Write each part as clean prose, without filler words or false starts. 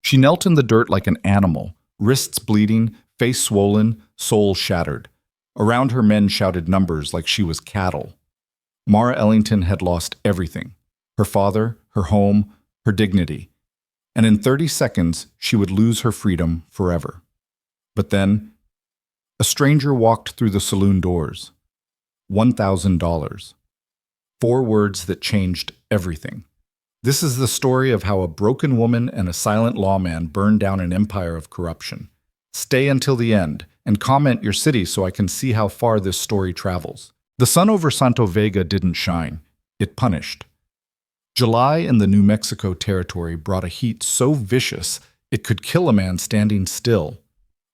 She knelt in the dirt like an animal, wrists bleeding, face swollen, soul shattered. Around her, men shouted numbers like she was cattle. Mara Ellington had lost everything: her father, her home, her dignity. And in 30 seconds, she would lose her freedom forever. But then, a stranger walked through the saloon doors. $1,000. 4 words that changed everything. This is the story of how a broken woman and a silent lawman burned down an empire of corruption. Stay until the end and comment your city so I can see how far this story travels. The sun over Santo Vega didn't shine. It punished. July in the New Mexico territory brought a heat so vicious it could kill a man standing still.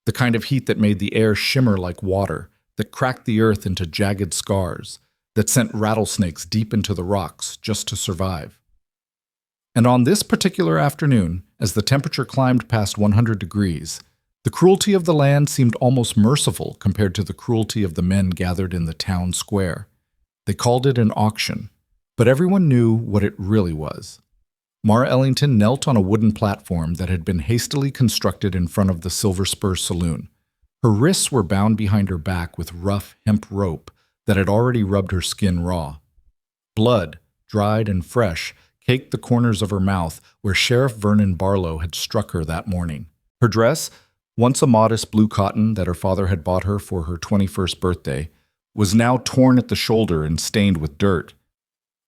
The kind of heat that made the air shimmer like water, that cracked the earth into jagged scars, that sent rattlesnakes deep into the rocks just to survive. And on this particular afternoon, as the temperature climbed past 100 degrees, the cruelty of the land seemed almost merciful compared to the cruelty of the men gathered in the town square. They called it an auction, but everyone knew what it really was. Mara Ellington knelt on a wooden platform that had been hastily constructed in front of the Silver Spur Saloon. Her wrists were bound behind her back with rough hemp rope that had already rubbed her skin raw. Blood, dried and fresh, caked the corners of her mouth where Sheriff Vernon Barlow had struck her that morning. Her dress, once a modest blue cotton that her father had bought her for her 21st birthday, was now torn at the shoulder and stained with dirt.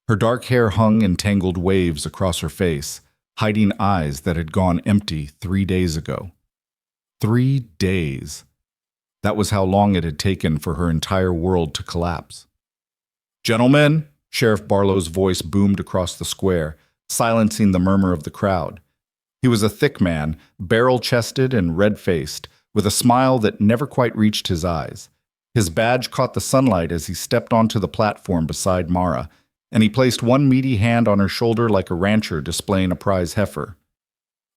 Her dark hair hung in tangled waves across her face, hiding eyes that had gone empty 3 days ago. 3 days. That was how long it had taken for her entire world to collapse. "Gentlemen," Sheriff Barlow's voice boomed across the square, silencing the murmur of the crowd. He was a thick man, barrel-chested and red-faced, with a smile that never quite reached his eyes. His badge caught the sunlight as he stepped onto the platform beside Mara, and he placed one meaty hand on her shoulder like a rancher displaying a prize heifer.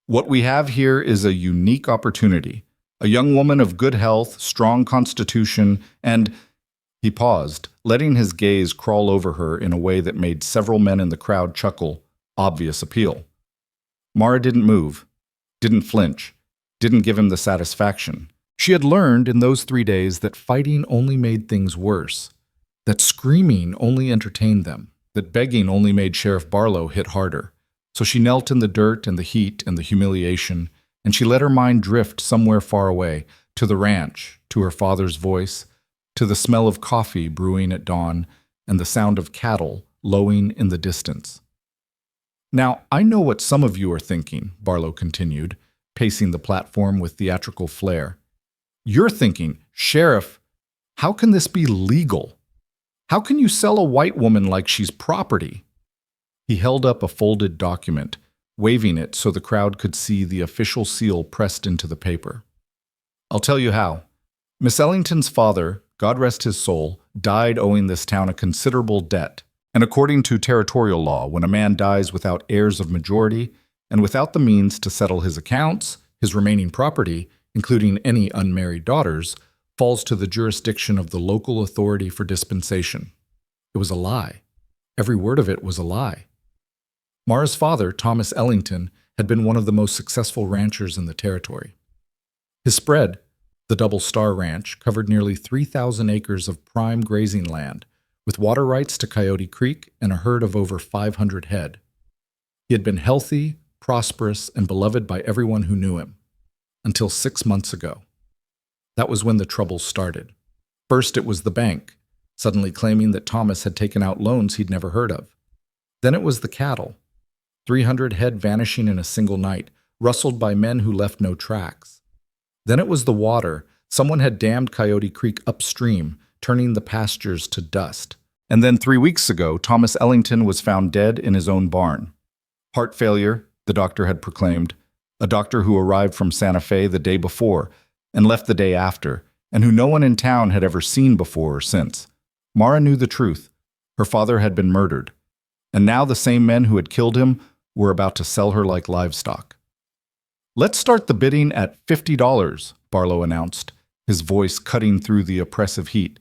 "What we have here is a unique opportunity. A young woman of good health, strong constitution, and—" He paused, letting his gaze crawl over her in a way that made several men in the crowd chuckle. Obvious appeal. Mara didn't move, didn't flinch, didn't give him the satisfaction. She had learned in those 3 days that fighting only made things worse, that screaming only entertained them, that begging only made Sheriff Barlow hit harder. So she knelt in the dirt and the heat and the humiliation, and she let her mind drift somewhere far away, to the ranch, to her father's voice, to the smell of coffee brewing at dawn, and the sound of cattle lowing in the distance. "Now, I know what some of you are thinking," Barlow continued, pacing the platform with theatrical flair. "You're thinking, Sheriff, how can this be legal? How can you sell a white woman like she's property?" He held up a folded document, waving it so the crowd could see the official seal pressed into the paper. "I'll tell you how. Miss Ellington's father, God rest his soul, died owing this town a considerable debt. And according to territorial law, when a man dies without heirs of majority and without the means to settle his accounts, his remaining property, including any unmarried daughters, falls to the jurisdiction of the local authority for dispensation." It was a lie. Every word of it was a lie. Mara's father, Thomas Ellington, had been one of the most successful ranchers in the territory. His spread, the Double Star Ranch, covered nearly 3,000 acres of prime grazing land, with water rights to Coyote Creek and a herd of over 500 head. He had been healthy, prosperous, and beloved by everyone who knew him, until 6 months ago. That was when the troubles started. First, it was the bank, suddenly claiming that Thomas had taken out loans he'd never heard of. Then it was the cattle, 300 head vanishing in a single night, rustled by men who left no tracks. Then it was the water. Someone had dammed Coyote Creek upstream, turning the pastures to dust. And then 3 weeks ago, Thomas Ellington was found dead in his own barn. Heart failure, the doctor had proclaimed, a doctor who arrived from Santa Fe the day before and left the day after, and who no one in town had ever seen before or since. Mara knew the truth. Her father had been murdered, and now the same men who had killed him were about to sell her like livestock. "Let's start the bidding at $50, Barlow announced, his voice cutting through the oppressive heat.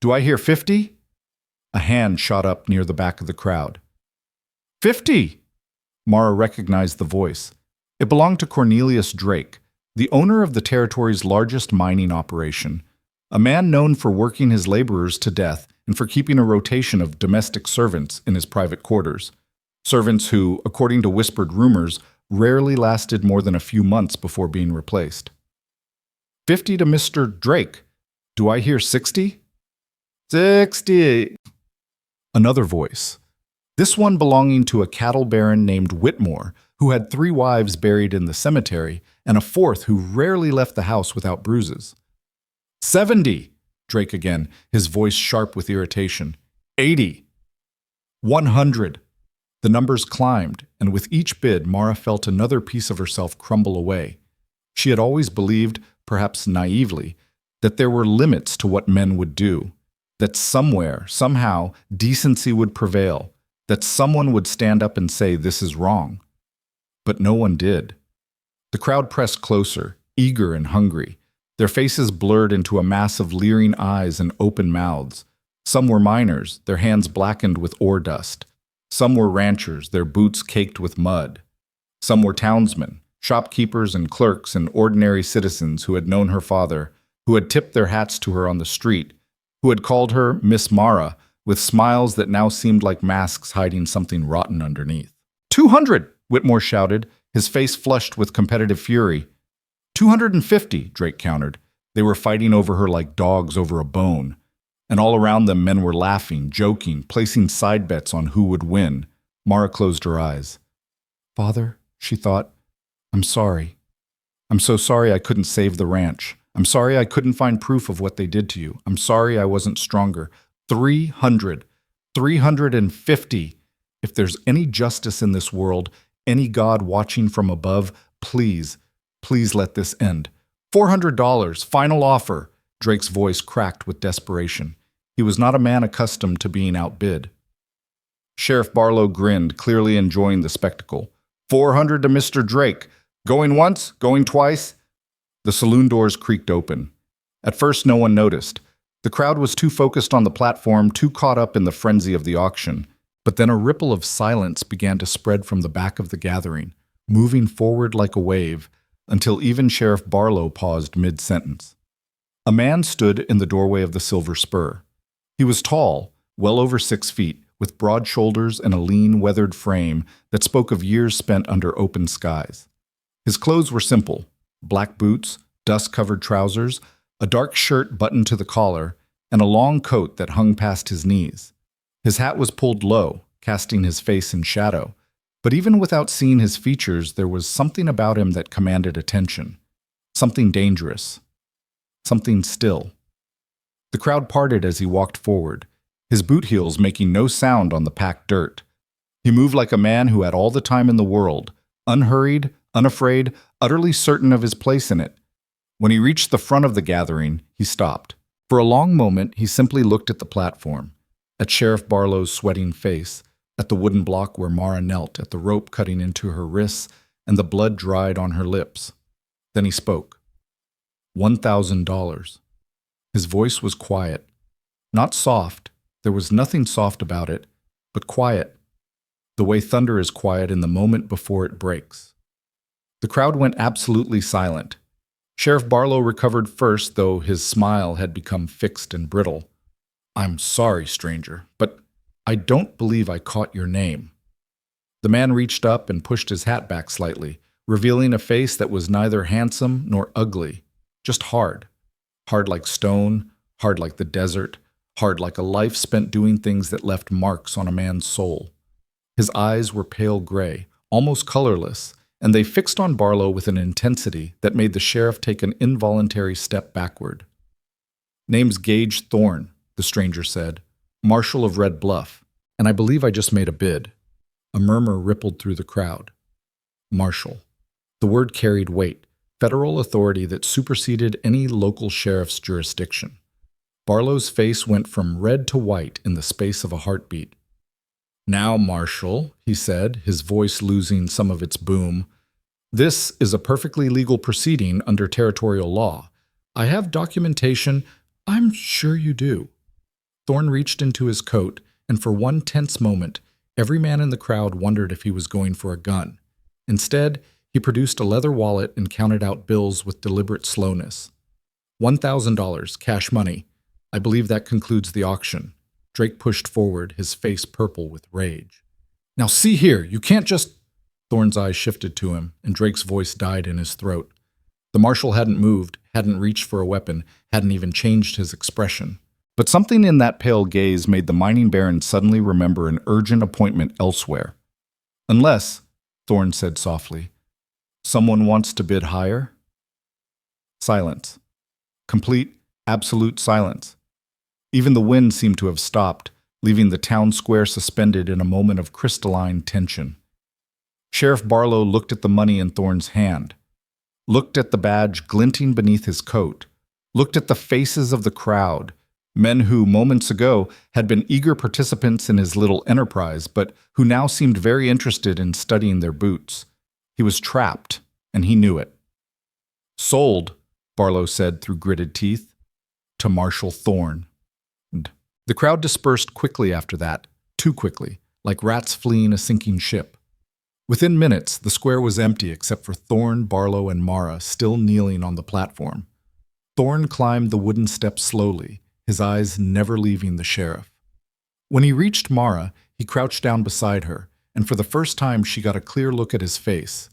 "Do I hear 50? A hand shot up near the back of the crowd. 50! Mara recognized the voice. It belonged to Cornelius Drake, the owner of the territory's largest mining operation, a man known for working his laborers to death and for keeping a rotation of domestic servants in his private quarters. Servants who, according to whispered rumors, rarely lasted more than a few months before being replaced. 50 to Mr. Drake. Do I hear 60? 60. Another voice. This one belonging to a cattle baron named Whitmore, who had 3 wives buried in the cemetery and a 4th who rarely left the house without bruises. 70. Drake again, his voice sharp with irritation. 80. 100. The numbers climbed, and with each bid, Mara felt another piece of herself crumble away. She had always believed, perhaps naively, that there were limits to what men would do, that somewhere, somehow, decency would prevail, that someone would stand up and say, "This is wrong." But no one did. The crowd pressed closer, eager and hungry, their faces blurred into a mass of leering eyes and open mouths. Some were miners, their hands blackened with ore dust. Some were ranchers, their boots caked with mud. Some were townsmen, shopkeepers and clerks and ordinary citizens who had known her father, who had tipped their hats to her on the street, who had called her Miss Mara, with smiles that now seemed like masks hiding something rotten underneath. 200! Whitmore shouted, his face flushed with competitive fury. 250, Drake countered. They were fighting over her like dogs over a bone. And all around them men were laughing, joking, placing side bets on who would win. Mara closed her eyes. "Father," she thought, "I'm sorry. I'm so sorry I couldn't save the ranch. I'm sorry I couldn't find proof of what they did to you. I'm sorry I wasn't stronger. 300. 350. If there's any justice in this world, any God watching from above, please, please let this end. $400, final offer." Drake's voice cracked with desperation. He was not a man accustomed to being outbid. Sheriff Barlow grinned, clearly enjoying the spectacle. 400 to Mr. Drake. Going once? Going twice? The saloon doors creaked open. At first, no one noticed. The crowd was too focused on the platform, too caught up in the frenzy of the auction. But then a ripple of silence began to spread from the back of the gathering, moving forward like a wave, until even Sheriff Barlow paused mid-sentence. A man stood in the doorway of the Silver Spur. He was tall, well over 6 feet, with broad shoulders and a lean, weathered frame that spoke of years spent under open skies. His clothes were simple: black boots, dust-covered trousers, a dark shirt buttoned to the collar, and a long coat that hung past his knees. His hat was pulled low, casting his face in shadow, but even without seeing his features, there was something about him that commanded attention. Something dangerous. Something still. The crowd parted as he walked forward, his boot heels making no sound on the packed dirt. He moved like a man who had all the time in the world, unhurried, unafraid, utterly certain of his place in it. When he reached the front of the gathering, he stopped. For a long moment, he simply looked at the platform, at Sheriff Barlow's sweating face, at the wooden block where Mara knelt, at the rope cutting into her wrists, and the blood dried on her lips. Then he spoke. $1,000. His voice was quiet. Not soft, there was nothing soft about it, but quiet, the way thunder is quiet in the moment before it breaks. The crowd went absolutely silent. Sheriff Barlow recovered first, though his smile had become fixed and brittle. "I'm sorry, stranger, but I don't believe I caught your name." The man reached up and pushed his hat back slightly, revealing a face that was neither handsome nor ugly, just hard. Hard like stone, hard like the desert, hard like a life spent doing things that left marks on a man's soul. His eyes were pale gray, almost colorless, and they fixed on Barlow with an intensity that made the sheriff take an involuntary step backward. "Name's Gage Thorne," the stranger said, "Marshal of Red Bluff, and I believe I just made a bid." A murmur rippled through the crowd. Marshal. The word carried weight, federal authority that superseded any local sheriff's jurisdiction. Barlow's face went from red to white in the space of a heartbeat. "Now, Marshal," he said, his voice losing some of its boom, "this is a perfectly legal proceeding under territorial law. I have documentation." "I'm sure you do." Thorne reached into his coat, and for one tense moment, every man in the crowd wondered if he was going for a gun. Instead, He produced a leather wallet and counted out bills with deliberate slowness. $1,000, cash money. I believe that concludes the auction. Drake pushed forward, his face purple with rage. Now see here, you can't just... Thorne's eyes shifted to him, and Drake's voice died in his throat. The marshal hadn't moved, hadn't reached for a weapon, hadn't even changed his expression. But something in that pale gaze made the mining baron suddenly remember an urgent appointment elsewhere. Unless, Thorne said softly, someone wants to bid higher? Silence. Complete, absolute silence. Even the wind seemed to have stopped, leaving the town square suspended in a moment of crystalline tension. Sheriff Barlow looked at the money in Thorne's hand, looked at the badge glinting beneath his coat, looked at the faces of the crowd, men who, moments ago, had been eager participants in his little enterprise, but who now seemed very interested in studying their boots. He was trapped, and he knew it. Sold, Barlow said through gritted teeth, to Marshal Thorne. The crowd dispersed quickly after that, too quickly, like rats fleeing a sinking ship. Within minutes, the square was empty except for Thorne, Barlow, and Mara still kneeling on the platform. Thorne climbed the wooden steps slowly, his eyes never leaving the sheriff. When he reached Mara, he crouched down beside her, and for the first time she got a clear look at his face.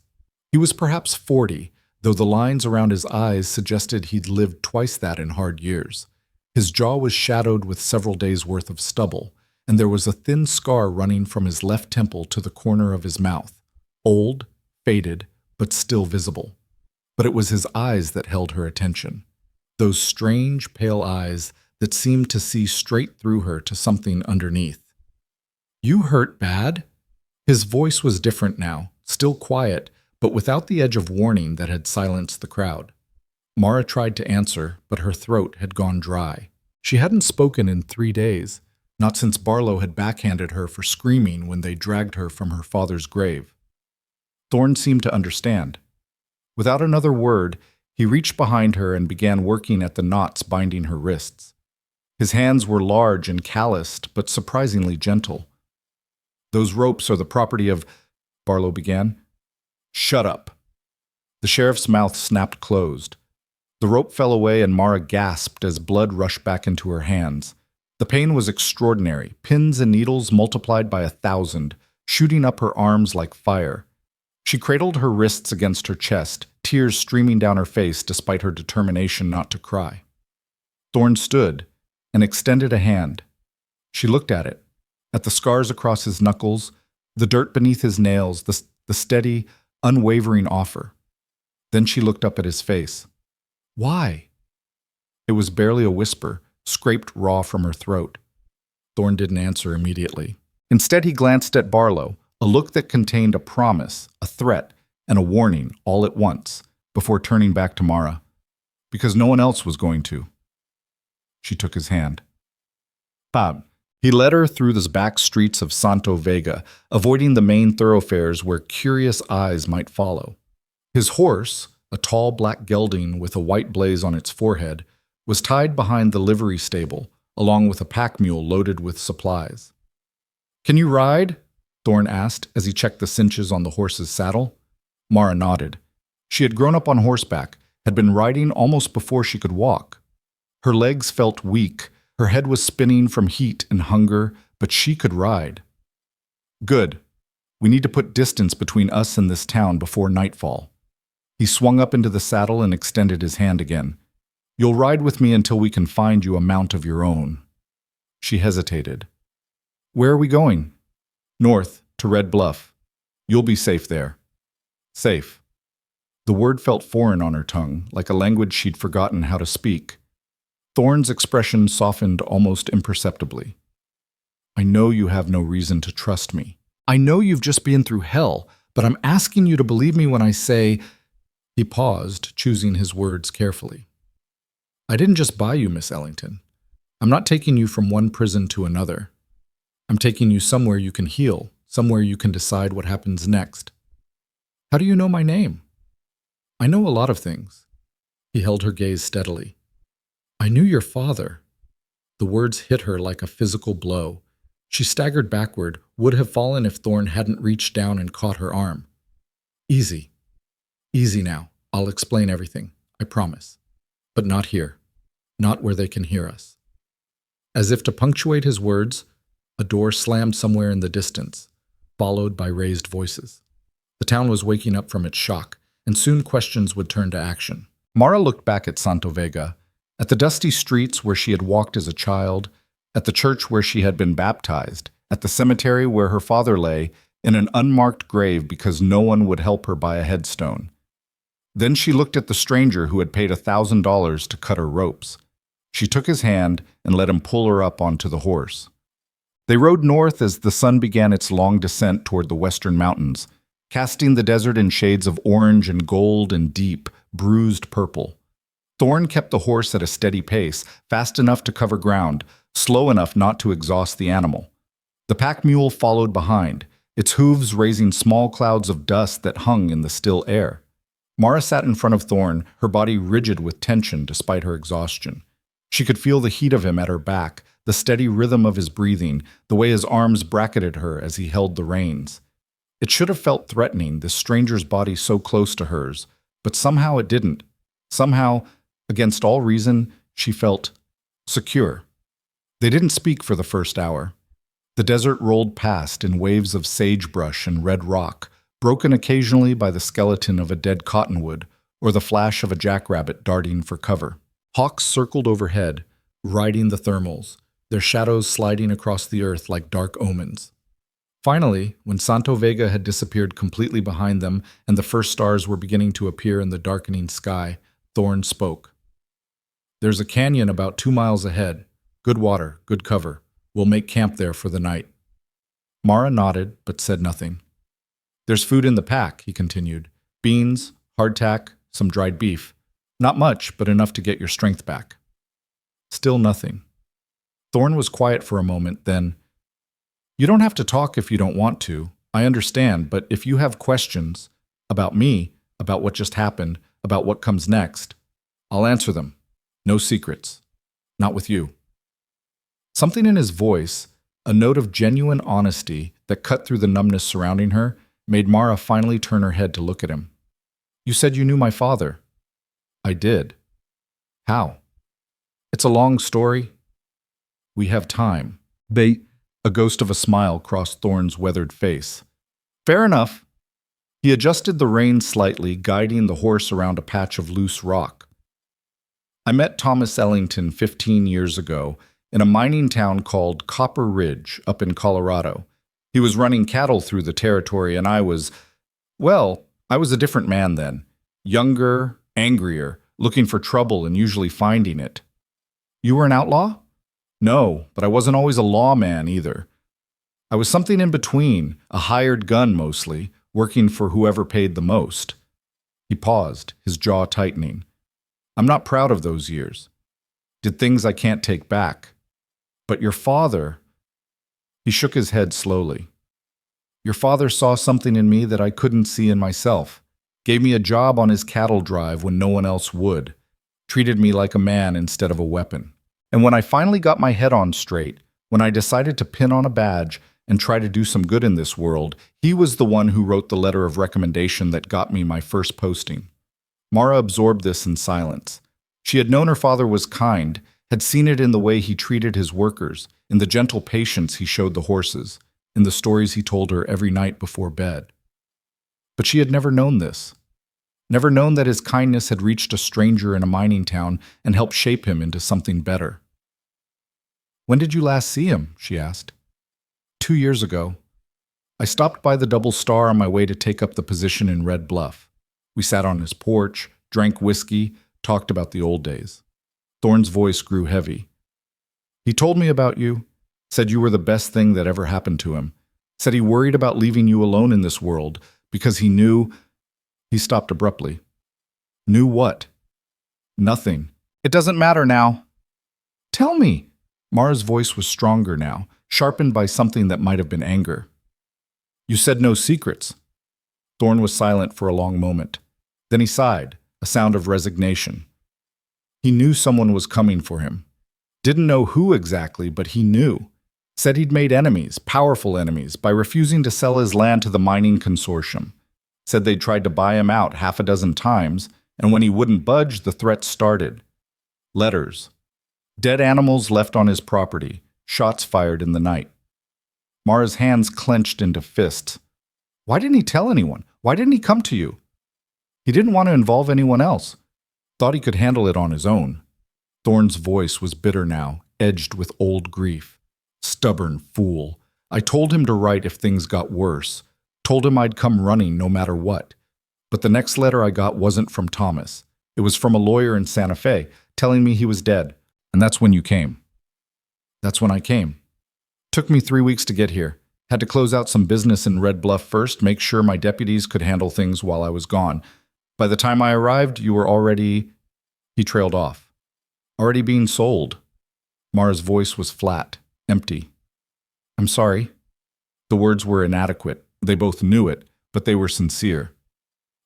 He was perhaps 40, though the lines around his eyes suggested he'd lived twice that in hard years. His jaw was shadowed with several days' worth of stubble, and there was a thin scar running from his left temple to the corner of his mouth. Old, faded, but still visible. But it was his eyes that held her attention. Those strange, pale eyes that seemed to see straight through her to something underneath. You hurt bad? His voice was different now, still quiet, but without the edge of warning that had silenced the crowd. Mara tried to answer, but her throat had gone dry. She hadn't spoken in 3 days, not since Barlow had backhanded her for screaming when they dragged her from her father's grave. Thorne seemed to understand. Without another word, he reached behind her and began working at the knots binding her wrists. His hands were large and calloused, but surprisingly gentle. Those ropes are the property of... Barlow began. Shut up. The sheriff's mouth snapped closed. The rope fell away and Mara gasped as blood rushed back into her hands. The pain was extraordinary, pins and needles multiplied by 1,000, shooting up her arms like fire. She cradled her wrists against her chest, tears streaming down her face despite her determination not to cry. Thorne stood and extended a hand. She looked at it, at the scars across his knuckles, the dirt beneath his nails, the steady, unwavering offer. Then she looked up at his face. Why? It was barely a whisper, scraped raw from her throat. Thorne didn't answer immediately. Instead, he glanced at Barlow, a look that contained a promise, a threat, and a warning all at once, before turning back to Mara. Because no one else was going to. She took his hand. Pab. He led her through the back streets of Santo Vega, avoiding the main thoroughfares where curious eyes might follow. His horse, a tall black gelding with a white blaze on its forehead, was tied behind the livery stable, along with a pack mule loaded with supplies. Can you ride? Thorne asked as he checked the cinches on the horse's saddle. Mara nodded. She had grown up on horseback, had been riding almost before she could walk. Her legs felt weak, her head was spinning from heat and hunger, but she could ride. Good. We need to put distance between us and this town before nightfall. He swung up into the saddle and extended his hand again. You'll ride with me until we can find you a mount of your own. She hesitated. Where are we going? North, to Red Bluff. You'll be safe there. Safe. The word felt foreign on her tongue, like a language she'd forgotten how to speak. Thorne's expression softened almost imperceptibly. I know you have no reason to trust me. I know you've just been through hell, but I'm asking you to believe me when I say... He paused, choosing his words carefully. I didn't just buy you, Miss Ellington. I'm not taking you from one prison to another. I'm taking you somewhere you can heal, somewhere you can decide what happens next. How do you know my name? I know a lot of things. He held her gaze steadily. I knew your father. The words hit her like a physical blow. She staggered backward, would have fallen if Thorne hadn't reached down and caught her arm. Easy. Easy now. I'll explain everything. I promise. But not here. Not where they can hear us. As if to punctuate his words, a door slammed somewhere in the distance, followed by raised voices. The town was waking up from its shock, and soon questions would turn to action. Mara looked back at Santo Vega, at the dusty streets where she had walked as a child, at the church where she had been baptized, at the cemetery where her father lay in an unmarked grave because no one would help her buy a headstone. Then she looked at the stranger who had paid $1,000 to cut her ropes. She took his hand and let him pull her up onto the horse. They rode north as the sun began its long descent toward the western mountains, casting the desert in shades of orange and gold and deep, bruised purple. Thorn kept the horse at a steady pace, fast enough to cover ground, slow enough not to exhaust the animal. The pack mule followed behind, its hooves raising small clouds of dust that hung in the still air. Mara sat in front of Thorn, her body rigid with tension despite her exhaustion. She could feel the heat of him at her back, the steady rhythm of his breathing, the way his arms bracketed her as he held the reins. It should have felt threatening, this stranger's body so close to hers, but somehow it didn't. Somehow, against all reason, she felt secure. They didn't speak for the first hour. The desert rolled past in waves of sagebrush and red rock, broken occasionally by the skeleton of a dead cottonwood or the flash of a jackrabbit darting for cover. Hawks circled overhead, riding the thermals, their shadows sliding across the earth like dark omens. Finally, when Santo Vega had disappeared completely behind them and the first stars were beginning to appear in the darkening sky, Thorn spoke. "There's a canyon about 2 miles ahead. Good water, good cover. We'll make camp there for the night." Mara nodded, but said nothing. "There's food in the pack," he continued. "Beans, hardtack, some dried beef. Not much, but enough to get your strength back." Still nothing. Thorn was quiet for a moment, then, "You don't have to talk if you don't want to. I understand, but if you have questions about me, about what just happened, about what comes next, I'll answer them. No secrets. Not with you." Something in his voice, a note of genuine honesty that cut through the numbness surrounding her, made Mara finally turn her head to look at him. "You said you knew my father." "I did." "How?" "It's a long story." "We have time." A ghost of a smile crossed Thorn's weathered face. "Fair enough." He adjusted the reins slightly, guiding the horse around a patch of loose rock. "I met Thomas Ellington 15 years ago in a mining town called Copper Ridge up in Colorado. He was running cattle through the territory and I was a different man then. Younger, angrier, looking for trouble and usually finding it." "You were an outlaw?" "No, but I wasn't always a lawman either. I was something in between, a hired gun mostly, working for whoever paid the most." He paused, his jaw tightening. "I'm not proud of those years. Did things I can't take back. But your father—" He shook his head slowly. "Your father saw something in me that I couldn't see in myself. Gave me a job on his cattle drive when no one else would. Treated me like a man instead of a weapon. And when I finally got my head on straight, when I decided to pin on a badge and try to do some good in this world, he was the one who wrote the letter of recommendation that got me my first posting." Mara absorbed this in silence. She had known her father was kind, had seen it in the way he treated his workers, in the gentle patience he showed the horses, in the stories he told her every night before bed. But she had never known this. Never known that his kindness had reached a stranger in a mining town and helped shape him into something better. "When did you last see him?" she asked. 2 years ago. I stopped by the Double Star on my way to take up the position in Red Bluff. We sat on his porch, drank whiskey, talked about the old days." Thorn's voice grew heavy. "He told me about you, said you were the best thing that ever happened to him, said he worried about leaving you alone in this world because he knew—" He stopped abruptly. "Knew what?" "Nothing. It doesn't matter now." "Tell me." Mara's voice was stronger now, sharpened by something that might have been anger. "You said no secrets." Thorn was silent for a long moment. Then he sighed, a sound of resignation. He knew someone was coming for him. Didn't know who exactly, but he knew. Said he'd made enemies, powerful enemies, by refusing to sell his land to the mining consortium. Said they'd tried to buy him out half a dozen times, and when he wouldn't budge, the threats started. Letters. Dead animals left on his property, shots fired in the night. Mara's hands clenched into fists. Why didn't he tell anyone? Why didn't he come to you? He didn't want to involve anyone else. Thought he could handle it on his own. Thorne's voice was bitter now, edged with old grief. Stubborn fool. I told him to write if things got worse. Told him I'd come running no matter what. But the next letter I got wasn't from Thomas. It was from a lawyer in Santa Fe, telling me he was dead. And that's when you came. That's when I came. Took me 3 weeks to get here. Had to close out some business in Red Bluff first, make sure my deputies could handle things while I was gone. By the time I arrived, you were already... He trailed off. Already being sold. Mara's voice was flat, empty. I'm sorry. The words were inadequate. They both knew it, but they were sincere.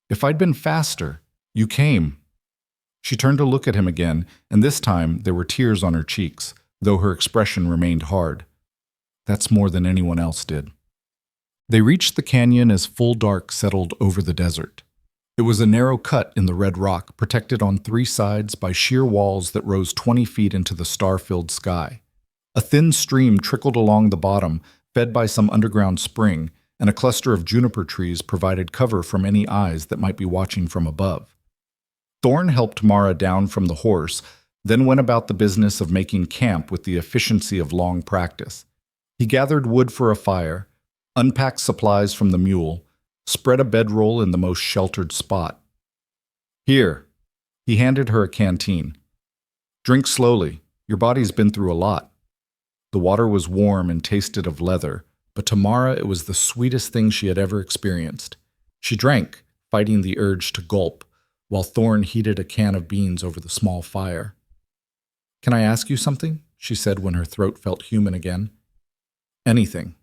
If I'd been faster, you came. She turned to look at him again, and this time there were tears on her cheeks, though her expression remained hard. That's more than anyone else did. They reached the canyon as full dark settled over the desert. It was a narrow cut in the red rock, protected on 3 sides by sheer walls that rose 20 feet into the star-filled sky. A thin stream trickled along the bottom, fed by some underground spring, and a cluster of juniper trees provided cover from any eyes that might be watching from above. Thorne helped Mara down from the horse, then went about the business of making camp with the efficiency of long practice. He gathered wood for a fire, unpacked supplies from the mule, spread a bedroll in the most sheltered spot. Here, he handed her a canteen. Drink slowly. Your body's been through a lot. The water was warm and tasted of leather, but to Mara it was the sweetest thing she had ever experienced. She drank, fighting the urge to gulp, while Thorne heated a can of beans over the small fire. Can I ask you something? She said when her throat felt human again. Anything.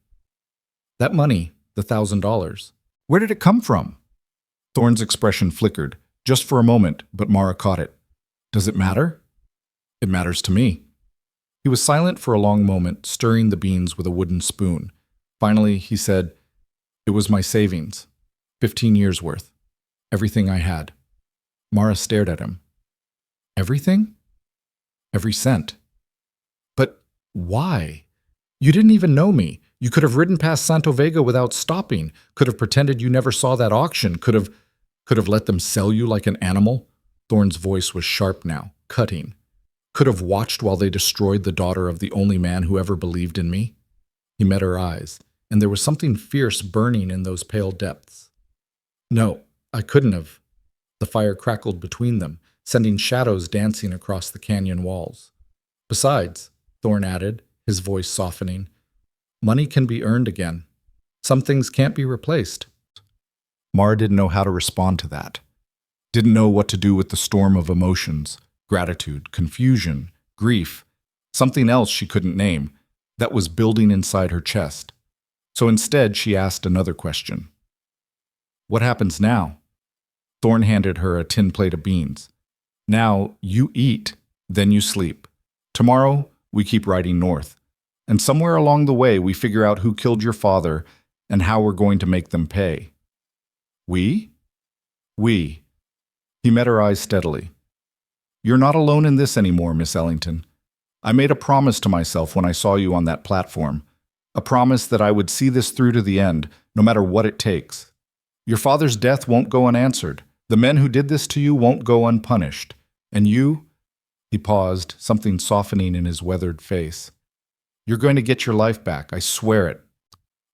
That money, the $1,000. Where did it come from? Thorne's expression flickered, just for a moment, but Mara caught it. Does it matter? It matters to me. He was silent for a long moment, stirring the beans with a wooden spoon. Finally, he said, It was my savings. 15 years worth. Everything I had. Mara stared at him. Everything? Every cent. But why? You didn't even know me. You could have ridden past Santo Vega without stopping, could have pretended you never saw that auction, could have let them sell you like an animal. Thorne's voice was sharp now, cutting. Could have watched while they destroyed the daughter of the only man who ever believed in me. He met her eyes, and there was something fierce burning in those pale depths. No, I couldn't have. The fire crackled between them, sending shadows dancing across the canyon walls. Besides, Thorne added, his voice softening, money can be earned again. Some things can't be replaced. Mara didn't know how to respond to that. Didn't know what to do with the storm of emotions, gratitude, confusion, grief, something else she couldn't name, that was building inside her chest. So instead, she asked another question. What happens now? Thorne handed her a tin plate of beans. Now, you eat, then you sleep. Tomorrow, we keep riding north. And somewhere along the way, we figure out who killed your father and how we're going to make them pay. We? We. He met her eyes steadily. You're not alone in this anymore, Miss Ellington. I made a promise to myself when I saw you on that platform. A promise that I would see this through to the end, no matter what it takes. Your father's death won't go unanswered. The men who did this to you won't go unpunished. And you? He paused, something softening in his weathered face. You're going to get your life back, I swear it.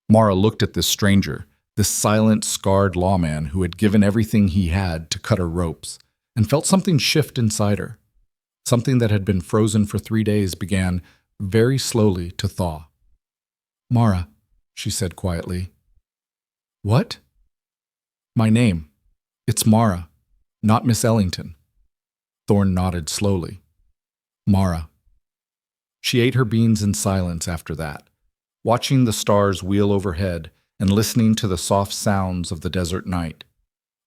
Mara looked at this stranger, this silent, scarred lawman who had given everything he had to cut her ropes, and felt something shift inside her. Something that had been frozen for 3 days began, very slowly, to thaw. Mara, she said quietly. What? My name. It's Mara, not Miss Ellington. Thorne nodded slowly. Mara. She ate her beans in silence after that, watching the stars wheel overhead and listening to the soft sounds of the desert night.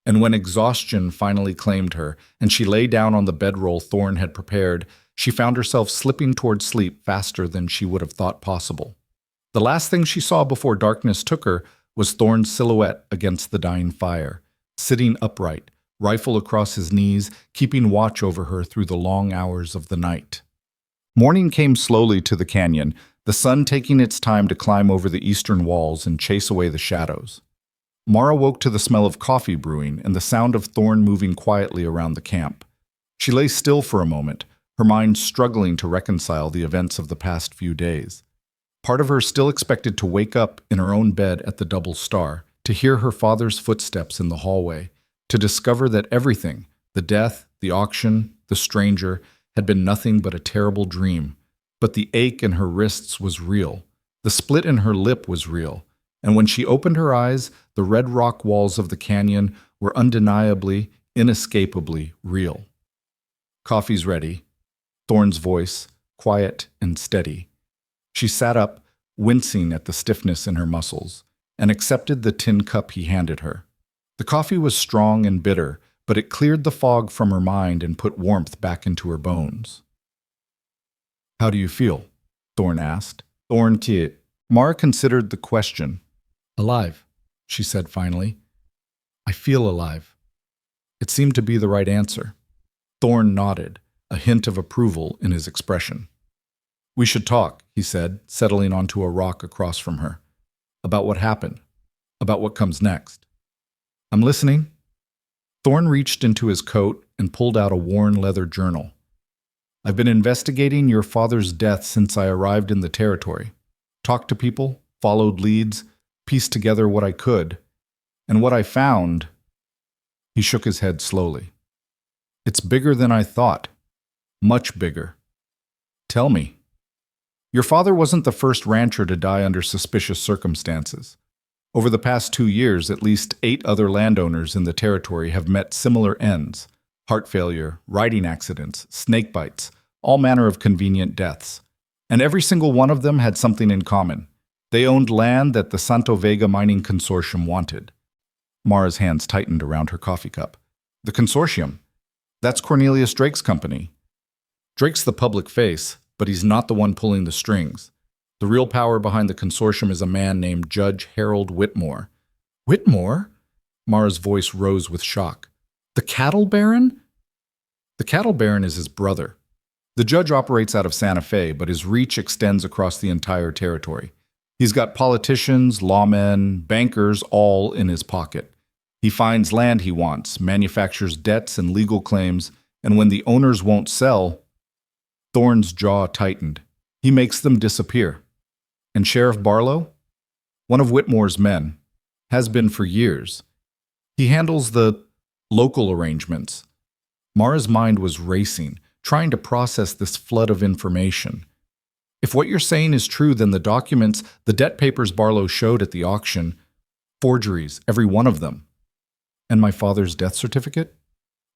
And when exhaustion finally claimed her and she lay down on the bedroll Thorne had prepared, she found herself slipping toward sleep faster than she would have thought possible. The last thing she saw before darkness took her was Thorne's silhouette against the dying fire, sitting upright, rifle across his knees, keeping watch over her through the long hours of the night. Morning came slowly to the canyon, the sun taking its time to climb over the eastern walls and chase away the shadows. Mara woke to the smell of coffee brewing and the sound of Thorn moving quietly around the camp. She lay still for a moment, her mind struggling to reconcile the events of the past few days. Part of her still expected to wake up in her own bed at the Double Star, to hear her father's footsteps in the hallway, to discover that everything, the death, the auction, the stranger, had been nothing but a terrible dream. But the ache in her wrists was real. The split in her lip was real. And when she opened her eyes, the red rock walls of the canyon were undeniably, inescapably real. Coffee's ready. Thorn's voice, quiet and steady. She sat up, wincing at the stiffness in her muscles, and accepted the tin cup he handed her. The coffee was strong and bitter, but it cleared the fog from her mind and put warmth back into her bones. "How do you feel?" Thorn asked. Thorn tie. Mara considered the question. "Alive," she said finally. "I feel alive." It seemed to be the right answer. Thorn nodded, a hint of approval in his expression. "We should talk," he said, settling onto a rock across from her. "About what happened. About what comes next." "I'm listening." Thorn reached into his coat and pulled out a worn leather journal. "I've been investigating your father's death since I arrived in the territory. Talked to people, followed leads, pieced together what I could. And what I found—" He shook his head slowly. "It's bigger than I thought. Much bigger." "Tell me." "Your father wasn't the first rancher to die under suspicious circumstances. Over the past 2 years, at least 8 other landowners in the territory have met similar ends: heart failure, riding accidents, snake bites, all manner of convenient deaths. And every single one of them had something in common. They owned land that the Santo Vega Mining Consortium wanted." Mara's hands tightened around her coffee cup. "The consortium? That's Cornelius Drake's company. Drake's the public face, but he's not the one pulling the strings. The real power behind the consortium is a man named Judge Harold Whitmore." "Whitmore?" Mara's voice rose with shock. "The cattle baron?" "The cattle baron is his brother. The judge operates out of Santa Fe, but his reach extends across the entire territory. He's got politicians, lawmen, bankers all in his pocket. He finds land he wants, manufactures debts and legal claims, and when the owners won't sell—" Thorn's jaw tightened. "He makes them disappear." "And Sheriff Barlow?" "One of Whitmore's men. Has been for years. He handles the local arrangements." Mara's mind was racing, trying to process this flood of information. "If what you're saying is true, then the documents, the debt papers Barlow showed at the auction, forgeries, every one of them. And my father's death certificate?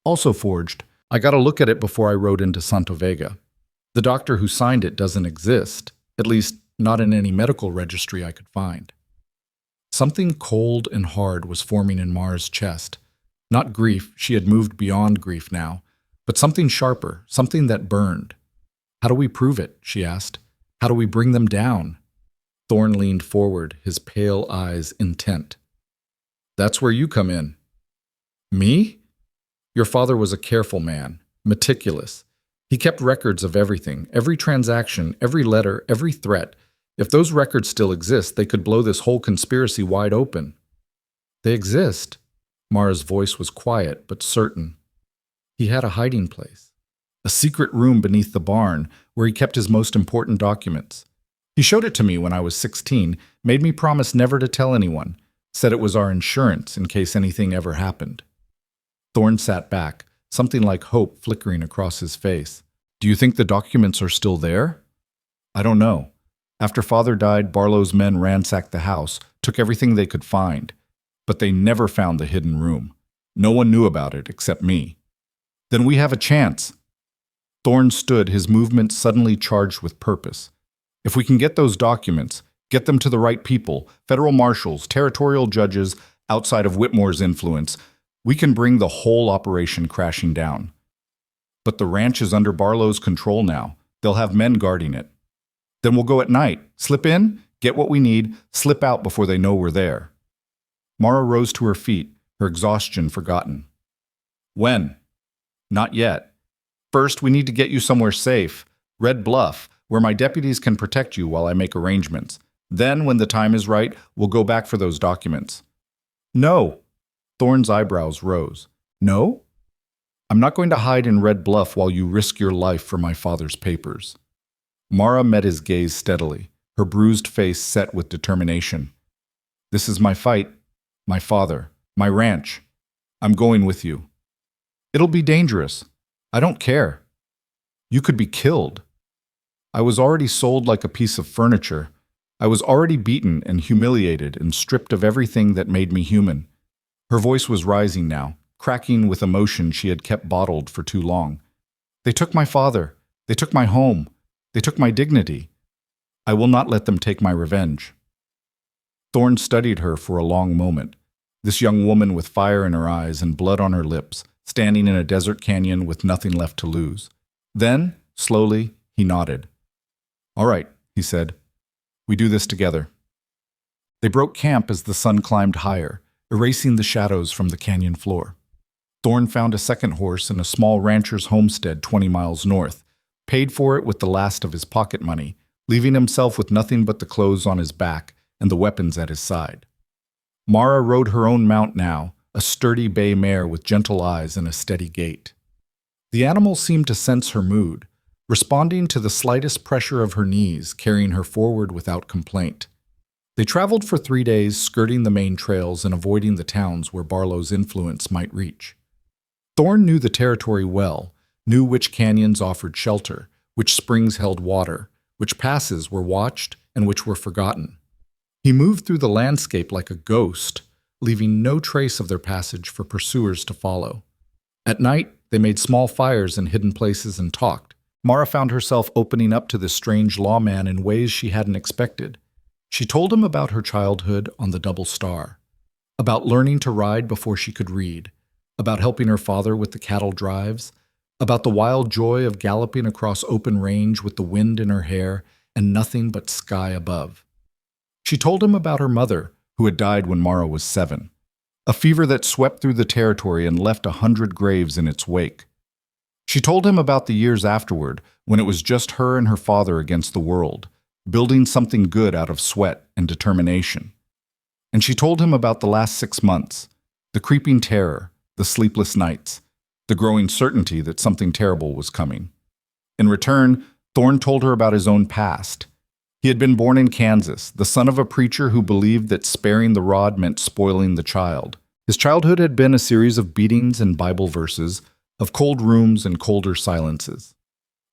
Also forged. I got to look at it before I rode into Santo Vega. The doctor who signed it doesn't exist, at least not in any medical registry I could find." Something cold and hard was forming in Mara's chest. Not grief, she had moved beyond grief now, but something sharper, something that burned. "How do we prove it?" she asked. "How do we bring them down?" Thorn leaned forward, his pale eyes intent. "That's where you come in." "Me?" "Your father was a careful man, meticulous. He kept records of everything, every transaction, every letter, every threat. If those records still exist, they could blow this whole conspiracy wide open." "They exist." Mara's voice was quiet but certain. "He had a hiding place. A secret room beneath the barn where he kept his most important documents. He showed it to me when I was 16, made me promise never to tell anyone, said it was our insurance in case anything ever happened." Thorn sat back, something like hope flickering across his face. "Do you think the documents are still there?" "I don't know. After Father died, Barlow's men ransacked the house, took everything they could find. But they never found the hidden room. No one knew about it except me." "Then we have a chance." Thorn stood, his movement suddenly charged with purpose. "If we can get those documents, get them to the right people, federal marshals, territorial judges, outside of Whitmore's influence, we can bring the whole operation crashing down. But the ranch is under Barlow's control now. They'll have men guarding it. Then we'll go at night, slip in, get what we need, slip out before they know we're there." Mara rose to her feet, her exhaustion forgotten. When? Not yet. First, we need to get you somewhere safe. Red Bluff, where my deputies can protect you while I make arrangements. Then, when the time is right, we'll go back for those documents. No. Thorne's eyebrows rose. No? I'm not going to hide in Red Bluff while you risk your life for my father's papers. Mara met his gaze steadily, her bruised face set with determination. This is my fight, my father, my ranch. I'm going with you. It'll be dangerous. I don't care. You could be killed. I was already sold like a piece of furniture. I was already beaten and humiliated and stripped of everything that made me human. Her voice was rising now, cracking with emotion she had kept bottled for too long. They took my father. They took my home. They took my dignity. I will not let them take my revenge. Thorne studied her for a long moment, this young woman with fire in her eyes and blood on her lips, standing in a desert canyon with nothing left to lose. Then, slowly, he nodded. All right, he said. We do this together. They broke camp as the sun climbed higher, erasing the shadows from the canyon floor. Thorne found a second horse in a small rancher's homestead 20 miles north, paid for it with the last of his pocket money, leaving himself with nothing but the clothes on his back and the weapons at his side. Mara rode her own mount now, a sturdy bay mare with gentle eyes and a steady gait. The animal seemed to sense her mood, responding to the slightest pressure of her knees, carrying her forward without complaint. They traveled for 3 days, skirting the main trails and avoiding the towns where Barlow's influence might reach. Thorne knew the territory well, knew which canyons offered shelter, which springs held water, which passes were watched and which were forgotten. He moved through the landscape like a ghost, leaving no trace of their passage for pursuers to follow. At night, they made small fires in hidden places and talked. Mara found herself opening up to this strange lawman in ways she hadn't expected. She told him about her childhood on the Double Star, about learning to ride before she could read, about helping her father with the cattle drives, about the wild joy of galloping across open range with the wind in her hair and nothing but sky above. She told him about her mother, who had died when Mara was 7, a fever that swept through the territory and left 100 graves in its wake. She told him about the years afterward, when it was just her and her father against the world, building something good out of sweat and determination. And she told him about the last 6 months, the creeping terror, the sleepless nights, the growing certainty that something terrible was coming. In return, Thorne told her about his own past. He had been born in Kansas, the son of a preacher who believed that sparing the rod meant spoiling the child. His childhood had been a series of beatings and Bible verses, of cold rooms and colder silences.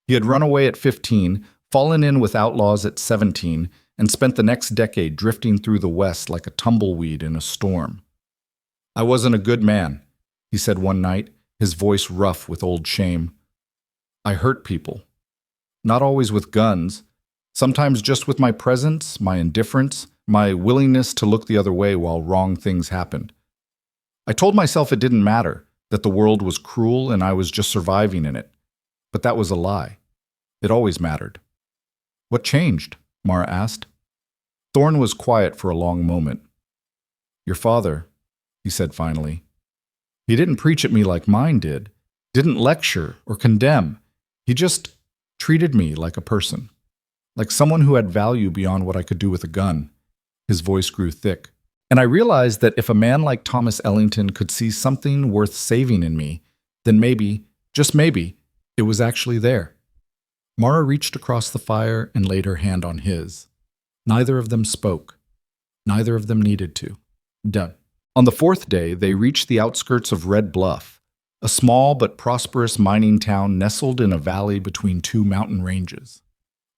He had run away at 15, fallen in with outlaws at 17, and spent the next decade drifting through the West like a tumbleweed in a storm. I wasn't a good man, he said one night, his voice rough with old shame. I hurt people. Not always with guns, sometimes just with my presence, my indifference, my willingness to look the other way while wrong things happened. I told myself it didn't matter, that the world was cruel and I was just surviving in it. But that was a lie. It always mattered. What changed? Mara asked. Thorne was quiet for a long moment. Your father, he said finally. He didn't preach at me like mine did, didn't lecture or condemn. He just treated me like a person, like someone who had value beyond what I could do with a gun. His voice grew thick. And I realized that if a man like Thomas Ellington could see something worth saving in me, then maybe, just maybe, it was actually there. Mara reached across the fire and laid her hand on his. Neither of them spoke. Neither of them needed to. Done. On the 4th day, they reached the outskirts of Red Bluff, a small but prosperous mining town nestled in a valley between 2 mountain ranges.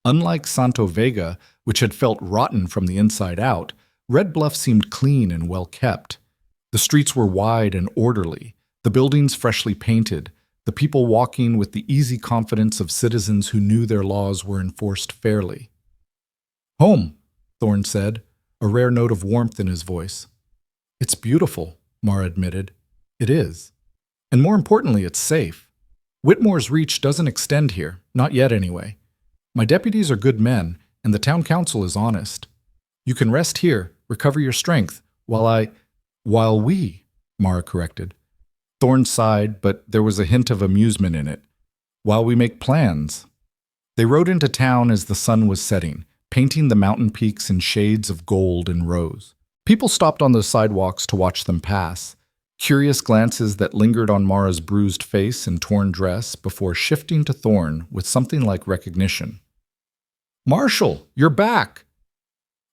Unlike Santo Vega, which had felt rotten from the inside out, Red Bluff seemed clean and well kept. The streets were wide and orderly, the buildings freshly painted, the people walking with the easy confidence of citizens who knew their laws were enforced fairly. Home, Thorne said, a rare note of warmth in his voice. It's beautiful, Mara admitted. It is. And more importantly, it's safe. Whitmore's reach doesn't extend here, not yet anyway. My deputies are good men, and the town council is honest. You can rest here, recover your strength, while we Mara corrected. Thorne sighed, but there was a hint of amusement in it. While we make plans. They rode into town as the sun was setting, painting the mountain peaks in shades of gold and rose. People stopped on the sidewalks to watch them pass, curious glances that lingered on Mara's bruised face and torn dress before shifting to Thorne with something like recognition. "Marshal, you're back!"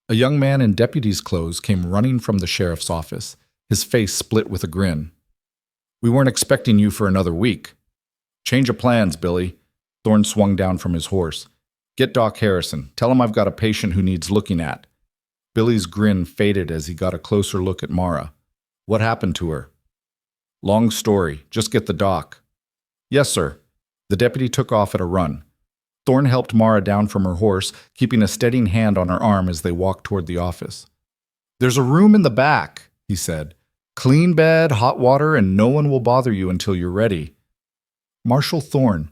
A young man in deputy's clothes came running from the sheriff's office, his face split with a grin. "We weren't expecting you for another week." "Change of plans, Billy." Thorne swung down from his horse. "Get Doc Harrison. Tell him I've got a patient who needs looking at." Billy's grin faded as he got a closer look at Mara. "What happened to her?" "Long story. Just get the doc." "Yes, sir." The deputy took off at a run. Thorne helped Mara down from her horse, keeping a steadying hand on her arm as they walked toward the office. "There's a room in the back," he said. "Clean bed, hot water, and no one will bother you until you're ready." "Marshal Thorne."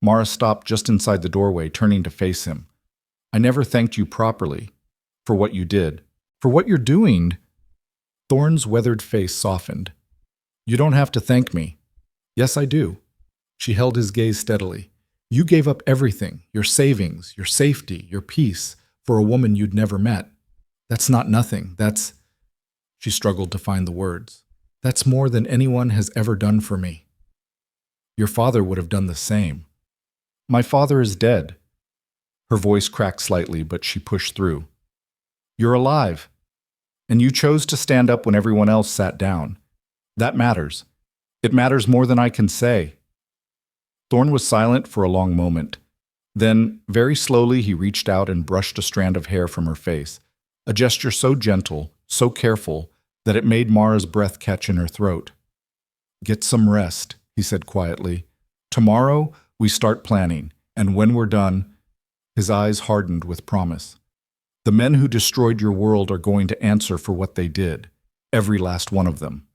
Mara stopped just inside the doorway, turning to face him. "I never thanked you properly for what you did. For what you're doing." Thorne's weathered face softened. "You don't have to thank me." "Yes, I do." She held his gaze steadily. "You gave up everything, your savings, your safety, your peace, for a woman you'd never met. That's not nothing. That's—" She struggled to find the words. "That's more than anyone has ever done for me. Your father would have done the same." "My father is dead." Her voice cracked slightly, but she pushed through. "You're alive. And you chose to stand up when everyone else sat down. That matters. It matters more than I can say." Thorne was silent for a long moment. Then, very slowly, he reached out and brushed a strand of hair from her face, a gesture so gentle, so careful, that it made Mara's breath catch in her throat. "Get some rest," he said quietly. "Tomorrow, we start planning, and when we're done—" His eyes hardened with promise. "The men who destroyed your world are going to answer for what they did. Every last one of them."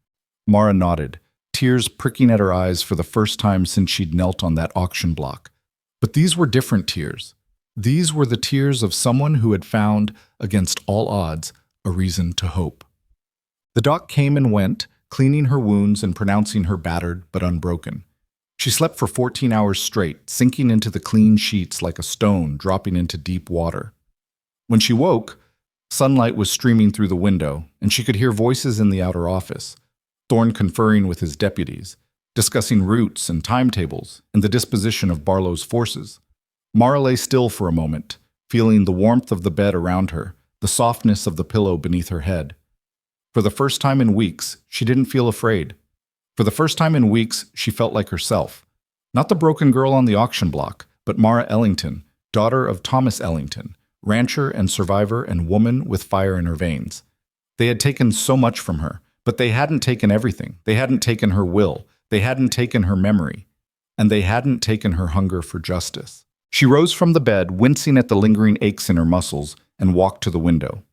Mara nodded, tears pricking at her eyes for the first time since she'd knelt on that auction block. But these were different tears. These were the tears of someone who had found, against all odds, a reason to hope. The doc came and went, cleaning her wounds and pronouncing her battered but unbroken. She slept for 14 hours straight, sinking into the clean sheets like a stone dropping into deep water. When she woke, sunlight was streaming through the window, and she could hear voices in the outer office, Thorne conferring with his deputies, discussing routes and timetables and the disposition of Barlow's forces. Mara lay still for a moment, feeling the warmth of the bed around her, the softness of the pillow beneath her head. For the first time in weeks, she didn't feel afraid. For the first time in weeks, she felt like herself. Not the broken girl on the auction block, but Mara Ellington, daughter of Thomas Ellington, rancher and survivor and woman with fire in her veins. They had taken so much from her, but they hadn't taken everything. They hadn't taken her will. They hadn't taken her memory. And they hadn't taken her hunger for justice. She rose from the bed, wincing at the lingering aches in her muscles, and walked to the window.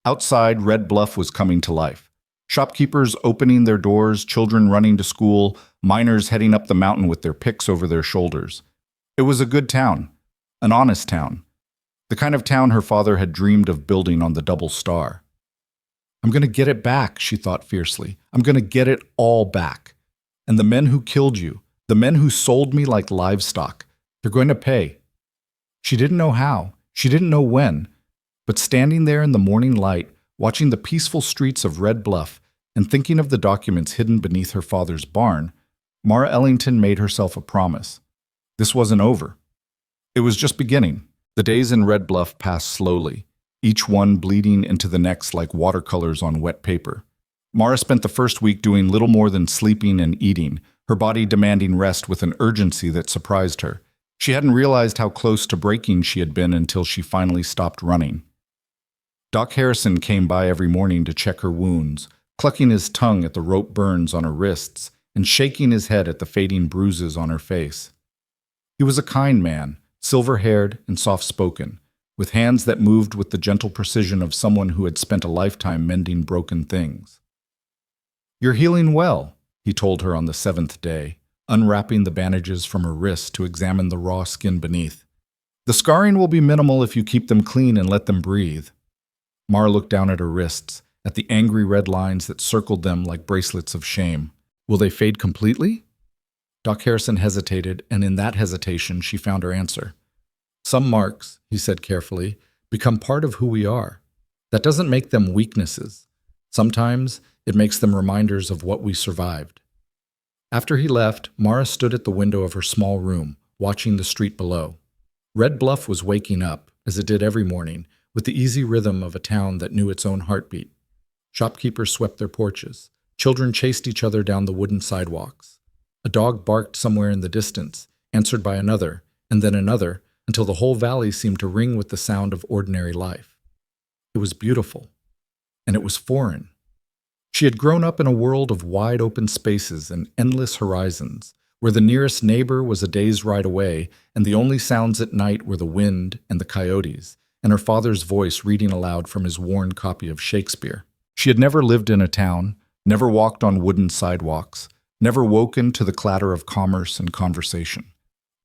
Outside, Red Bluff was coming to life. Shopkeepers opening their doors, children running to school, miners heading up the mountain with their picks over their shoulders. It was a good town, an honest town, the kind of town her father had dreamed of building on the Double Star. "I'm going to get it back," she thought fiercely. "I'm going to get it all back. And the men who killed you, the men who sold me like livestock, they're going to pay." She didn't know how, she didn't know when, but standing there in the morning light, watching the peaceful streets of Red Bluff and thinking of the documents hidden beneath her father's barn, Mara Ellington made herself a promise. This wasn't over. It was just beginning. The days in Red Bluff passed slowly, each one bleeding into the next like watercolors on wet paper. Mara spent the first week doing little more than sleeping and eating, her body demanding rest with an urgency that surprised her. She hadn't realized how close to breaking she had been until she finally stopped running. Doc Harrison came by every morning to check her wounds, clucking his tongue at the rope burns on her wrists and shaking his head at the fading bruises on her face. He was a kind man, silver-haired and soft-spoken, with hands that moved with the gentle precision of someone who had spent a lifetime mending broken things. "You're healing well," he told her on the 7th day, unwrapping the bandages from her wrists to examine the raw skin beneath. "The scarring will be minimal if you keep them clean and let them breathe." Mara looked down at her wrists, at the angry red lines that circled them like bracelets of shame. Will they fade completely? Doc Harrison hesitated, and in that hesitation she found her answer. Some marks, he said carefully, become part of who we are. That doesn't make them weaknesses. Sometimes it makes them reminders of what we survived. After he left, Mara stood at the window of her small room, watching the street below. Red Bluff was waking up, as it did every morning, with the easy rhythm of a town that knew its own heartbeat. Shopkeepers swept their porches. Children chased each other down the wooden sidewalks. A dog barked somewhere in the distance, answered by another, and then another, until the whole valley seemed to ring with the sound of ordinary life. It was beautiful, and it was foreign. She had grown up in a world of wide open spaces and endless horizons, where the nearest neighbor was a day's ride away, and the only sounds at night were the wind and the coyotes, and her father's voice reading aloud from his worn copy of Shakespeare. She had never lived in a town, never walked on wooden sidewalks, never woken to the clatter of commerce and conversation.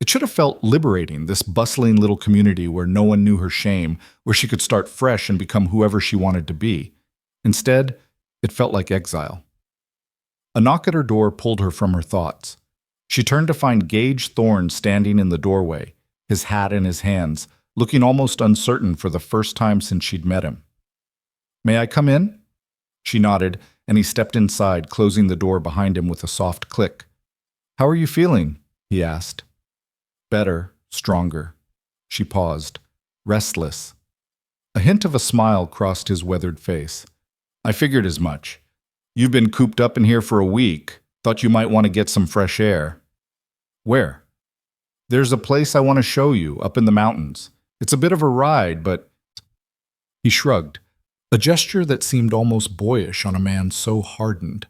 It should have felt liberating, this bustling little community where no one knew her shame, where she could start fresh and become whoever she wanted to be. Instead, it felt like exile. A knock at her door pulled her from her thoughts. She turned to find Gage Thorne standing in the doorway, his hat in his hands, looking almost uncertain for the first time since she'd met him. "May I come in?" She nodded, and he stepped inside, closing the door behind him with a soft click. "How are you feeling?" he asked. "Better, stronger." She paused, restless. A hint of a smile crossed his weathered face. "I figured as much. You've been cooped up in here for a week. Thought you might want to get some fresh air." "Where?" "There's a place I want to show you, up in the mountains. It's a bit of a ride, but—" He shrugged, a gesture that seemed almost boyish on a man so hardened.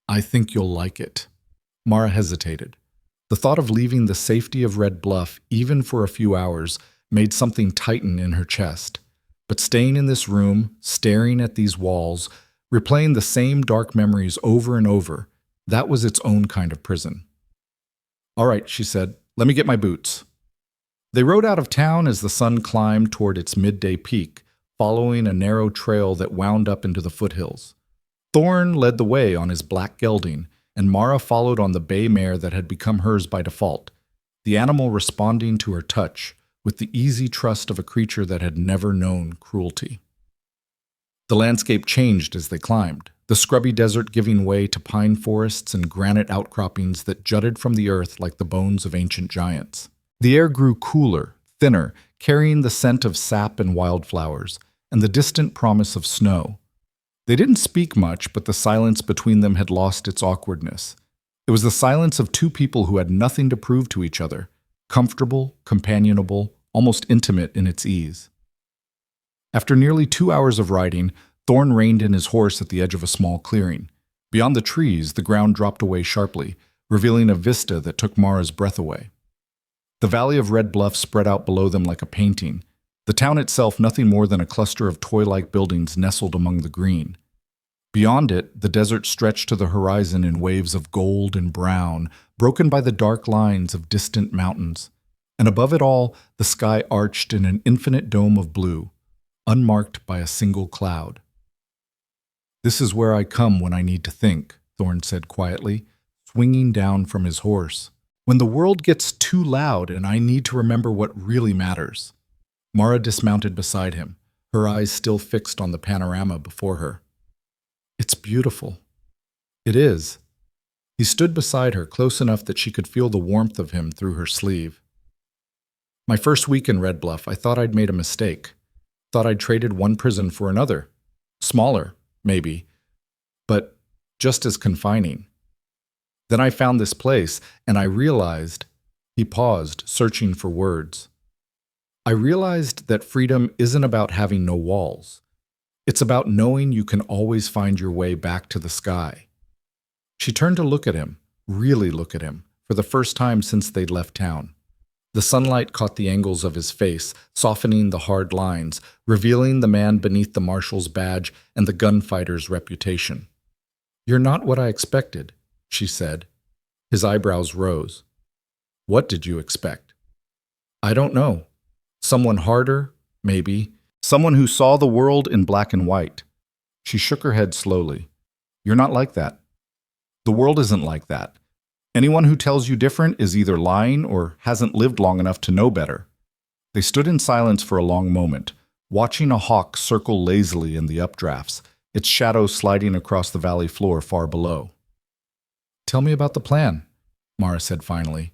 "I think you'll like it." Mara hesitated. The thought of leaving the safety of Red Bluff, even for a few hours, made something tighten in her chest. But staying in this room, staring at these walls, replaying the same dark memories over and over, that was its own kind of prison. "All right," she said, "let me get my boots." They rode out of town as the sun climbed toward its midday peak, following a narrow trail that wound up into the foothills. Thorne led the way on his black gelding, and Mara followed on the bay mare that had become hers by default, the animal responding to her touch with the easy trust of a creature that had never known cruelty. The landscape changed as they climbed, the scrubby desert giving way to pine forests and granite outcroppings that jutted from the earth like the bones of ancient giants. The air grew cooler, thinner, carrying the scent of sap and wildflowers, and the distant promise of snow. They didn't speak much, but the silence between them had lost its awkwardness. It was the silence of two people who had nothing to prove to each other, comfortable, companionable, almost intimate in its ease. After nearly 2 hours of riding, Thorne reined in his horse at the edge of a small clearing. Beyond the trees, the ground dropped away sharply, revealing a vista that took Mara's breath away. The valley of Red Bluff spread out below them like a painting, the town itself nothing more than a cluster of toy-like buildings nestled among the green. Beyond it, the desert stretched to the horizon in waves of gold and brown, broken by the dark lines of distant mountains. And above it all, the sky arched in an infinite dome of blue, unmarked by a single cloud. "This is where I come when I need to think," Thorne said quietly, swinging down from his horse. "When the world gets too loud and I need to remember what really matters." Mara dismounted beside him, her eyes still fixed on the panorama before her. "It's beautiful." "It is." He stood beside her, close enough that she could feel the warmth of him through her sleeve. "My first week in Red Bluff, I thought I'd made a mistake. Thought I'd traded one prison for another. Smaller, maybe, but just as confining. Then I found this place, and I realized—" He paused, searching for words. "I realized that freedom isn't about having no walls. It's about knowing you can always find your way back to the sky." She turned to look at him, really look at him, for the first time since they'd left town. The sunlight caught the angles of his face, softening the hard lines, revealing the man beneath the marshal's badge and the gunfighter's reputation. "You're not what I expected," she said. His eyebrows rose. "What did you expect?" "I don't know. Someone harder, maybe. Someone who saw the world in black and white. She shook her head slowly. You're not like that. The world isn't like that. Anyone who tells you different is either lying or hasn't lived long enough to know better. They stood in silence for a long moment, watching a hawk circle lazily in the updrafts, its shadow sliding across the valley floor far below. Tell me about the plan, Mara said finally.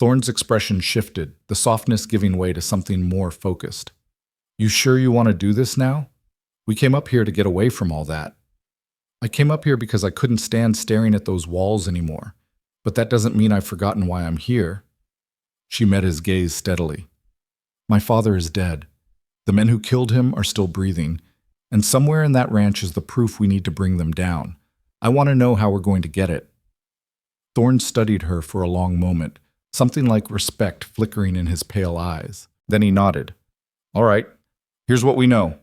Thorne's expression shifted, the softness giving way to something more focused. You sure you want to do this now? We came up here to get away from all that. I came up here because I couldn't stand staring at those walls anymore, but that doesn't mean I've forgotten why I'm here. She met his gaze steadily. My father is dead. The men who killed him are still breathing, and somewhere in that ranch is the proof we need to bring them down. I want to know how we're going to get it. Thorne studied her for a long moment, something like respect flickering in his pale eyes. Then he nodded. All right, here's what we know.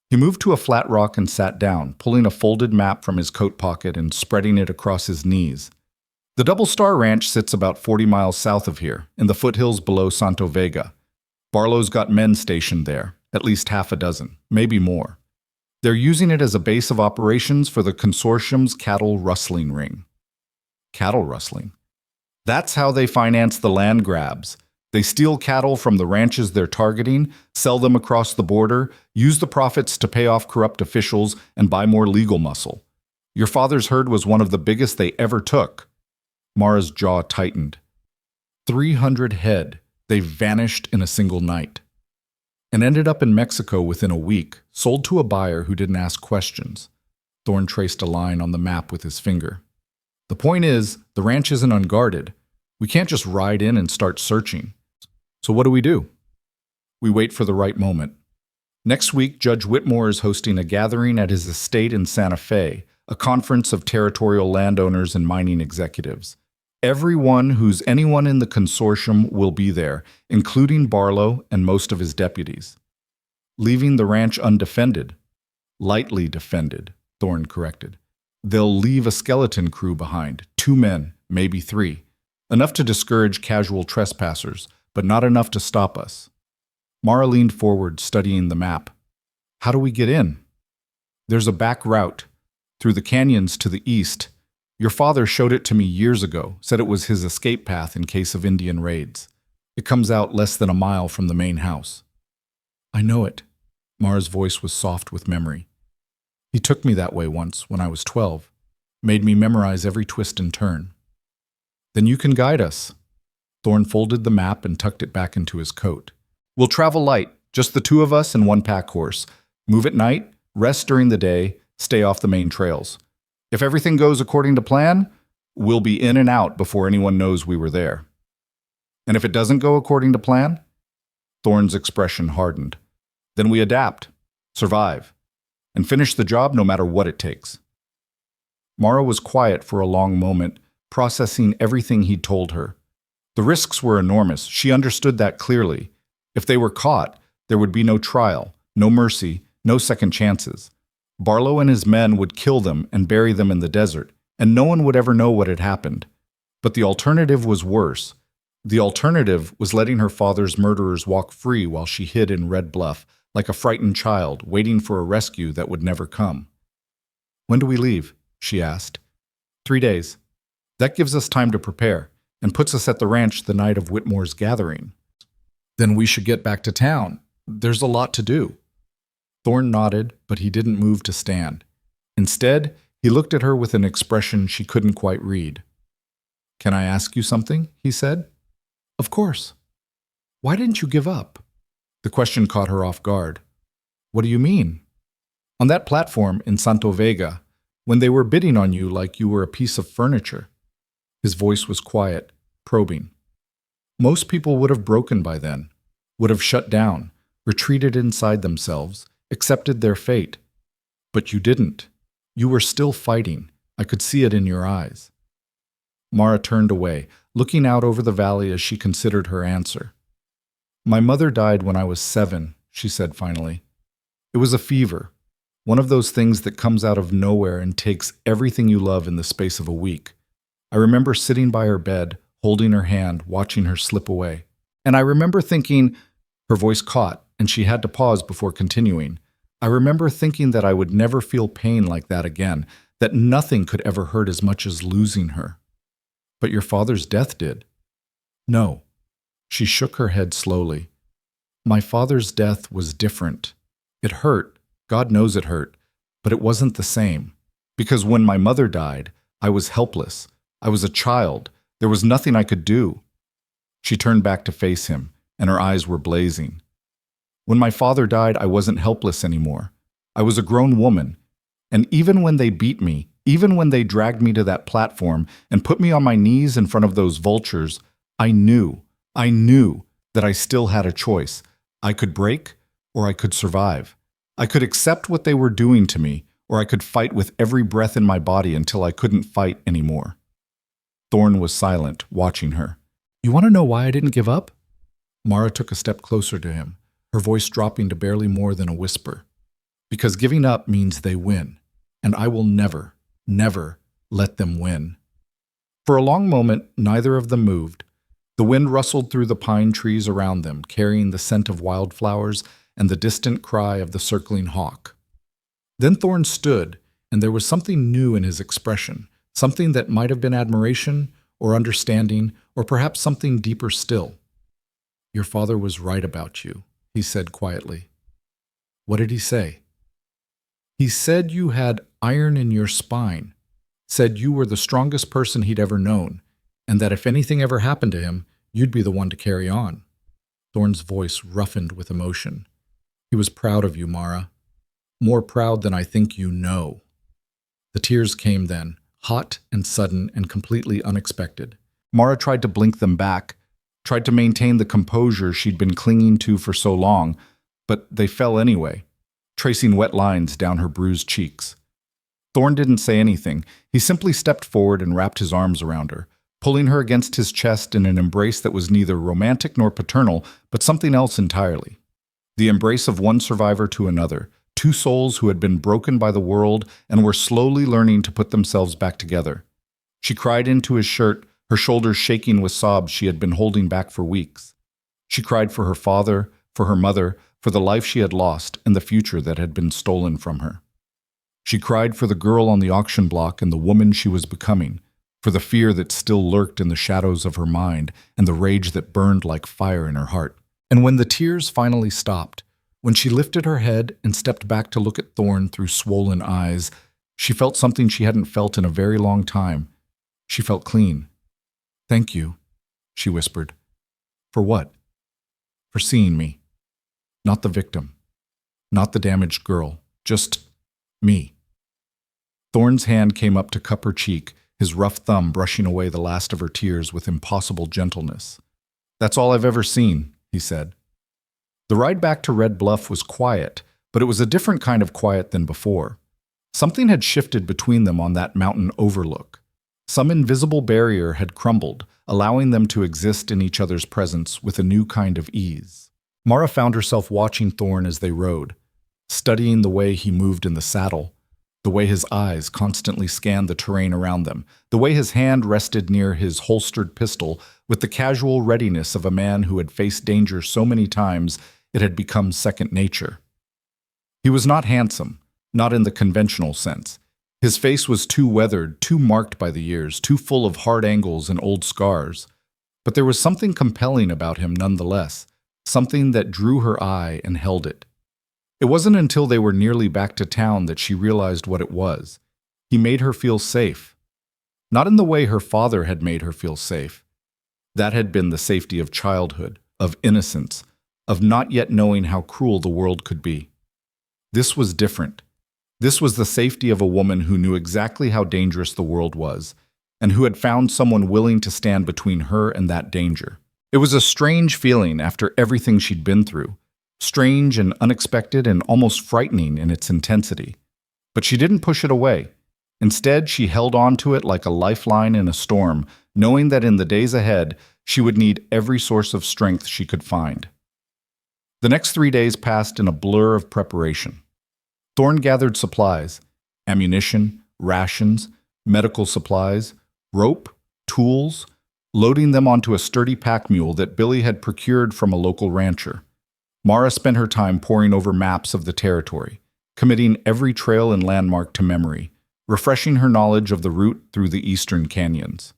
He moved to a flat rock and sat down, pulling a folded map from his coat pocket and spreading it across his knees. The Double Star Ranch sits about 40 miles south of here, in the foothills below Santo Vega. Barlow's got men stationed there, at least half a dozen, maybe more. They're using it as a base of operations for the consortium's cattle rustling ring. Cattle rustling? That's how they finance the land grabs. They steal cattle from the ranches they're targeting, sell them across the border, use the profits to pay off corrupt officials, and buy more legal muscle. Your father's herd was one of the biggest they ever took. Mara's jaw tightened. 300 head. They vanished in a single night. And ended up in Mexico within a week, sold to a buyer who didn't ask questions. Thorne traced a line on the map with his finger. The point is, the ranch isn't unguarded. We can't just ride in and start searching. So what do? We wait for the right moment. Next week, Judge Whitmore is hosting a gathering at his estate in Santa Fe, a conference of territorial landowners and mining executives. Everyone who's anyone in the consortium will be there, including Barlow and most of his deputies. Leaving the ranch undefended. Lightly defended, Thorne corrected. They'll leave a skeleton crew behind, 2 men, maybe 3. Enough to discourage casual trespassers, but not enough to stop us. Mara leaned forward, studying the map. How do we get in? There's a back route, through the canyons to the east. Your father showed it to me years ago, said it was his escape path in case of Indian raids. It comes out less than a mile from the main house. I know it. Mara's voice was soft with memory. He took me that way once when I was 12, made me memorize every twist and turn. Then you can guide us. Thorne folded the map and tucked it back into his coat. We'll travel light, just the 2 of us and 1 pack horse. Move at night, rest during the day, stay off the main trails. If everything goes according to plan, we'll be in and out before anyone knows we were there. And if it doesn't go according to plan? Thorne's expression hardened. Then we adapt, survive, and finish the job no matter what it takes. Mara was quiet for a long moment, processing everything he'd told her. The risks were enormous. She understood that clearly. If they were caught, there would be no trial, no mercy, no second chances. Barlow and his men would kill them and bury them in the desert, and no one would ever know what had happened. But the alternative was worse. The alternative was letting her father's murderers walk free while she hid in Red Bluff, like a frightened child, waiting for a rescue that would never come. When do we leave? She asked. 3 days. That gives us time to prepare, and puts us at the ranch the night of Whitmore's gathering. Then we should get back to town. There's a lot to do. Thorne nodded, but he didn't move to stand. Instead, he looked at her with an expression she couldn't quite read. Can I ask you something? He said. Of course. Why didn't you give up? The question caught her off guard. What do you mean? On that platform in Santo Vega, when they were bidding on you like you were a piece of furniture. His voice was quiet, probing. Most people would have broken by then, would have shut down, retreated inside themselves, accepted their fate. But you didn't. You were still fighting. I could see it in your eyes. Mara turned away, looking out over the valley as she considered her answer. My mother died when I was 7, she said finally. It was a fever, one of those things that comes out of nowhere and takes everything you love in the space of a week. I remember sitting by her bed, holding her hand, watching her slip away. And I remember thinking, her voice caught, and she had to pause before continuing. I remember thinking that I would never feel pain like that again, that nothing could ever hurt as much as losing her. But your father's death did. No. She shook her head slowly. My father's death was different. It hurt. God knows it hurt. But it wasn't the same. Because when my mother died, I was helpless. I was a child. There was nothing I could do. She turned back to face him, and her eyes were blazing. When my father died, I wasn't helpless anymore. I was a grown woman. And even when they beat me, even when they dragged me to that platform and put me on my knees in front of those vultures, I knew that I still had a choice. I could break, or I could survive. I could accept what they were doing to me, or I could fight with every breath in my body until I couldn't fight anymore. Thorn was silent, watching her. You want to know why I didn't give up? Mara took a step closer to him, her voice dropping to barely more than a whisper. Because giving up means they win, and I will never, never let them win. For a long moment, neither of them moved. The wind rustled through the pine trees around them, carrying the scent of wildflowers and the distant cry of the circling hawk. Then Thorn stood, and there was something new in his expression, something that might have been admiration or understanding, or perhaps something deeper still. Your father was right about you, he said quietly. What did he say? He said you had iron in your spine, said you were the strongest person he'd ever known, and that if anything ever happened to him, you'd be the one to carry on. Thorn's voice roughened with emotion. He was proud of you, Mara. More proud than I think you know. The tears came then, hot and sudden and completely unexpected. Mara tried to blink them back, tried to maintain the composure she'd been clinging to for so long, but they fell anyway, tracing wet lines down her bruised cheeks. Thorn didn't say anything. He simply stepped forward and wrapped his arms around her, pulling her against his chest in an embrace that was neither romantic nor paternal, but something else entirely. The embrace of one survivor to another, two souls who had been broken by the world and were slowly learning to put themselves back together. She cried into his shirt, her shoulders shaking with sobs she had been holding back for weeks. She cried for her father, for her mother, for the life she had lost and the future that had been stolen from her. She cried for the girl on the auction block and the woman she was becoming, for the fear that still lurked in the shadows of her mind and the rage that burned like fire in her heart. And when the tears finally stopped, when she lifted her head and stepped back to look at Thorn through swollen eyes, she felt something she hadn't felt in a very long time. She felt clean. Thank you, she whispered. For what? For seeing me. Not the victim. Not the damaged girl. Just me. Thorn's hand came up to cup her cheek, his rough thumb brushing away the last of her tears with impossible gentleness. That's all I've ever seen, he said. The ride back to Red Bluff was quiet, but it was a different kind of quiet than before. Something had shifted between them on that mountain overlook. Some invisible barrier had crumbled, allowing them to exist in each other's presence with a new kind of ease. Mara found herself watching Thorn as they rode, studying the way he moved in the saddle, the way his eyes constantly scanned the terrain around them, the way his hand rested near his holstered pistol with the casual readiness of a man who had faced danger so many times it had become second nature. He was not handsome, not in the conventional sense. His face was too weathered, too marked by the years, too full of hard angles and old scars. But there was something compelling about him nonetheless, something that drew her eye and held it. It wasn't until they were nearly back to town that she realized what it was. He made her feel safe. Not in the way her father had made her feel safe. That had been the safety of childhood, of innocence, of not yet knowing how cruel the world could be. This was different. This was the safety of a woman who knew exactly how dangerous the world was, and who had found someone willing to stand between her and that danger. It was a strange feeling after everything she'd been through, strange and unexpected and almost frightening in its intensity. But she didn't push it away. Instead, she held on to it like a lifeline in a storm, knowing that in the days ahead, she would need every source of strength she could find. The next 3 days passed in a blur of preparation. Thorn gathered supplies, ammunition, rations, medical supplies, rope, tools, loading them onto a sturdy pack mule that Billy had procured from a local rancher. Mara spent her time poring over maps of the territory, committing every trail and landmark to memory, refreshing her knowledge of the route through the eastern canyons.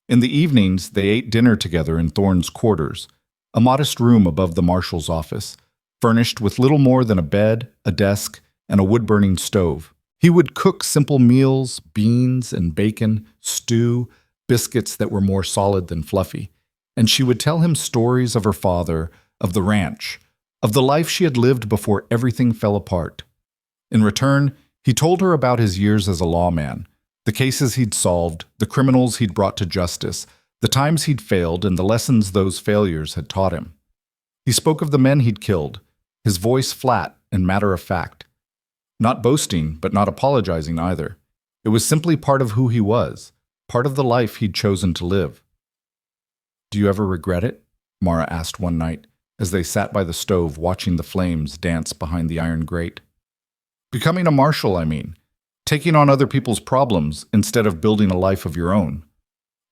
In the evenings, they ate dinner together in Thorne's quarters, a modest room above the marshal's office, furnished with little more than a bed, a desk, and a wood-burning stove. He would cook simple meals, beans and bacon, stew, biscuits that were more solid than fluffy, and she would tell him stories of her father, of the ranch, of the life she had lived before everything fell apart. In return, he told her about his years as a lawman, the cases he'd solved, the criminals he'd brought to justice, the times he'd failed, and the lessons those failures had taught him. He spoke of the men he'd killed, his voice flat and matter-of-fact. Not boasting, but not apologizing either. It was simply part of who he was, part of the life he'd chosen to live. "Do you ever regret it?" Mara asked one night, as they sat by the stove watching the flames dance behind the iron grate. "Becoming a marshal, I mean. Taking on other people's problems instead of building a life of your own."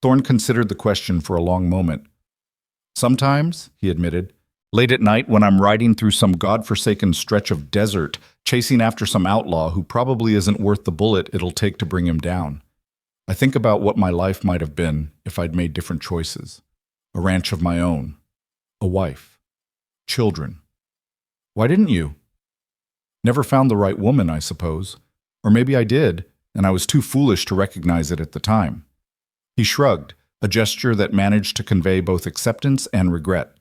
Thorne considered the question for a long moment. "Sometimes," he admitted, "late at night when I'm riding through some godforsaken stretch of desert, chasing after some outlaw who probably isn't worth the bullet it'll take to bring him down. I think about what my life might have been if I'd made different choices. A ranch of my own. A wife. Children. Why didn't you? Never found the right woman, I suppose. Or maybe I did, and I was too foolish to recognize it at the time." He shrugged, a gesture that managed to convey both acceptance and regret.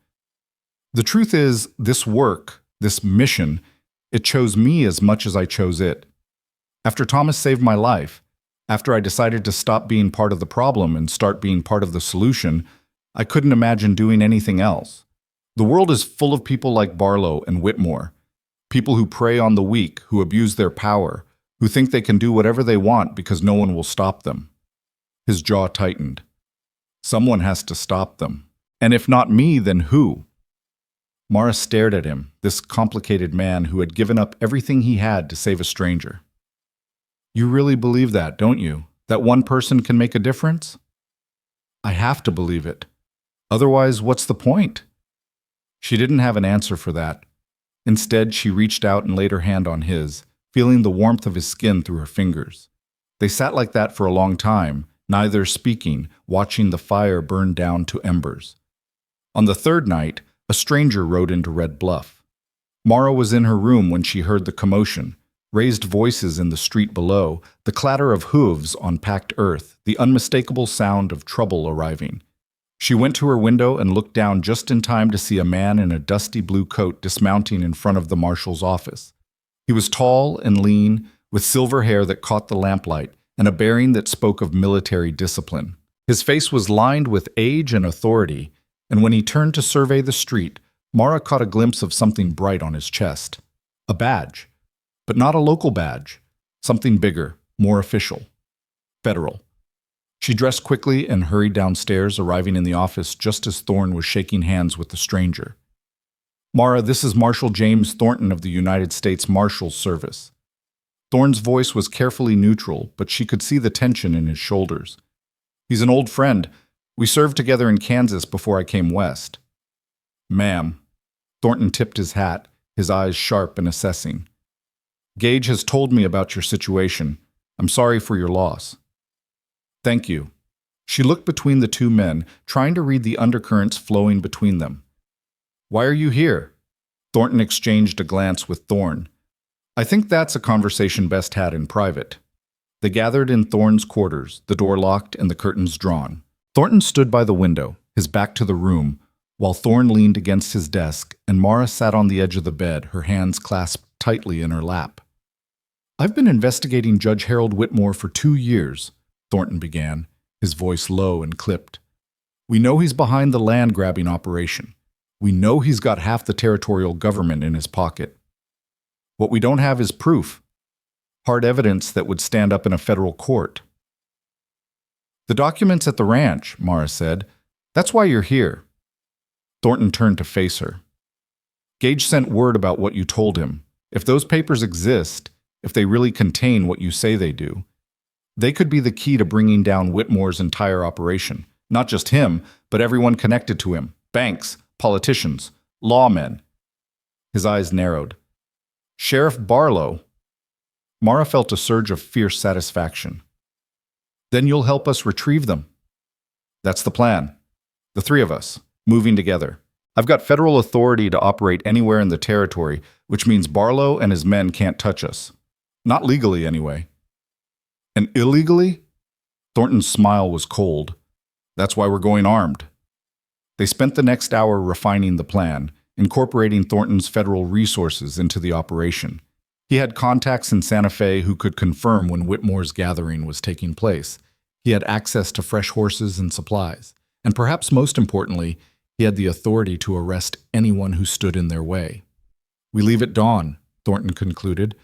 "The truth is, this work, this mission, it chose me as much as I chose it. After Thomas saved my life, after I decided to stop being part of the problem and start being part of the solution, I couldn't imagine doing anything else. The world is full of people like Barlow and Whitmore, people who prey on the weak, who abuse their power, who think they can do whatever they want because no one will stop them." His jaw tightened. "Someone has to stop them. And if not me, then who?" Mara stared at him, this complicated man who had given up everything he had to save a stranger. "You really believe that, don't you? That one person can make a difference?" "I have to believe it. Otherwise, what's the point?" She didn't have an answer for that. Instead, she reached out and laid her hand on his, feeling the warmth of his skin through her fingers. They sat like that for a long time, neither speaking, watching the fire burn down to embers. On the third night, a stranger rode into Red Bluff. Mara was in her room when she heard the commotion, raised voices in the street below, the clatter of hooves on packed earth, the unmistakable sound of trouble arriving. She went to her window and looked down just in time to see a man in a dusty blue coat dismounting in front of the marshal's office. He was tall and lean, with silver hair that caught the lamplight, and a bearing that spoke of military discipline. His face was lined with age and authority, and when he turned to survey the street, Mara caught a glimpse of something bright on his chest. A badge. But not a local badge. Something bigger, more official. Federal. She dressed quickly and hurried downstairs, arriving in the office just as Thorne was shaking hands with the stranger. "Mara, this is Marshal James Thornton of the United States Marshal's Service." Thorne's voice was carefully neutral, but she could see the tension in his shoulders. "He's an old friend. We served together in Kansas before I came west." "Ma'am." Thornton tipped his hat, his eyes sharp and assessing. "Gage has told me about your situation. I'm sorry for your loss." "Thank you." She looked between the two men, trying to read the undercurrents flowing between them. "Why are you here?" Thornton exchanged a glance with Thorne. "I think that's a conversation best had in private." They gathered in Thorne's quarters, the door locked and the curtains drawn. Thornton stood by the window, his back to the room, while Thorne leaned against his desk and Mara sat on the edge of the bed, her hands clasped tightly in her lap. "I've been investigating Judge Harold Whitmore for 2 years, Thornton began, his voice low and clipped. "We know he's behind the land-grabbing operation. We know he's got half the territorial government in his pocket. What we don't have is proof. Hard evidence that would stand up in a federal court." "The documents at the ranch," Mara said. "That's why you're here." Thornton turned to face her. "Gage sent word about what you told him. If those papers exist, if they really contain what you say they do, they could be the key to bringing down Whitmore's entire operation. Not just him, but everyone connected to him. Banks, politicians, lawmen." His eyes narrowed. Sheriff Barlow. Mara felt a surge of fierce satisfaction. Then you'll help us retrieve them. That's the plan. The three of us, moving together. I've got federal authority to operate anywhere in the territory, which means Barlow and his men can't touch us. Not legally, anyway. And illegally? Thornton's smile was cold. That's why we're going armed. They spent the next hour refining the plan, incorporating Thornton's federal resources into the operation. He had contacts in Santa Fe who could confirm when Whitmore's gathering was taking place. He had access to fresh horses and supplies. And perhaps most importantly, he had the authority to arrest anyone who stood in their way. We leave at dawn, Thornton concluded.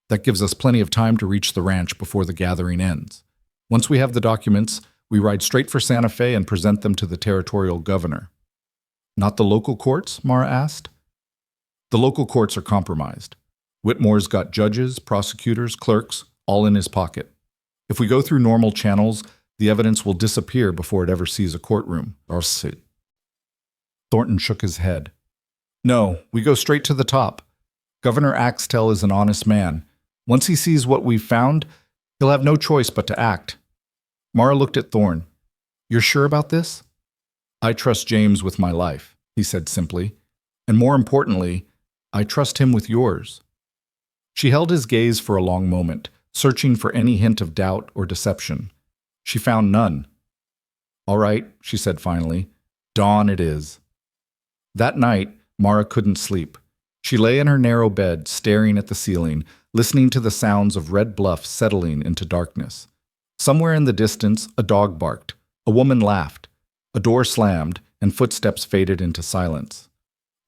That gives us plenty of time to reach the ranch before the gathering ends. Once we have the documents, we ride straight for Santa Fe and present them to the territorial governor. Not the local courts? Mara asked. The local courts are compromised. Whitmore's got judges, prosecutors, clerks, all in his pocket. If we go through normal channels, the evidence will disappear before it ever sees a courtroom. Thornton shook his head. No, we go straight to the top. Governor Axtell is an honest man. Once he sees what we've found, he'll have no choice but to act. Mara looked at Thorne. You're sure about this? I trust James with my life, he said simply. And more importantly, I trust him with yours. She held his gaze for a long moment, searching for any hint of doubt or deception. She found none. All right, she said finally. Dawn it is. That night, Mara couldn't sleep. She lay in her narrow bed, staring at the ceiling, listening to the sounds of Red Bluff settling into darkness. Somewhere in the distance, a dog barked. A woman laughed. A door slammed, and footsteps faded into silence.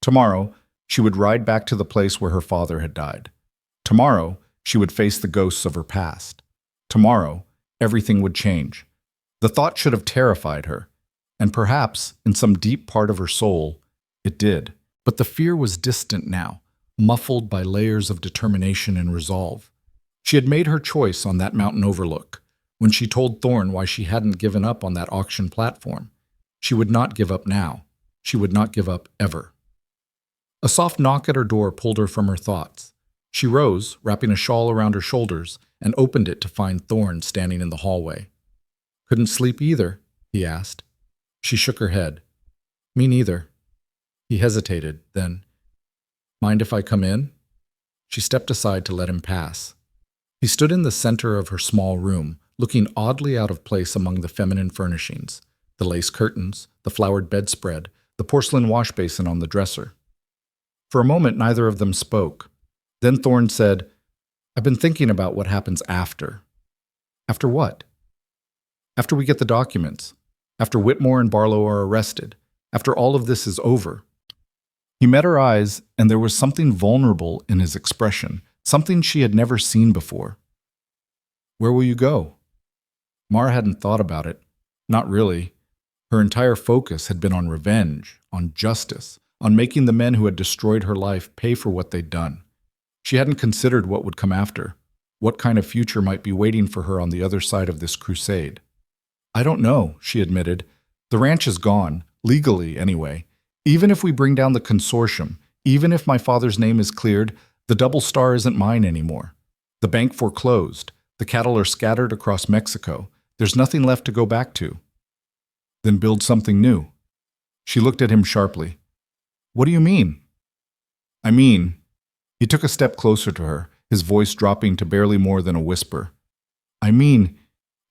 Tomorrow, she would ride back to the place where her father had died. Tomorrow, she would face the ghosts of her past. Tomorrow, everything would change. The thought should have terrified her, and perhaps, in some deep part of her soul, it did. But the fear was distant now, muffled by layers of determination and resolve. She had made her choice on that mountain overlook. When she told Thorne why she hadn't given up on that auction platform, she would not give up now. She would not give up ever. A soft knock at her door pulled her from her thoughts. She rose, wrapping a shawl around her shoulders, and opened it to find Thorne standing in the hallway. Couldn't sleep either? He asked. She shook her head. Me neither. He hesitated, then, Mind if I come in? She stepped aside to let him pass. He stood in the center of her small room, looking oddly out of place among the feminine furnishings, the lace curtains, the flowered bedspread, the porcelain wash basin on the dresser. For a moment, neither of them spoke. Then Thorne said, I've been thinking about what happens after. After what? After we get the documents. After Whitmore and Barlow are arrested. After all of this is over. He met her eyes, and there was something vulnerable in his expression, something she had never seen before. Where will you go? Mara hadn't thought about it. Not really. Her entire focus had been on revenge, on justice, on making the men who had destroyed her life pay for what they'd done. She hadn't considered what would come after, what kind of future might be waiting for her on the other side of this crusade. I don't know, she admitted. The ranch is gone, legally anyway. Even if we bring down the consortium, even if my father's name is cleared, the Double Star isn't mine anymore. The bank foreclosed. The cattle are scattered across Mexico. There's nothing left to go back to. Then build something new. She looked at him sharply. What do you mean? I mean, he took a step closer to her, his voice dropping to barely more than a whisper. I mean,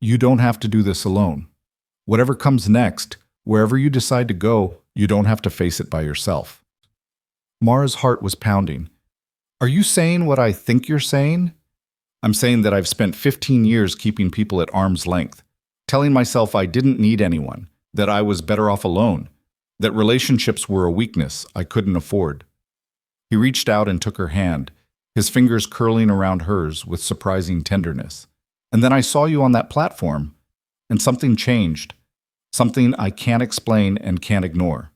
you don't have to do this alone. Whatever comes next, wherever you decide to go, you don't have to face it by yourself. Mara's heart was pounding. Are you saying what I think you're saying? I'm saying that I've spent 15 years keeping people at arm's length, telling myself I didn't need anyone, that I was better off alone, that relationships were a weakness I couldn't afford. He reached out and took her hand, his fingers curling around hers with surprising tenderness. And then I saw you on that platform, and something changed, something I can't explain and can't ignore.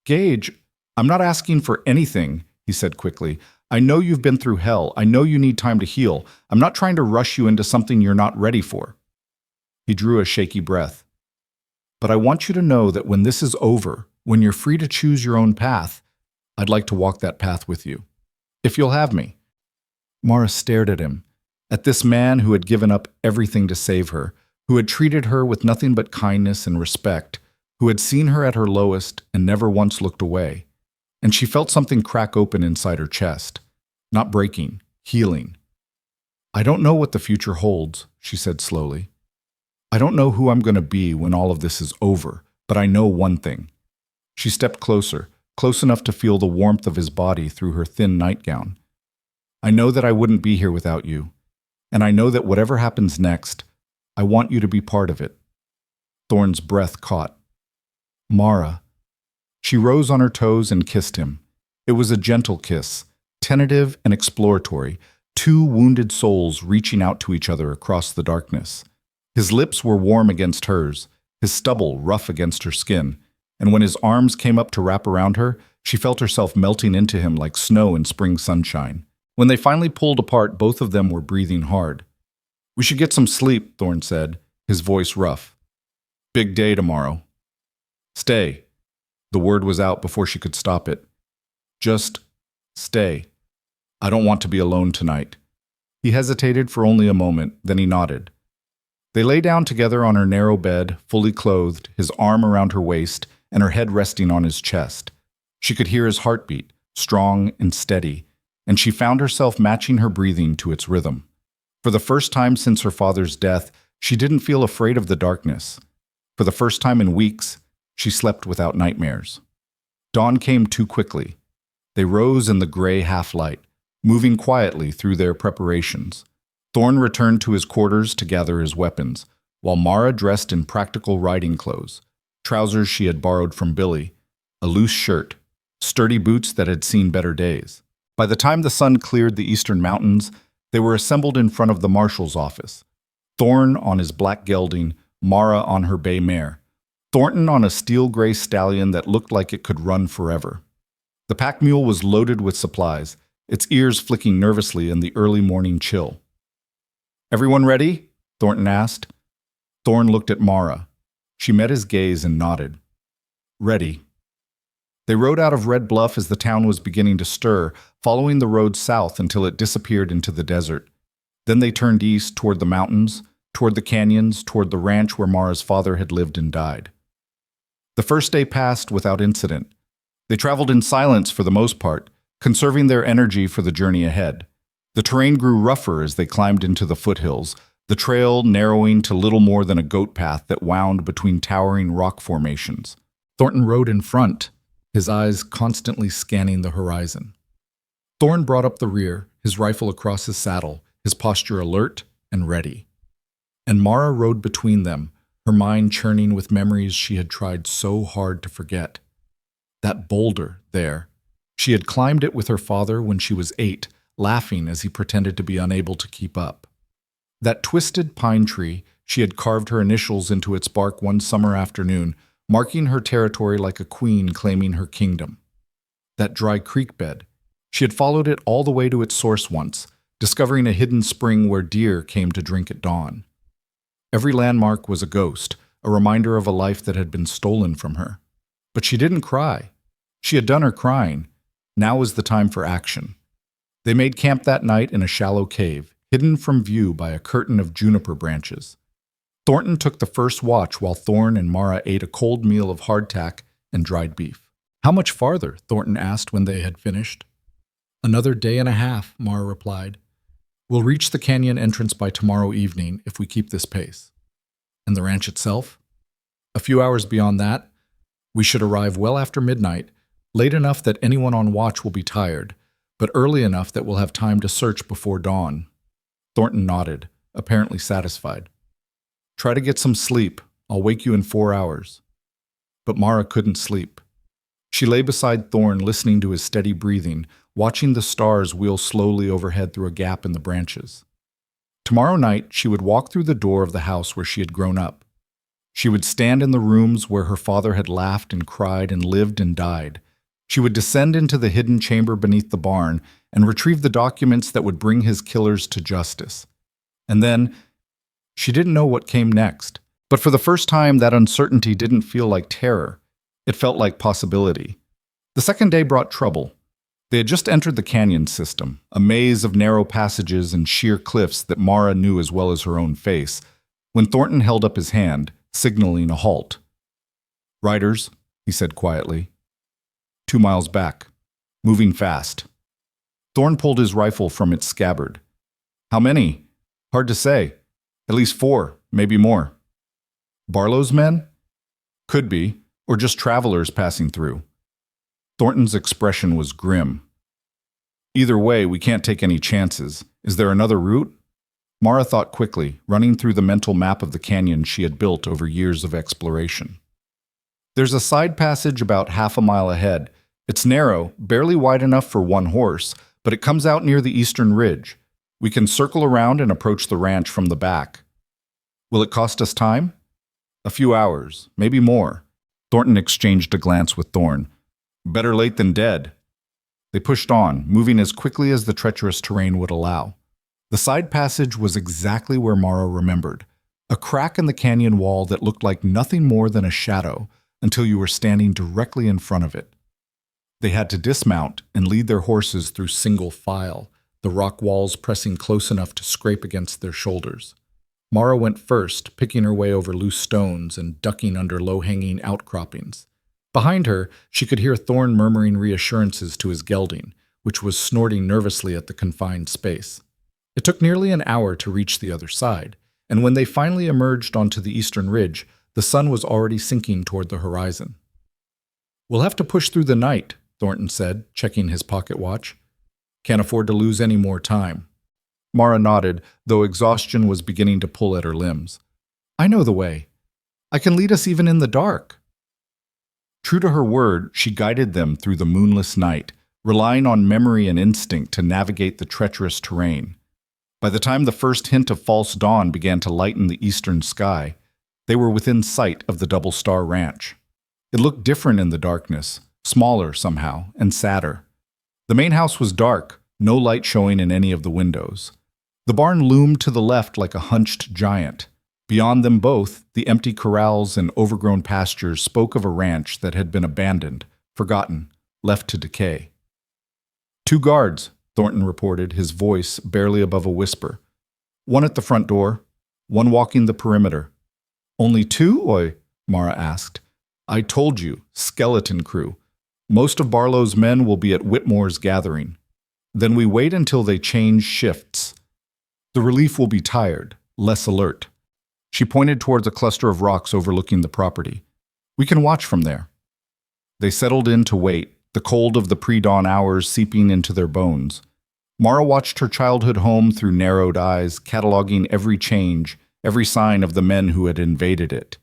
Gage, I'm not asking for anything, he said quickly. I know you've been through hell. I know you need time to heal. I'm not trying to rush you into something you're not ready for. He drew a shaky breath. But I want you to know that when this is over, when you're free to choose your own path, I'd like to walk that path with you. If you'll have me. Mara stared at him, at this man who had given up everything to save her, who had treated her with nothing but kindness and respect, who had seen her at her lowest and never once looked away. And she felt something crack open inside her chest. Not breaking, healing. "I don't know what the future holds," she said slowly. "I don't know who I'm going to be when all of this is over, but I know one thing." She stepped closer, close enough to feel the warmth of his body through her thin nightgown. "I know that I wouldn't be here without you, and I know that whatever happens next, I want you to be part of it." Thorn's breath caught. "Mara." She rose on her toes and kissed him. It was a gentle kiss, tentative and exploratory, two wounded souls reaching out to each other across the darkness. His lips were warm against hers, his stubble rough against her skin, and when his arms came up to wrap around her, she felt herself melting into him like snow in spring sunshine. When they finally pulled apart, both of them were breathing hard. "We should get some sleep," Thorn said, his voice rough. "Big day tomorrow." "Stay." The word was out before she could stop it. "Just stay. I don't want to be alone tonight." He hesitated for only a moment, then he nodded. They lay down together on her narrow bed, fully clothed, his arm around her waist, and her head resting on his chest. She could hear his heartbeat, strong and steady, and she found herself matching her breathing to its rhythm. For the first time since her father's death, she didn't feel afraid of the darkness. For the first time in weeks, she slept without nightmares. Dawn came too quickly. They rose in the gray half-light, moving quietly through their preparations. Thorn returned to his quarters to gather his weapons, while Mara dressed in practical riding clothes, trousers she had borrowed from Billy, a loose shirt, sturdy boots that had seen better days. By the time the sun cleared the eastern mountains, they were assembled in front of the marshal's office. Thorn on his black gelding, Mara on her bay mare, Thornton on a steel-gray stallion that looked like it could run forever. The pack mule was loaded with supplies, its ears flicking nervously in the early morning chill. "Everyone ready?" Thornton asked. Thorn looked at Mara. She met his gaze and nodded. "Ready." They rode out of Red Bluff as the town was beginning to stir, following the road south until it disappeared into the desert. Then they turned east toward the mountains, toward the canyons, toward the ranch where Mara's father had lived and died. The first day passed without incident. They traveled in silence for the most part, conserving their energy for the journey ahead. The terrain grew rougher as they climbed into the foothills, the trail narrowing to little more than a goat path that wound between towering rock formations. Thornton rode in front, his eyes constantly scanning the horizon. Thorn brought up the rear, his rifle across his saddle, his posture alert and ready. And Mara rode between them, her mind churning with memories she had tried so hard to forget. That boulder there. She had climbed it with her father when she was 8, laughing as he pretended to be unable to keep up. That twisted pine tree, she had carved her initials into its bark one summer afternoon, marking her territory like a queen claiming her kingdom. That dry creek bed. She had followed it all the way to its source once, discovering a hidden spring where deer came to drink at dawn. Every landmark was a ghost, a reminder of a life that had been stolen from her. But she didn't cry. She had done her crying. Now was the time for action. They made camp that night in a shallow cave, hidden from view by a curtain of juniper branches. Thornton took the first watch while Thorn and Mara ate a cold meal of hardtack and dried beef. "How much farther?" Thornton asked when they had finished. "Another day and a half," Mara replied. "We'll reach the canyon entrance by tomorrow evening if we keep this pace." "And the ranch itself?" "A few hours beyond that. We should arrive well after midnight, late enough that anyone on watch will be tired, but early enough that we'll have time to search before dawn." Thornton nodded, apparently satisfied. "Try to get some sleep. I'll wake you in 4 hours." But Mara couldn't sleep. She lay beside Thorn, listening to his steady breathing, watching the stars wheel slowly overhead through a gap in the branches. Tomorrow night, she would walk through the door of the house where she had grown up. She would stand in the rooms where her father had laughed and cried and lived and died. She would descend into the hidden chamber beneath the barn and retrieve the documents that would bring his killers to justice. And then, she didn't know what came next. But for the first time, that uncertainty didn't feel like terror. It felt like possibility. The second day brought trouble. They had just entered the canyon system, a maze of narrow passages and sheer cliffs that Mara knew as well as her own face, when Thornton held up his hand, signaling a halt. "Riders," he said quietly. 2 miles back. Moving fast. Thorn pulled his rifle from its scabbard. "How many?" "Hard to say. At least 4, maybe more." "Barlow's men?" "Could be, or just travelers passing through." Thornton's expression was grim. "Either way, we can't take any chances. Is there another route?" Mara thought quickly, running through the mental map of the canyon she had built over years of exploration. "There's a side passage about half a mile ahead. It's narrow, barely wide enough for one horse, but it comes out near the eastern ridge. We can circle around and approach the ranch from the back." "Will it cost us time?" "A few hours, maybe more." Thornton exchanged a glance with Thorn. "Better late than dead." They pushed on, moving as quickly as the treacherous terrain would allow. The side passage was exactly where Mara remembered, a crack in the canyon wall that looked like nothing more than a shadow until you were standing directly in front of it. They had to dismount and lead their horses through single file, the rock walls pressing close enough to scrape against their shoulders. Mara went first, picking her way over loose stones and ducking under low-hanging outcroppings. Behind her, she could hear Thorn murmuring reassurances to his gelding, which was snorting nervously at the confined space. It took nearly an hour to reach the other side, and when they finally emerged onto the eastern ridge, the sun was already sinking toward the horizon. "We'll have to push through the night," Thornton said, checking his pocket watch. "Can't afford to lose any more time." Mara nodded, though exhaustion was beginning to pull at her limbs. "I know the way. I can lead us even in the dark." True to her word, she guided them through the moonless night, relying on memory and instinct to navigate the treacherous terrain. By the time the first hint of false dawn began to lighten the eastern sky, they were within sight of the Double Star Ranch. It looked different in the darkness, smaller somehow, and sadder. The main house was dark, no light showing in any of the windows. The barn loomed to the left like a hunched giant. Beyond them both, the empty corrals and overgrown pastures spoke of a ranch that had been abandoned, forgotten, left to decay. "2 guards," Thornton reported, his voice barely above a whisper. "One at the front door, one walking the perimeter." "Only 2, oi?" Mara asked. "I told you, skeleton crew. Most of Barlow's men will be at Whitmore's gathering. Then we wait until they change shifts. The relief will be tired, less alert." She pointed towards a cluster of rocks overlooking the property. "We can watch from there." They settled in to wait, the cold of the pre-dawn hours seeping into their bones. Mara watched her childhood home through narrowed eyes, cataloging every change, every sign of the men who had invaded it.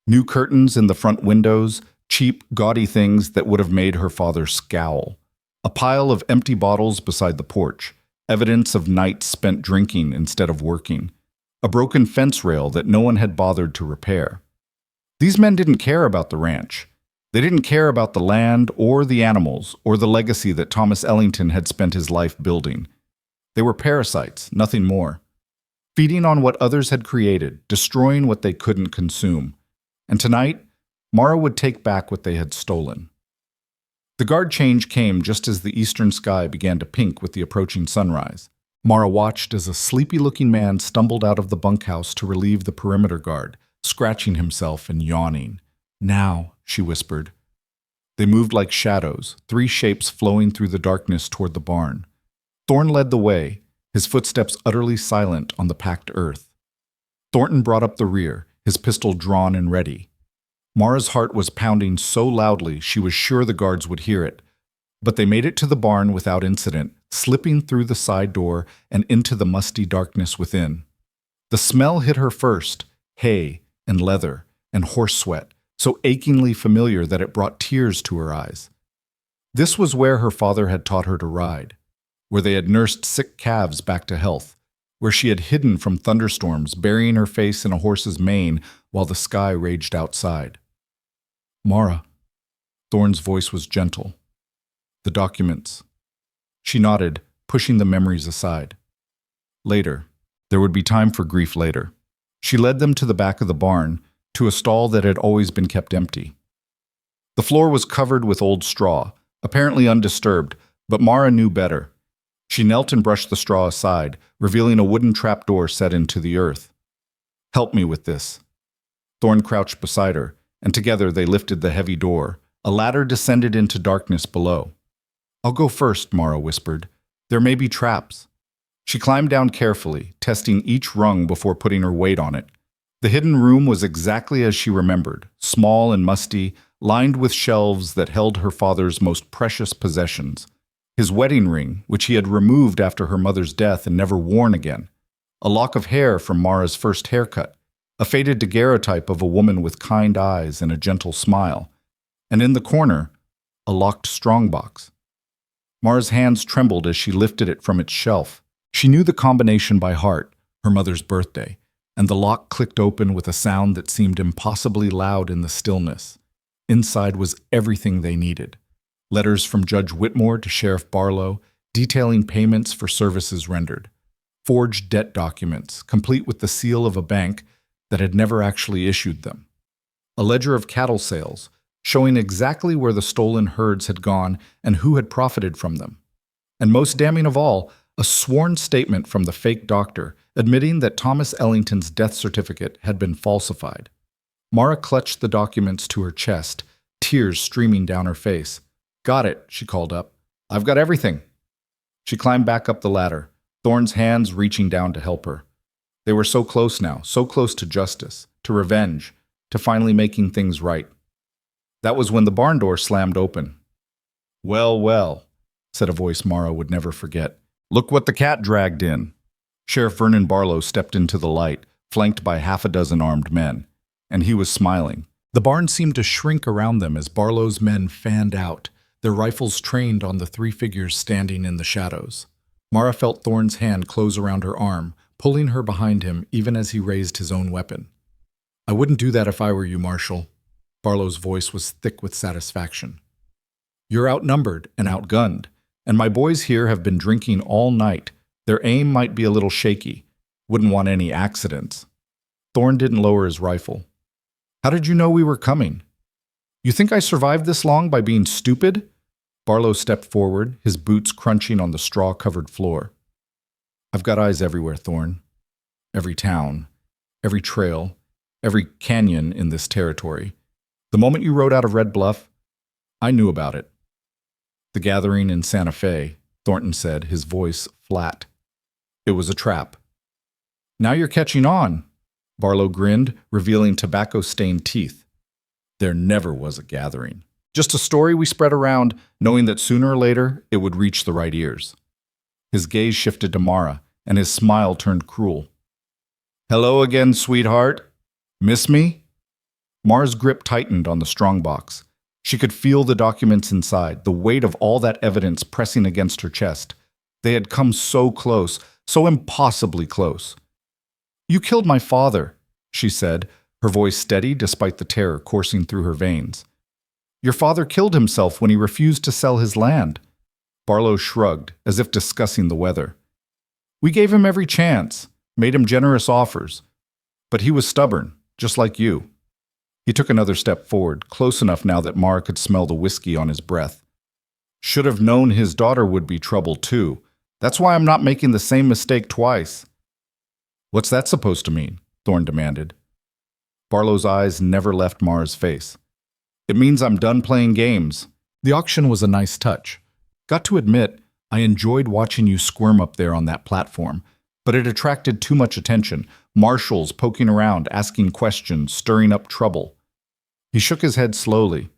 New curtains in the front windows, cheap, gaudy things that would have made her father scowl. A pile of empty bottles beside the porch, evidence of nights spent drinking instead of working. A broken fence rail that no one had bothered to repair. These men didn't care about the ranch. They didn't care about the land or the animals or the legacy that Thomas Ellington had spent his life building. They were parasites, nothing more. Feeding on what others had created, destroying what they couldn't consume. And tonight, Mara would take back what they had stolen. The guard change came just as the eastern sky began to pink with the approaching sunrise. Mara watched as a sleepy-looking man stumbled out of the bunkhouse to relieve the perimeter guard, scratching himself and yawning. "Now," she whispered. They moved like shadows, 3 shapes flowing through the darkness toward the barn. Thorn led the way, his footsteps utterly silent on the packed earth. Thornton brought up the rear, his pistol drawn and ready. Mara's heart was pounding so loudly she was sure the guards would hear it, but they made it to the barn without incident, slipping through the side door and into the musty darkness within. The smell hit her first, hay and leather and horse sweat, so achingly familiar that it brought tears to her eyes. This was where her father had taught her to ride, where they had nursed sick calves back to health, where she had hidden from thunderstorms, burying her face in a horse's mane while the sky raged outside. "Mara." Thorn's voice was gentle. "The documents." She nodded, pushing the memories aside. Later. There would be time for grief later. She led them to the back of the barn, to a stall that had always been kept empty. The floor was covered with old straw, apparently undisturbed, But Mara knew better. She knelt and brushed the straw aside, revealing a wooden trapdoor set into the earth. "Help me with this." Thorn crouched beside her, and together they lifted the heavy door. A ladder descended into darkness below. "I'll go first," Mara whispered. "There may be traps." She climbed down carefully, testing each rung before putting her weight on it. The hidden room was exactly as she remembered, small and musty, lined with shelves that held her father's most precious possessions. His wedding ring, which he had removed after her mother's death and never worn again. A lock of hair from Mara's first haircut. A faded daguerreotype of a woman with kind eyes and a gentle smile. And in the corner, a locked strongbox. Mara's hands trembled as she lifted it from its shelf. She knew the combination by heart, her mother's birthday, and the lock clicked open with a sound that seemed impossibly loud in the stillness. Inside was everything they needed. Letters from Judge Whitmore to Sheriff Barlow, detailing payments for services rendered. Forged debt documents, complete with the seal of a bank that had never actually issued them. A ledger of cattle sales, showing exactly where the stolen herds had gone and who had profited from them. And most damning of all, a sworn statement from the fake doctor admitting that Thomas Ellington's death certificate had been falsified. Mara clutched the documents to her chest, tears streaming down her face. "Got it," she called up. "I've got everything." She climbed back up the ladder, Thorn's hands reaching down to help her. They were so close now, so close to justice, to revenge, to finally making things right. That was when the barn door slammed open. "Well, well," said a voice Mara would never forget. "Look what the cat dragged in." Sheriff Vernon Barlow stepped into the light, flanked by half a dozen armed men, and he was smiling. The barn seemed to shrink around them as Barlow's men fanned out, their rifles trained on the three figures standing in the shadows. Mara felt Thorn's hand close around her arm, pulling her behind him even as he raised his own weapon. "I wouldn't do that if I were you, Marshal." Barlow's voice was thick with satisfaction. "You're outnumbered and outgunned, and my boys here have been drinking all night. Their aim might be a little shaky. Wouldn't want any accidents." Thorn didn't lower his rifle. "How did you know we were coming?" "You think I survived this long by being stupid?" Barlow stepped forward, his boots crunching on the straw-covered floor. "I've got eyes everywhere, Thorn. Every town, every trail, every canyon in this territory. The moment you rode out of Red Bluff, I knew about it." "The gathering in Santa Fe," Thornton said, his voice flat. "It was a trap." "Now you're catching on." Barlow grinned, revealing tobacco-stained teeth. "There never was a gathering. Just a story we spread around, knowing that sooner or later it would reach the right ears." His gaze shifted to Mara, and his smile turned cruel. "Hello again, sweetheart. Miss me?" Mara's grip tightened on the strongbox. She could feel the documents inside, the weight of all that evidence pressing against her chest. They had come so close, so impossibly close. "You killed my father," she said, her voice steady despite the terror coursing through her veins. "Your father killed himself when he refused to sell his land." Barlow shrugged, as if discussing the weather. "We gave him every chance, made him generous offers. But he was stubborn, just like you." He took another step forward, close enough now that Mara could smell the whiskey on his breath. "Should have known his daughter would be trouble too. That's why I'm not making the same mistake twice." "What's that supposed to mean?" Thorn demanded. Barlow's eyes never left Mara's face. "It means I'm done playing games." The auction was a nice touch. "Got to admit, I enjoyed watching you squirm up there on that platform, but it attracted too much attention. Marshals poking around, asking questions, stirring up trouble." He shook his head slowly.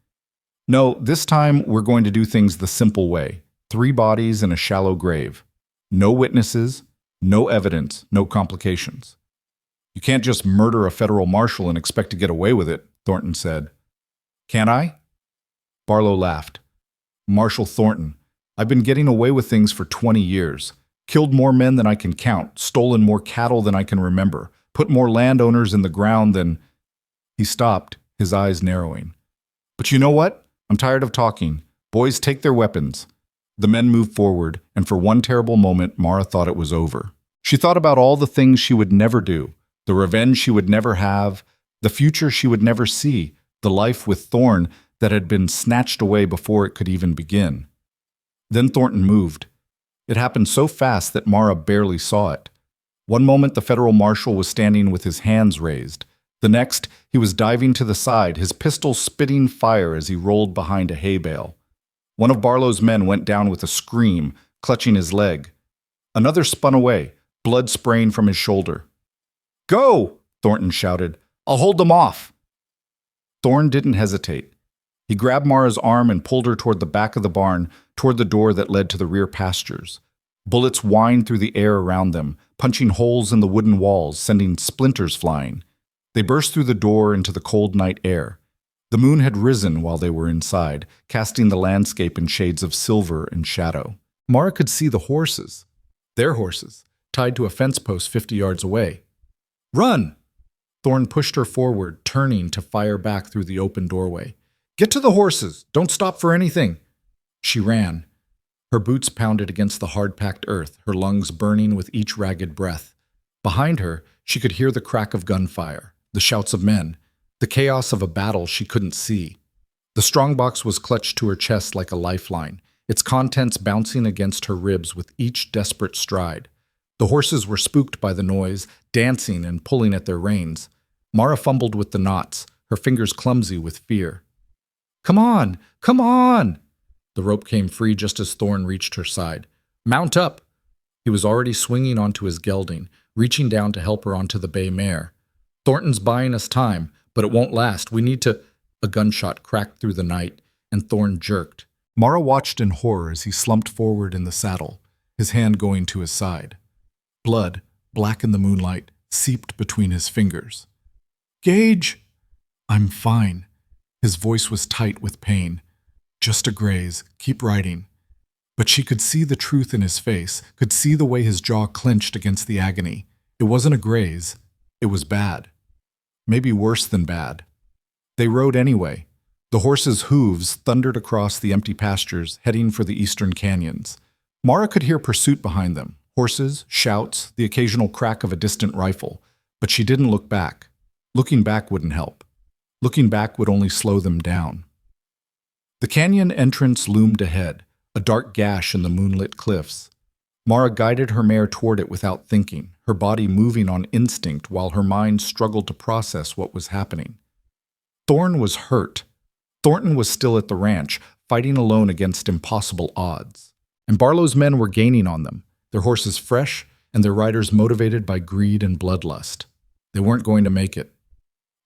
"No, this time we're going to do things the simple way. 3 bodies in a shallow grave. No witnesses, no evidence, no complications." "You can't just murder a federal marshal and expect to get away with it," Thornton said. "Can I?" Barlow laughed. "Marshal Thornton, I've been getting away with things for 20 years. Killed more men than I can count, stolen more cattle than I can remember, put more landowners in the ground than—" He stopped, his eyes narrowing. "But you know what? I'm tired of talking. Boys, take their weapons." The men moved forward, and for one terrible moment, Mara thought it was over. She thought about all the things she would never do, the revenge she would never have, the future she would never see, the life with Thorn that had been snatched away before it could even begin. Then Thornton moved. It happened so fast that Mara barely saw it. One moment the federal marshal was standing with his hands raised. The next, he was diving to the side, his pistol spitting fire as he rolled behind a hay bale. One of Barlow's men went down with a scream, clutching his leg. Another spun away, blood spraying from his shoulder. "Go!" Thornton shouted. "I'll hold them off." Thorne didn't hesitate. He grabbed Mara's arm and pulled her toward the back of the barn, toward the door that led to the rear pastures. Bullets whined through the air around them, punching holes in the wooden walls, sending splinters flying. They burst through the door into the cold night air. The moon had risen while they were inside, casting the landscape in shades of silver and shadow. Mara could see the horses, their horses, tied to a fence post 50 yards away. "Run!" Thorne pushed her forward, turning to fire back through the open doorway. "Get to the horses! Don't stop for anything!" She ran. Her boots pounded against the hard-packed earth, her lungs burning with each ragged breath. Behind her, she could hear the crack of gunfire, the shouts of men, the chaos of a battle she couldn't see. The strongbox was clutched to her chest like a lifeline, its contents bouncing against her ribs with each desperate stride. The horses were spooked by the noise, dancing and pulling at their reins. Mara fumbled with the knots, her fingers clumsy with fear. "Come on! Come on!" The rope came free just as Thorne reached her side. "Mount up!" He was already swinging onto his gelding, reaching down to help her onto the bay mare. "Thornton's buying us time, but it won't last. We need to—" A gunshot cracked through the night, and Thorne jerked. Mara watched in horror as he slumped forward in the saddle, his hand going to his side. Blood, black in the moonlight, seeped between his fingers. "Gage!" "I'm fine." His voice was tight with pain. "Just a graze. Keep riding." But she could see the truth in his face, could see the way his jaw clenched against the agony. It wasn't a graze. It was bad. Maybe worse than bad. They rode anyway. The horses' hooves thundered across the empty pastures, heading for the eastern canyons. Mara could hear pursuit behind them. Horses, shouts, the occasional crack of a distant rifle. But she didn't look back. Looking back wouldn't help. Looking back would only slow them down. The canyon entrance loomed ahead, a dark gash in the moonlit cliffs. Mara guided her mare toward it without thinking, her body moving on instinct while her mind struggled to process what was happening. Thorne was hurt. Thornton was still at the ranch, fighting alone against impossible odds. And Barlow's men were gaining on them, their horses fresh and their riders motivated by greed and bloodlust. They weren't going to make it.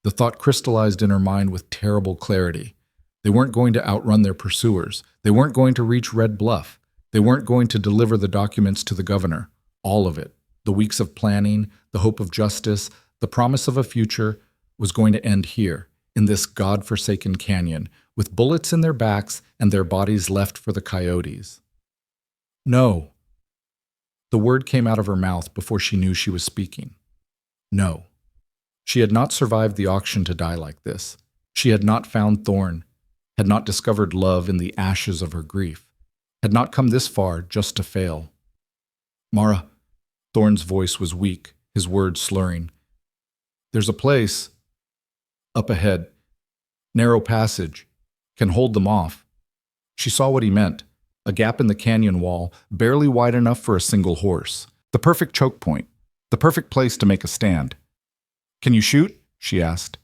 The thought crystallized in her mind with terrible clarity. They weren't going to outrun their pursuers. They weren't going to reach Red Bluff. They weren't going to deliver the documents to the governor. All of it, the weeks of planning, the hope of justice, the promise of a future, was going to end here, in this God-forsaken canyon, with bullets in their backs and their bodies left for the coyotes. No. The word came out of her mouth before she knew she was speaking. No. She had not survived the auction to die like this. She had not found Thorne, had not discovered love in the ashes of her grief, had not come this far just to fail. "Mara," Thorne's voice was weak, his words slurring. "There's a place up ahead, narrow passage, can hold them off." She saw what he meant, a gap in the canyon wall, barely wide enough for a single horse. The perfect choke point, the perfect place to make a stand. "Can you shoot?" she asked.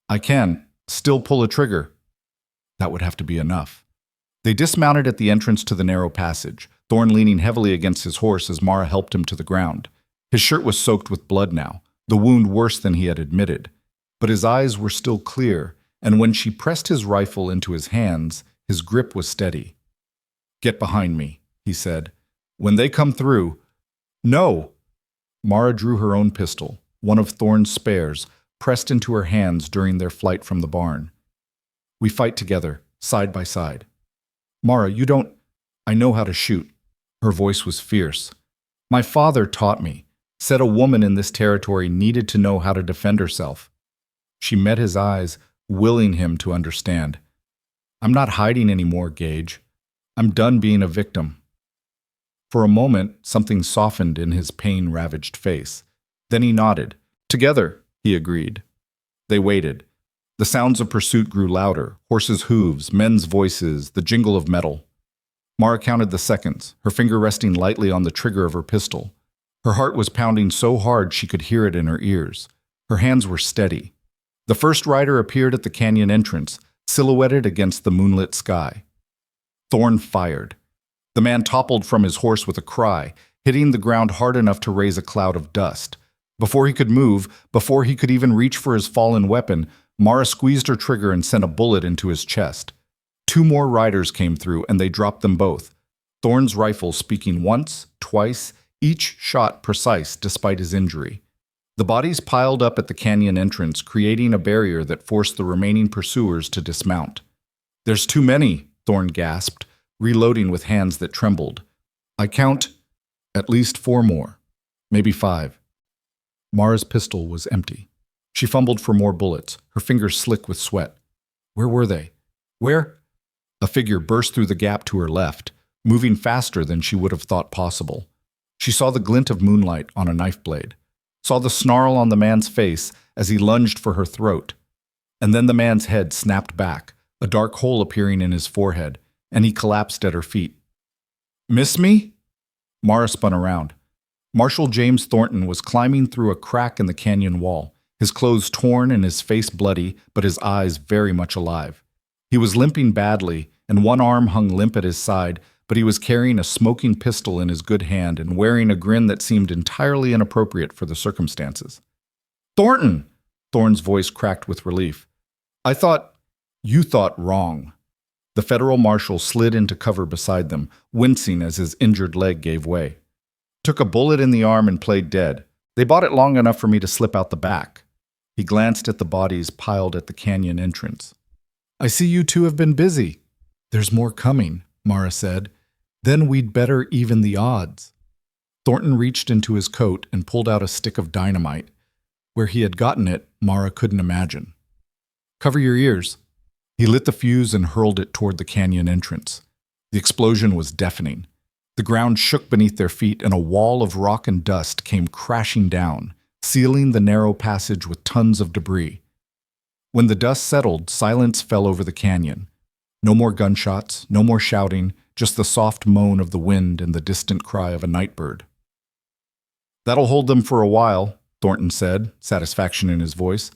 "I can. Still pull a trigger." That would have to be enough. They dismounted at the entrance to the narrow passage, Thorne leaning heavily against his horse as Mara helped him to the ground. His shirt was soaked with blood now, the wound worse than he had admitted. But his eyes were still clear, and when she pressed his rifle into his hands, his grip was steady. "Get behind me," he said. "When they come through—" "No!" Mara drew her own pistol, one of Thorne's spares, pressed into her hands during their flight from the barn. "We fight together, side by side." "Mara, you don't—" "I know how to shoot." Her voice was fierce. "My father taught me, said a woman in this territory needed to know how to defend herself." She met his eyes, willing him to understand. "I'm not hiding anymore, Gage. I'm done being a victim." For a moment, something softened in his pain-ravaged face. Then he nodded. "Together," he agreed. They waited. The sounds of pursuit grew louder, horses' hooves, men's voices, the jingle of metal. Mara counted the seconds, her finger resting lightly on the trigger of her pistol. Her heart was pounding so hard she could hear it in her ears. Her hands were steady. The first rider appeared at the canyon entrance, silhouetted against the moonlit sky. Thorn fired. The man toppled from his horse with a cry, hitting the ground hard enough to raise a cloud of dust. Before he could move, before he could even reach for his fallen weapon, Mara squeezed her trigger and sent a bullet into his chest. Two more riders came through, and they dropped them both. Thorn's rifle speaking once, twice, each shot precise despite his injury. The bodies piled up at the canyon entrance, creating a barrier that forced the remaining pursuers to dismount. "There's too many," Thorn gasped, reloading with hands that trembled. "I count at least 4 more, maybe 5. Mara's pistol was empty. She fumbled for more bullets, her fingers slick with sweat. Where were they? Where? A figure burst through the gap to her left, moving faster than she would have thought possible. She saw the glint of moonlight on a knife blade, saw the snarl on the man's face as he lunged for her throat. And then the man's head snapped back, a dark hole appearing in his forehead, and he collapsed at her feet. "Miss me?" Mara spun around. Marshal James Thornton was climbing through a crack in the canyon wall, his clothes torn and his face bloody, but his eyes very much alive. He was limping badly, and one arm hung limp at his side, but he was carrying a smoking pistol in his good hand and wearing a grin that seemed entirely inappropriate for the circumstances. "Thornton!" Thorn's voice cracked with relief. You thought wrong." The federal marshal slid into cover beside them, wincing as his injured leg gave way. "Took a bullet in the arm and played dead. They bought it long enough for me to slip out the back." He glanced at the bodies piled at the canyon entrance. "I see you two have been busy." "There's more coming," Mara said. "Then we'd better even the odds." Thornton reached into his coat and pulled out a stick of dynamite. Where he had gotten it, Mara couldn't imagine. "Cover your ears." He lit the fuse and hurled it toward the canyon entrance. The explosion was deafening. The ground shook beneath their feet, and a wall of rock and dust came crashing down, sealing the narrow passage with tons of debris. When the dust settled, silence fell over the canyon. No more gunshots, no more shouting, just the soft moan of the wind and the distant cry of a nightbird. "That'll hold them for a while," Thornton said, satisfaction in his voice.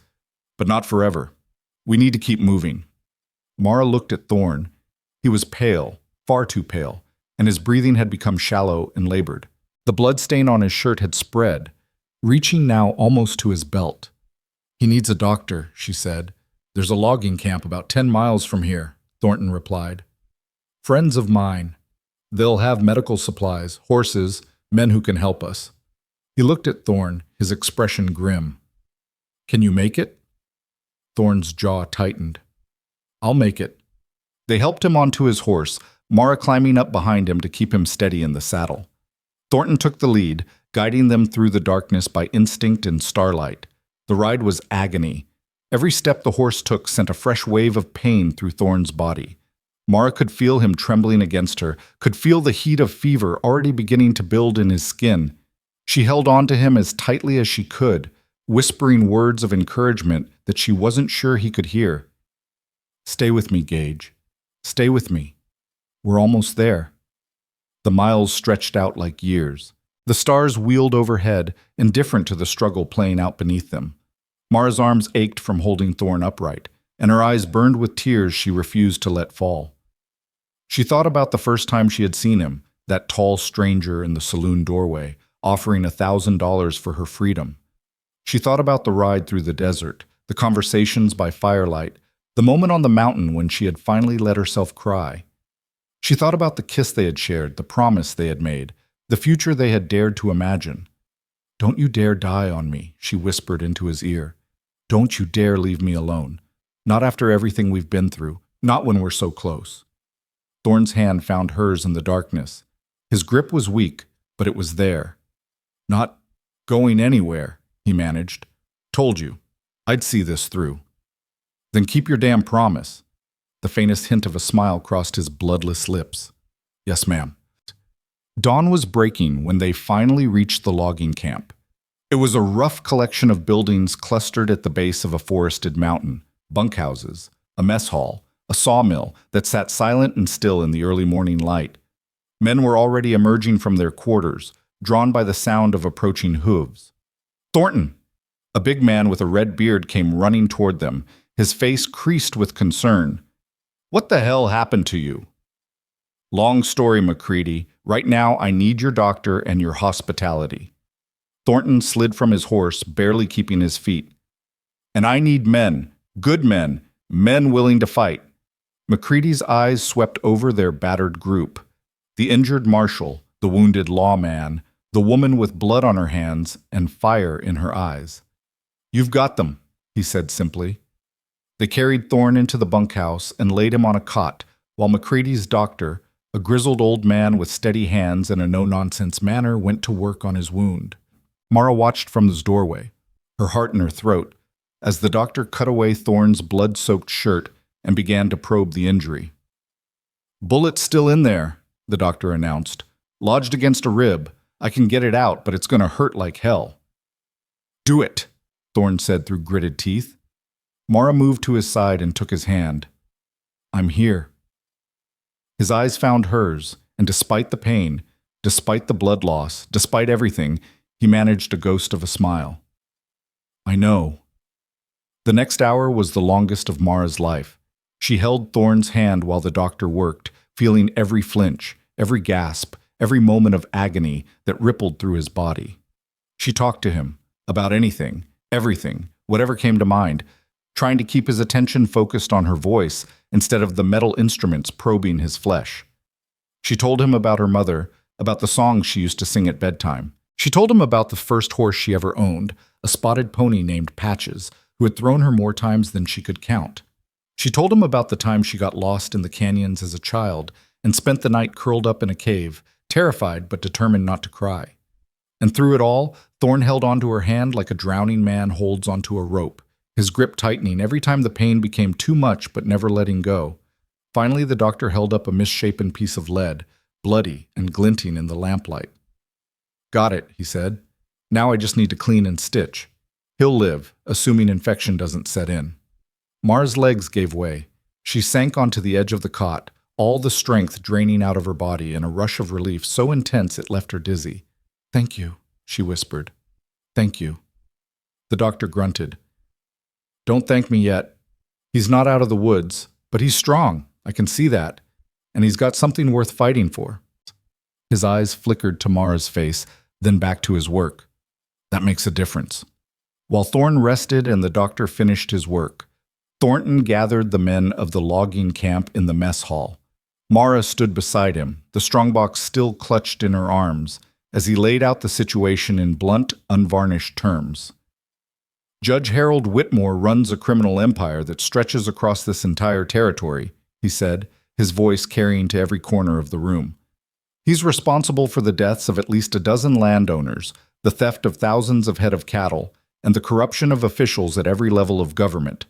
"But not forever. We need to keep moving." Mara looked at Thorn. He was pale, far too pale, and his breathing had become shallow and labored. The blood stain on his shirt had spread, reaching now almost to his belt. "He needs a doctor," she said. "There's a logging camp about 10 miles from here," Thornton replied. "Friends of mine. They'll have medical supplies, horses, men who can help us." He looked at Thorn, his expression grim. "Can you make it?" Thorn's jaw tightened. "I'll make it." They helped him onto his horse, Mara climbing up behind him to keep him steady in the saddle. Thornton took the lead, guiding them through the darkness by instinct and starlight. The ride was agony. Every step the horse took sent a fresh wave of pain through Thorn's body. Mara could feel him trembling against her, could feel the heat of fever already beginning to build in his skin. She held on to him as tightly as she could, whispering words of encouragement that she wasn't sure he could hear. "Stay with me, Gage. Stay with me. We're almost there." The miles stretched out like years. The stars wheeled overhead, indifferent to the struggle playing out beneath them. Mara's arms ached from holding Thorn upright, and her eyes burned with tears she refused to let fall. She thought about the first time she had seen him, that tall stranger in the saloon doorway, offering $1,000 for her freedom. She thought about the ride through the desert, the conversations by firelight, the moment on the mountain when she had finally let herself cry. She thought about the kiss they had shared, the promise they had made, the future they had dared to imagine. "Don't you dare die on me," she whispered into his ear. "Don't you dare leave me alone. Not after everything we've been through, not when we're so close." Thorn's hand found hers in the darkness. His grip was weak, but it was there. "Not going anywhere," he managed. "Told you. I'd see this through." "Then keep your damn promise." The faintest hint of a smile crossed his bloodless lips. "Yes, ma'am." Dawn was breaking when they finally reached the logging camp. It was a rough collection of buildings clustered at the base of a forested mountain, bunkhouses, a mess hall, a sawmill that sat silent and still in the early morning light. Men were already emerging from their quarters, drawn by the sound of approaching hooves. Thornton! A big man with a red beard came running toward them, his face creased with concern. What the hell happened to you? Long story, McCready. Right now, I need your doctor and your hospitality. Thornton slid from his horse, barely keeping his feet. And I need men, good men, men willing to fight. McCready's eyes swept over their battered group. The injured marshal, the wounded lawman, the woman with blood on her hands and fire in her eyes. You've got them, he said simply. They carried Thorne into the bunkhouse and laid him on a cot, while McCready's doctor, a grizzled old man with steady hands and a no-nonsense manner, went to work on his wound. Mara watched from his doorway, her heart in her throat, as the doctor cut away Thorne's blood-soaked shirt and began to probe the injury. Bullet's still in there, the doctor announced. Lodged against a rib. I can get it out, but it's going to hurt like hell. Do it, Thorne said through gritted teeth. Mara moved to his side and took his hand. I'm here. His eyes found hers, and despite the pain, despite the blood loss, despite everything, he managed a ghost of a smile. I know. The next hour was the longest of Mara's life. She held Thorne's hand while the doctor worked, feeling every flinch, every gasp, every moment of agony that rippled through his body. She talked to him about anything, everything, whatever came to mind, trying to keep his attention focused on her voice instead of the metal instruments probing his flesh. She told him about her mother, about the songs she used to sing at bedtime. She told him about the first horse she ever owned, a spotted pony named Patches, who had thrown her more times than she could count. She told him about the time she got lost in the canyons as a child and spent the night curled up in a cave, terrified but determined not to cry. And through it all, Thorne held onto her hand like a drowning man holds onto a rope, his grip tightening every time the pain became too much but never letting go. Finally, the doctor held up a misshapen piece of lead, bloody and glinting in the lamplight. Got it, he said. Now I just need to clean and stitch. He'll live, assuming infection doesn't set in. Mara's legs gave way. She sank onto the edge of the cot, all the strength draining out of her body in a rush of relief so intense it left her dizzy. Thank you, she whispered. Thank you. The doctor grunted. Don't thank me yet. He's not out of the woods, but he's strong. I can see that. And he's got something worth fighting for. His eyes flickered to Mara's face, then back to his work. That makes a difference. While Thorne rested and the doctor finished his work, Thornton gathered the men of the logging camp in the mess hall. Mara stood beside him, the strongbox still clutched in her arms, as he laid out the situation in blunt, unvarnished terms. Judge Harold Whitmore runs a criminal empire that stretches across this entire territory, he said, his voice carrying to every corner of the room. He's responsible for the deaths of at least a dozen landowners, the theft of thousands of head of cattle, and the corruption of officials at every level of government.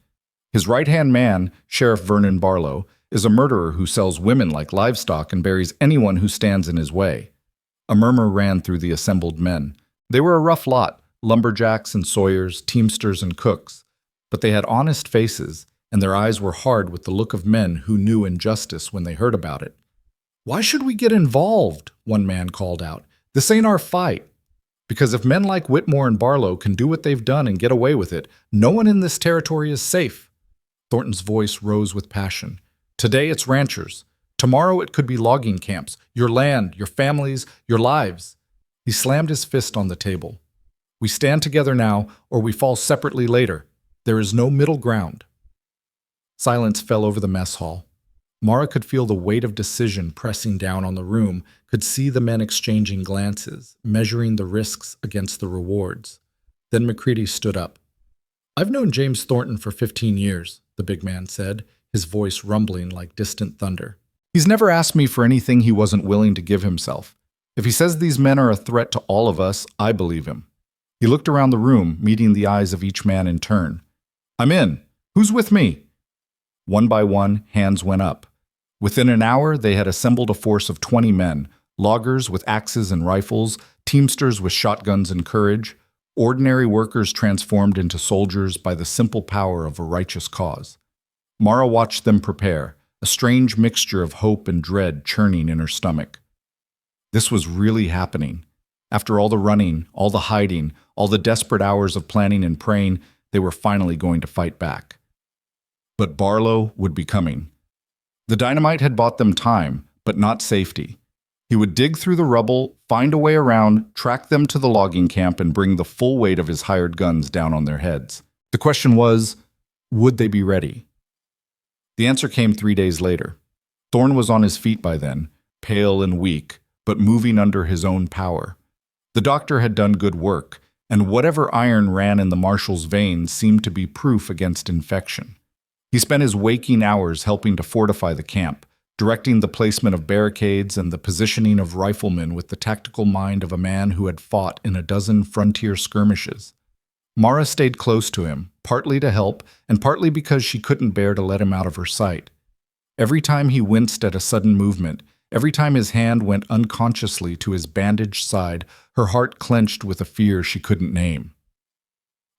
His right-hand man, Sheriff Vernon Barlow, is a murderer who sells women like livestock and buries anyone who stands in his way. A murmur ran through the assembled men. They were a rough lot, lumberjacks and sawyers, teamsters and cooks, but they had honest faces, and their eyes were hard with the look of men who knew injustice when they heard about it. Why should we get involved? One man called out. This ain't our fight. Because if men like Whitmore and Barlow can do what they've done and get away with it, no one in this territory is safe. Thornton's voice rose with passion. Today it's ranchers. Tomorrow it could be logging camps, your land, your families, your lives. He slammed his fist on the table. We stand together now, or we fall separately later. There is no middle ground. Silence fell over the mess hall. Mara could feel the weight of decision pressing down on the room, could see the men exchanging glances, measuring the risks against the rewards. Then McCready stood up. I've known James Thornton for 15 years, the big man said, his voice rumbling like distant thunder. He's never asked me for anything he wasn't willing to give himself. If he says these men are a threat to all of us, I believe him. He looked around the room, meeting the eyes of each man in turn. I'm in. Who's with me? One by one, hands went up. Within an hour, they had assembled a force of 20 men, loggers with axes and rifles, teamsters with shotguns and courage, ordinary workers transformed into soldiers by the simple power of a righteous cause. Mara watched them prepare, a strange mixture of hope and dread churning in her stomach. This was really happening. After all the running, all the hiding, all the desperate hours of planning and praying, they were finally going to fight back. But Barlow would be coming. The dynamite had bought them time, but not safety. He would dig through the rubble, find a way around, track them to the logging camp, and bring the full weight of his hired guns down on their heads. The question was, would they be ready? The answer came 3 days later. Thorne was on his feet by then, pale and weak, but moving under his own power. The doctor had done good work, and whatever iron ran in the marshal's veins seemed to be proof against infection. He spent his waking hours helping to fortify the camp, directing the placement of barricades and the positioning of riflemen with the tactical mind of a man who had fought in a dozen frontier skirmishes. Mara stayed close to him, partly to help and partly because she couldn't bear to let him out of her sight. Every time he winced at a sudden movement, every time his hand went unconsciously to his bandaged side, her heart clenched with a fear she couldn't name.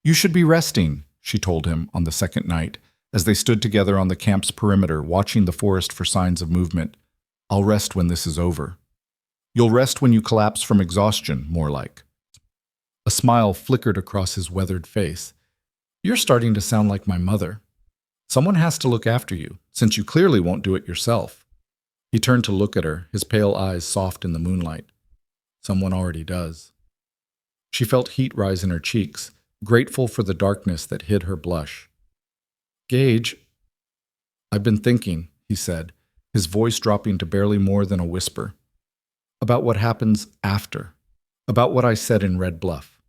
"You should be resting," she told him on the second night, as they stood together on the camp's perimeter, watching the forest for signs of movement. "I'll rest when this is over." "You'll rest when you collapse from exhaustion, more like." A smile flickered across his weathered face. "You're starting to sound like my mother. Someone has to look after you, since you clearly won't do it yourself." He turned to look at her, his pale eyes soft in the moonlight. "Someone already does." She felt heat rise in her cheeks, grateful for the darkness that hid her blush. "Gage, I've been thinking," he said, his voice dropping to barely more than a whisper, "about what happens after, about what I said in Red Bluff."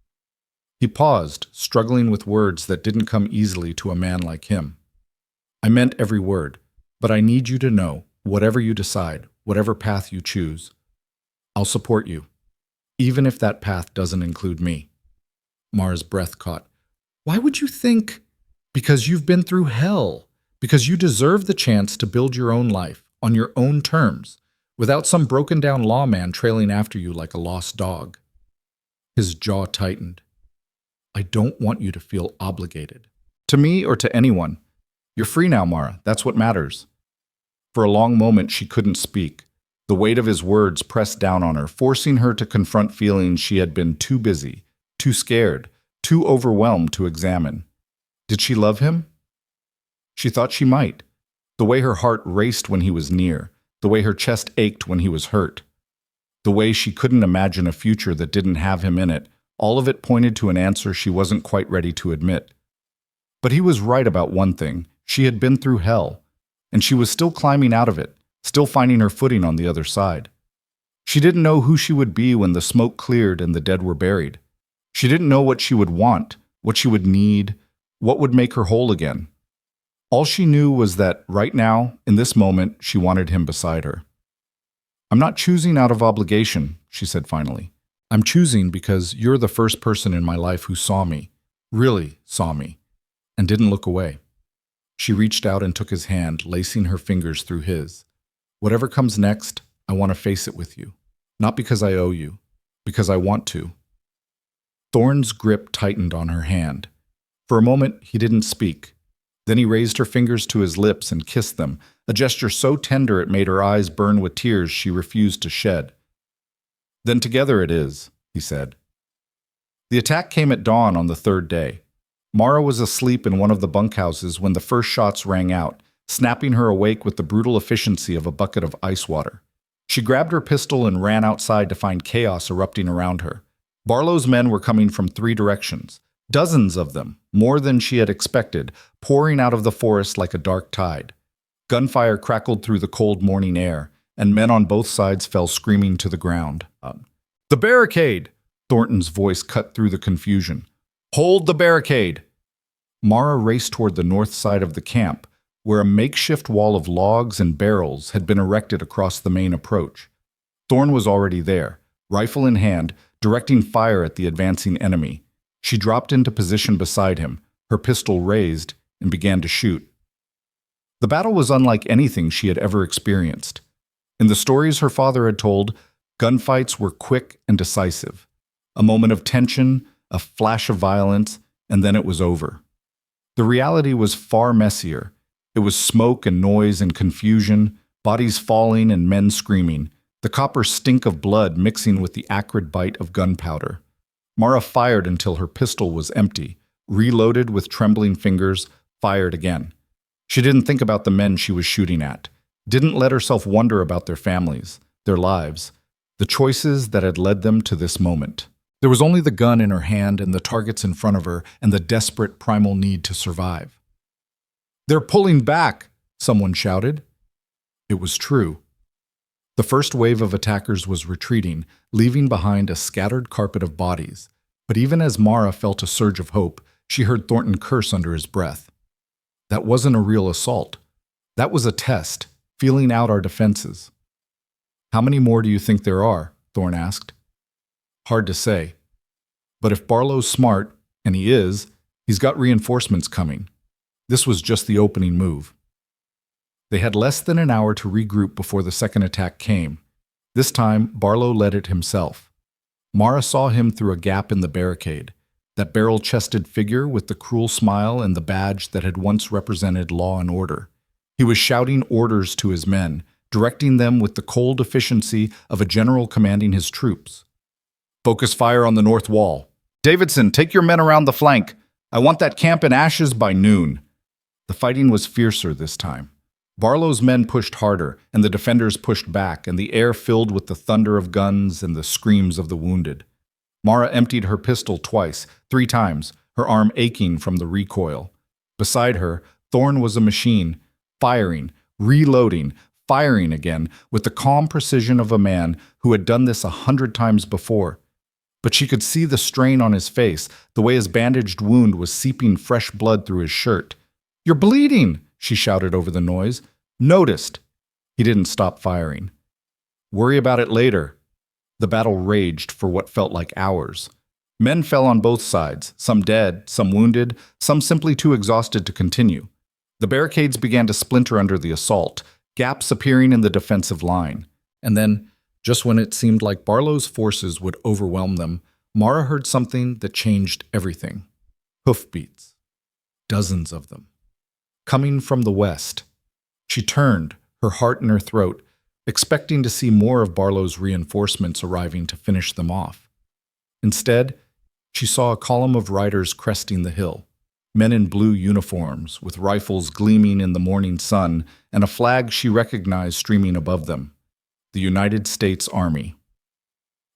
He paused, struggling with words that didn't come easily to a man like him. "I meant every word, but I need you to know, whatever you decide, whatever path you choose, I'll support you, even if that path doesn't include me." Mara's breath caught. "Why would you think—" "Because you've been through hell. Because you deserve the chance to build your own life, on your own terms, without some broken-down lawman trailing after you like a lost dog." His jaw tightened. "I don't want you to feel obligated. To me or to anyone. You're free now, Mara. That's what matters." For a long moment she couldn't speak. The weight of his words pressed down on her, forcing her to confront feelings she had been too busy, too scared, too overwhelmed to examine. Did she love him? She thought she might. The way her heart raced when he was near, the way her chest ached when he was hurt, the way she couldn't imagine a future that didn't have him in it, all of it pointed to an answer she wasn't quite ready to admit. But he was right about one thing. She had been through hell, and she was still climbing out of it, still finding her footing on the other side. She didn't know who she would be when the smoke cleared and the dead were buried. She didn't know what she would want, what she would need, what would make her whole again. All she knew was that right now, in this moment, she wanted him beside her. "I'm not choosing out of obligation," she said finally. "I'm choosing because you're the first person in my life who saw me, really saw me, and didn't look away." She reached out and took his hand, lacing her fingers through his. "Whatever comes next, I want to face it with you. Not because I owe you, because I want to." Thorne's grip tightened on her hand. For a moment, he didn't speak. Then he raised her fingers to his lips and kissed them, a gesture so tender it made her eyes burn with tears she refused to shed. "Then together it is," he said. The attack came at dawn on the third day. Mara was asleep in one of the bunkhouses when the first shots rang out, snapping her awake with the brutal efficiency of a bucket of ice water. She grabbed her pistol and ran outside to find chaos erupting around her. Barlow's men were coming from 3 directions. Dozens of them, more than she had expected, pouring out of the forest like a dark tide. Gunfire crackled through the cold morning air, and men on both sides fell screaming to the ground. "The barricade!" Thornton's voice cut through the confusion. "Hold the barricade!" Mara raced toward the north side of the camp, where a makeshift wall of logs and barrels had been erected across the main approach. Thorne was already there, rifle in hand, directing fire at the advancing enemy. She dropped into position beside him, her pistol raised, and began to shoot. The battle was unlike anything she had ever experienced. In the stories her father had told, gunfights were quick and decisive. A moment of tension, a flash of violence, and then it was over. The reality was far messier. It was smoke and noise and confusion, bodies falling and men screaming, the copper stink of blood mixing with the acrid bite of gunpowder. Mara fired until her pistol was empty, reloaded with trembling fingers, fired again. She didn't think about the men she was shooting at, didn't let herself wonder about their families, their lives, the choices that had led them to this moment. There was only the gun in her hand and the targets in front of her and the desperate primal need to survive. "They're pulling back," someone shouted. It was true. The first wave of attackers was retreating, leaving behind a scattered carpet of bodies. But even as Mara felt a surge of hope, she heard Thornton curse under his breath. That wasn't a real assault. That was a test, feeling out our defenses. "How many more do you think there are?" Thorne asked. Hard to say. But if Barlow's smart, and he is, he's got reinforcements coming. This was just the opening move. They had less than an hour to regroup before the second attack came. This time, Barlow led it himself. Mara saw him through a gap in the barricade, that barrel-chested figure with the cruel smile and the badge that had once represented law and order. He was shouting orders to his men, directing them with the cold efficiency of a general commanding his troops. "Focus fire on the north wall. Davidson, take your men around the flank. I want that camp in ashes by noon." The fighting was fiercer this time. Barlow's men pushed harder, and the defenders pushed back, and the air filled with the thunder of guns and the screams of the wounded. Mara emptied her pistol twice, 3 times, her arm aching from the recoil. Beside her, Thorne was a machine, firing, reloading, firing again, with the calm precision of a man who had done this 100 times before. But she could see the strain on his face, the way his bandaged wound was seeping fresh blood through his shirt. "You're bleeding!" she shouted over the noise. "Noticed." He didn't stop firing. "Worry about it later." The battle raged for what felt like hours. Men fell on both sides, some dead, some wounded, some simply too exhausted to continue. The barricades began to splinter under the assault, gaps appearing in the defensive line. And then, just when it seemed like Barlow's forces would overwhelm them, Mara heard something that changed everything. Hoofbeats. Dozens of them. Coming from the west. She turned, her heart in her throat, expecting to see more of Barlow's reinforcements arriving to finish them off. Instead, she saw a column of riders cresting the hill, men in blue uniforms, with rifles gleaming in the morning sun, and a flag she recognized streaming above them, the United States Army.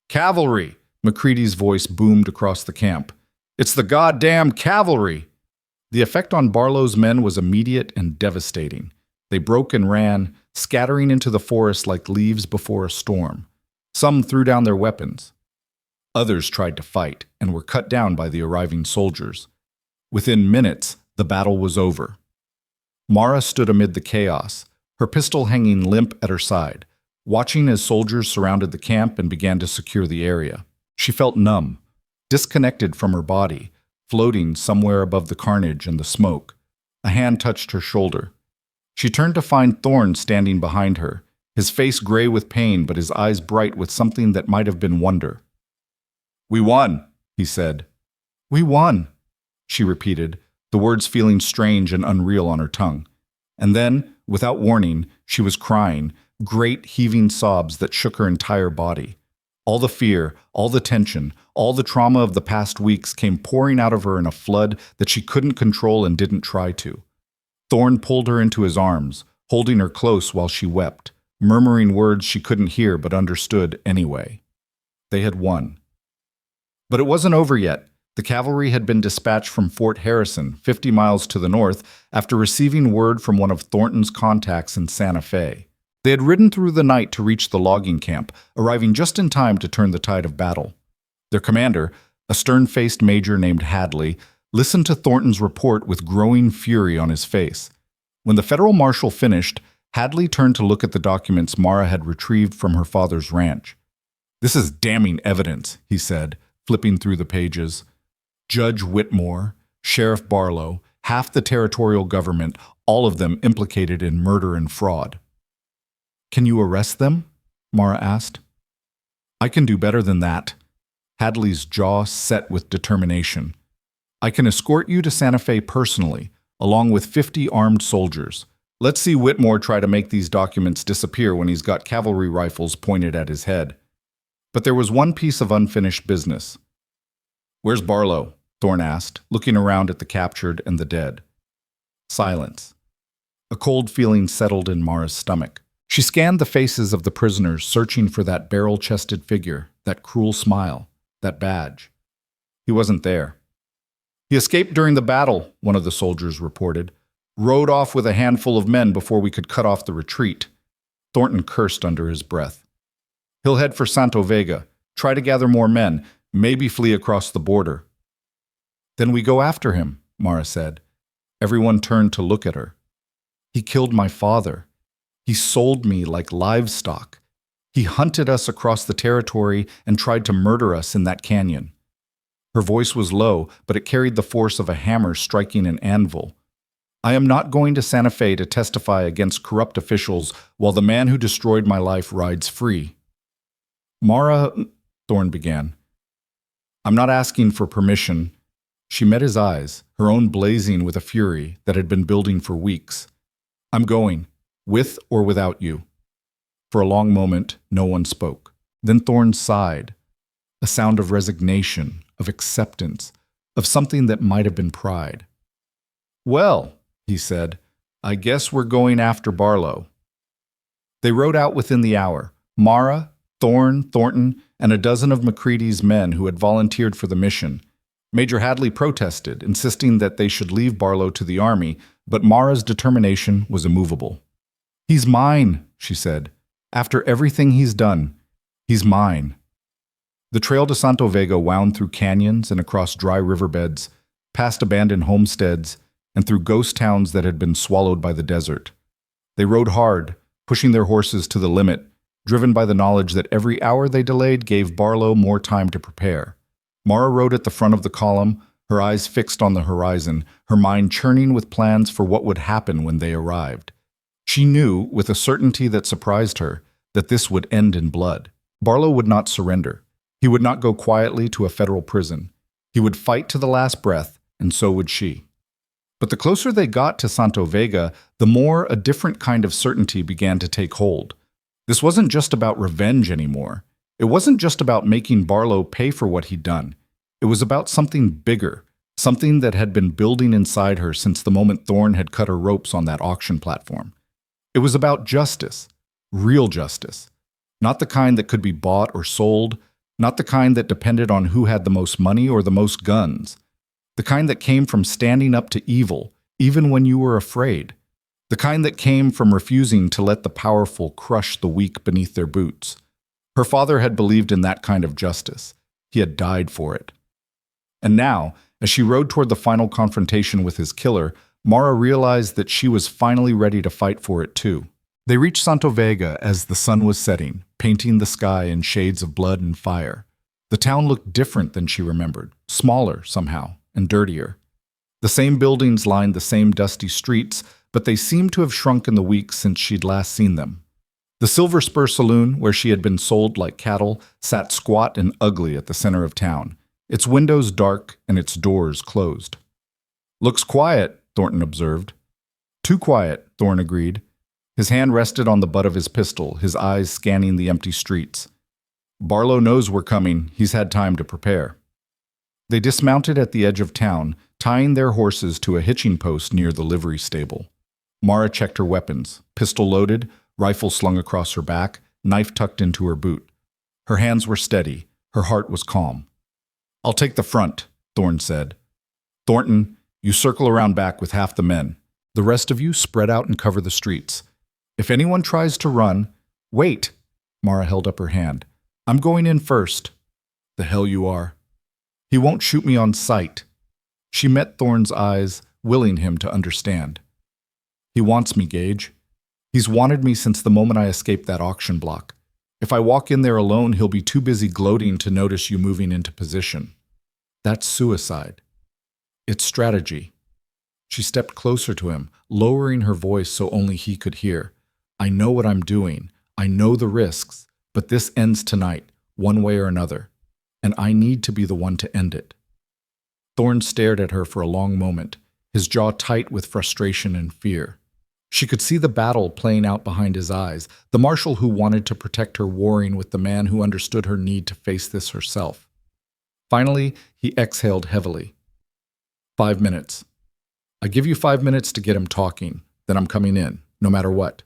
"Cavalry!" McCready's voice boomed across the camp. "It's the goddamn cavalry!" The effect on Barlow's men was immediate and devastating. They broke and ran, scattering into the forest like leaves before a storm. Some threw down their weapons. Others tried to fight and were cut down by the arriving soldiers. Within minutes, the battle was over. Mara stood amid the chaos, her pistol hanging limp at her side, watching as soldiers surrounded the camp and began to secure the area. She felt numb, disconnected from her body, floating somewhere above the carnage and the smoke. A hand touched her shoulder. She turned to find Thorne standing behind her, his face gray with pain but his eyes bright with something that might have been wonder. "We won," he said. "We won," she repeated, the words feeling strange and unreal on her tongue. And then, without warning, she was crying, great heaving sobs that shook her entire body. All the fear, all the tension, all the trauma of the past weeks came pouring out of her in a flood that she couldn't control and didn't try to. Thorne pulled her into his arms, holding her close while she wept, murmuring words she couldn't hear but understood anyway. They had won. But it wasn't over yet. The cavalry had been dispatched from Fort Harrison, 50 miles to the north, after receiving word from one of Thornton's contacts in Santa Fe. They had ridden through the night to reach the logging camp, arriving just in time to turn the tide of battle. Their commander, a stern-faced major named Hadley, listened to Thornton's report with growing fury on his face. When the federal marshal finished, Hadley turned to look at the documents Mara had retrieved from her father's ranch. "This is damning evidence," he said, flipping through the pages. Judge Whitmore, Sheriff Barlow, half the territorial government, all of them implicated in murder and fraud. "Can you arrest them?" Mara asked. "I can do better than that." Hadley's jaw set with determination. "I can escort you to Santa Fe personally, along with 50 armed soldiers. Let's see Whitmore try to make these documents disappear when he's got cavalry rifles pointed at his head. But there was one piece of unfinished business. "Where's Barlow?" Thorne asked, looking around at the captured and the dead. Silence. A cold feeling settled in Mara's stomach. She scanned the faces of the prisoners, searching for that barrel-chested figure, that cruel smile, that badge. He wasn't there. "He escaped during the battle," one of the soldiers reported. "Rode off with a handful of men before we could cut off the retreat." Thornton cursed under his breath. "He'll head for Santo Vega, try to gather more men, maybe flee across the border." "Then we go after him," Mara said. Everyone turned to look at her. "He killed my father. He sold me like livestock. He hunted us across the territory and tried to murder us in that canyon." Her voice was low, but it carried the force of a hammer striking an anvil. "I am not going to Santa Fe to testify against corrupt officials while the man who destroyed my life rides free." "Mara," Thorne began. "I'm not asking for permission." She met his eyes, her own blazing with a fury that had been building for weeks. "I'm going, with or without you." For a long moment, no one spoke. Then Thorne sighed, a sound of resignation, of acceptance, of something that might have been pride. "Well," he said, "I guess we're going after Barlow." They rode out within the hour. Mara, Thorne, Thornton, and a dozen of McCready's men who had volunteered for the mission. Major Hadley protested, insisting that they should leave Barlow to the army, but Mara's determination was immovable. "He's mine," she said. "After everything he's done, he's mine." The trail to Santo Vega wound through canyons and across dry riverbeds, past abandoned homesteads, and through ghost towns that had been swallowed by the desert. They rode hard, pushing their horses to the limit, driven by the knowledge that every hour they delayed gave Barlow more time to prepare. Mara rode at the front of the column, her eyes fixed on the horizon, her mind churning with plans for what would happen when they arrived. She knew, with a certainty that surprised her, that this would end in blood. Barlow would not surrender. He would not go quietly to a federal prison. He would fight to the last breath, and so would she. But the closer they got to Santo Vega, the more a different kind of certainty began to take hold. This wasn't just about revenge anymore. It wasn't just about making Barlow pay for what he'd done. It was about something bigger, something that had been building inside her since the moment Thorne had cut her ropes on that auction platform. It was about justice, real justice, not the kind that could be bought or sold, not the kind that depended on who had the most money or the most guns, the kind that came from standing up to evil, even when you were afraid, the kind that came from refusing to let the powerful crush the weak beneath their boots. Her father had believed in that kind of justice. He had died for it. And now, as she rode toward the final confrontation with his killer, Mara realized that she was finally ready to fight for it too. They reached Santo Vega as the sun was setting, painting the sky in shades of blood and fire. The town looked different than she remembered, smaller somehow, and dirtier. The same buildings lined the same dusty streets, but they seemed to have shrunk in the weeks since she'd last seen them. The Silver Spur Saloon, where she had been sold like cattle, sat squat and ugly at the center of town, its windows dark and its doors closed. "Looks quiet," Thornton observed. "Too quiet," Thorne agreed. His hand rested on the butt of his pistol, his eyes scanning the empty streets. "Barlow knows we're coming. He's had time to prepare." They dismounted at the edge of town, tying their horses to a hitching post near the livery stable. Mara checked her weapons, pistol loaded, rifle slung across her back, knife tucked into her boot. Her hands were steady, her heart was calm. "I'll take the front," Thorne said. "Thornton, you circle around back with half the men. The rest of you spread out and cover the streets. If anyone tries to run—" "Wait!" Mara held up her hand. "I'm going in first." "The hell you are." "He won't shoot me on sight." She met Thorne's eyes, willing him to understand. "He wants me, Gage. He's wanted me since the moment I escaped that auction block. If I walk in there alone, he'll be too busy gloating to notice you moving into position. That's suicide. It's strategy." She stepped closer to him, lowering her voice so only he could hear. "I know what I'm doing. I know the risks, but this ends tonight, one way or another, and I need to be the one to end it." Thorne stared at her for a long moment, his jaw tight with frustration and fear. She could see the battle playing out behind his eyes, the marshal who wanted to protect her warring with the man who understood her need to face this herself. Finally, he exhaled heavily. 5 minutes. I give you 5 minutes to get him talking, then I'm coming in, no matter what.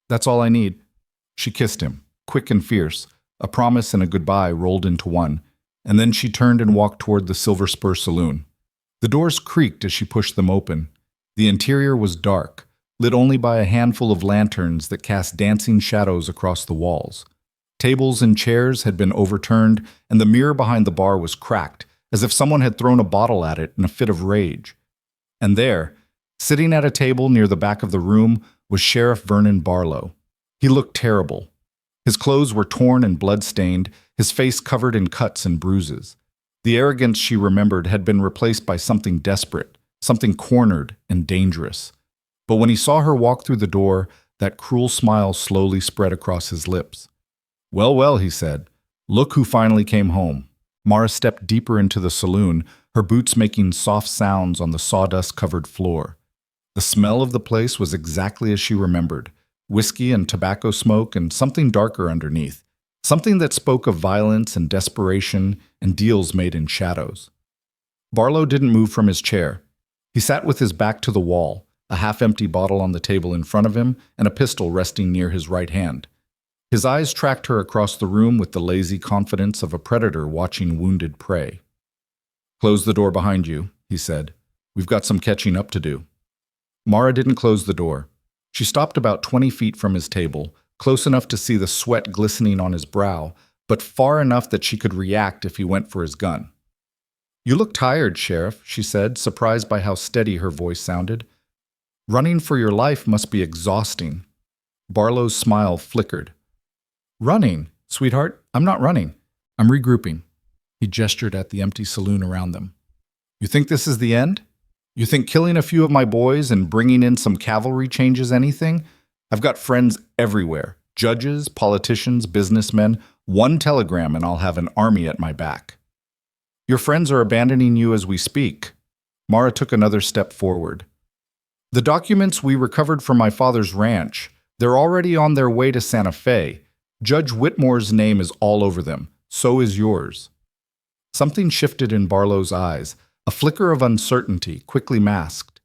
That's all I need. She kissed him, quick and fierce, a promise and a goodbye rolled into one, and then she turned and walked toward the Silver Spur Saloon. The doors creaked as she pushed them open. The interior was dark, lit only by a handful of lanterns that cast dancing shadows across the walls. Tables and chairs had been overturned, and the mirror behind the bar was cracked, as if someone had thrown a bottle at it in a fit of rage. And there, sitting at a table near the back of the room, was Sheriff Vernon Barlow. He looked terrible. His clothes were torn and blood-stained, his face covered in cuts and bruises. The arrogance she remembered had been replaced by something desperate, something cornered and dangerous. But when he saw her walk through the door, that cruel smile slowly spread across his lips. "Well, well," he said, "look who finally came home." Mara stepped deeper into the saloon, her boots making soft sounds on the sawdust-covered floor. The smell of the place was exactly as she remembered, whiskey and tobacco smoke and something darker underneath, something that spoke of violence and desperation and deals made in shadows. Barlow didn't move from his chair. He sat with his back to the wall, a half-empty bottle on the table in front of him and a pistol resting near his right hand. His eyes tracked her across the room with the lazy confidence of a predator watching wounded prey. "Close the door behind you," he said. "We've got some catching up to do." Mara didn't close the door. She stopped about 20 feet from his table, close enough to see the sweat glistening on his brow, but far enough that she could react if he went for his gun. "You look tired, Sheriff," she said, surprised by how steady her voice sounded. "Running for your life must be exhausting." Barlow's smile flickered. "Running? Sweetheart, I'm not running. I'm regrouping." He gestured at the empty saloon around them. "You think this is the end? You think killing a few of my boys and bringing in some cavalry changes anything? I've got friends everywhere. Judges, politicians, businessmen. One telegram and I'll have an army at my back." "Your friends are abandoning you as we speak." Mara took another step forward. "The documents we recovered from my father's ranch, they're already on their way to Santa Fe. Judge Whitmore's name is all over them. So is yours." Something shifted in Barlow's eyes, a flicker of uncertainty, quickly masked.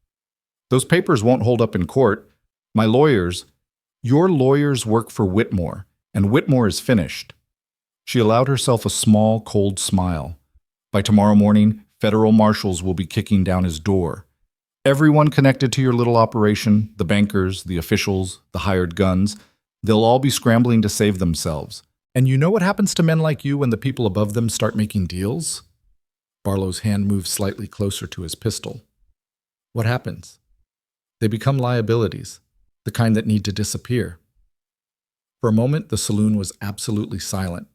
"Those papers won't hold up in court. My lawyers—" "Your lawyers work for Whitmore, and Whitmore is finished." She allowed herself a small, cold smile. "By tomorrow morning, federal marshals will be kicking down his door. Everyone connected to your little operation, the bankers, the officials, the hired guns, they'll all be scrambling to save themselves. And you know what happens to men like you when the people above them start making deals?" Barlow's hand moved slightly closer to his pistol. "What happens? They become liabilities, the kind that need to disappear." For a moment, the saloon was absolutely silent.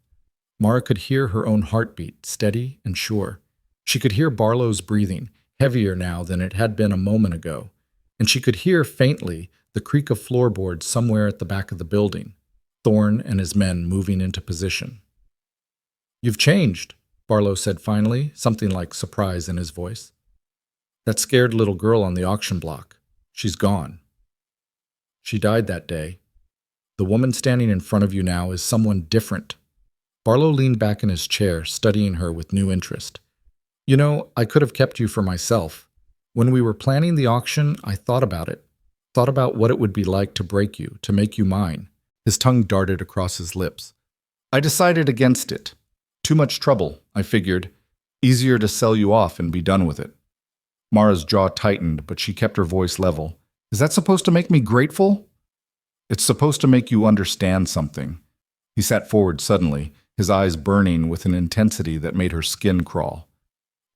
Mara could hear her own heartbeat, steady and sure. She could hear Barlow's breathing, heavier now than it had been a moment ago, and she could hear, faintly, the creak of floorboards somewhere at the back of the building, Thorne and his men moving into position. "You've changed," Barlow said finally, something like surprise in his voice. "That scared little girl on the auction block. She's gone. She died that day. The woman standing in front of you now is someone different." Barlow leaned back in his chair, studying her with new interest. "You know, I could have kept you for myself. When we were planning the auction, I thought about it. Thought about what it would be like to break you, to make you mine." His tongue darted across his lips. "I decided against it. Too much trouble, I figured. Easier to sell you off and be done with it." Mara's jaw tightened, but she kept her voice level. "Is that supposed to make me grateful?" "It's supposed to make you understand something." He sat forward suddenly, his eyes burning with an intensity that made her skin crawl.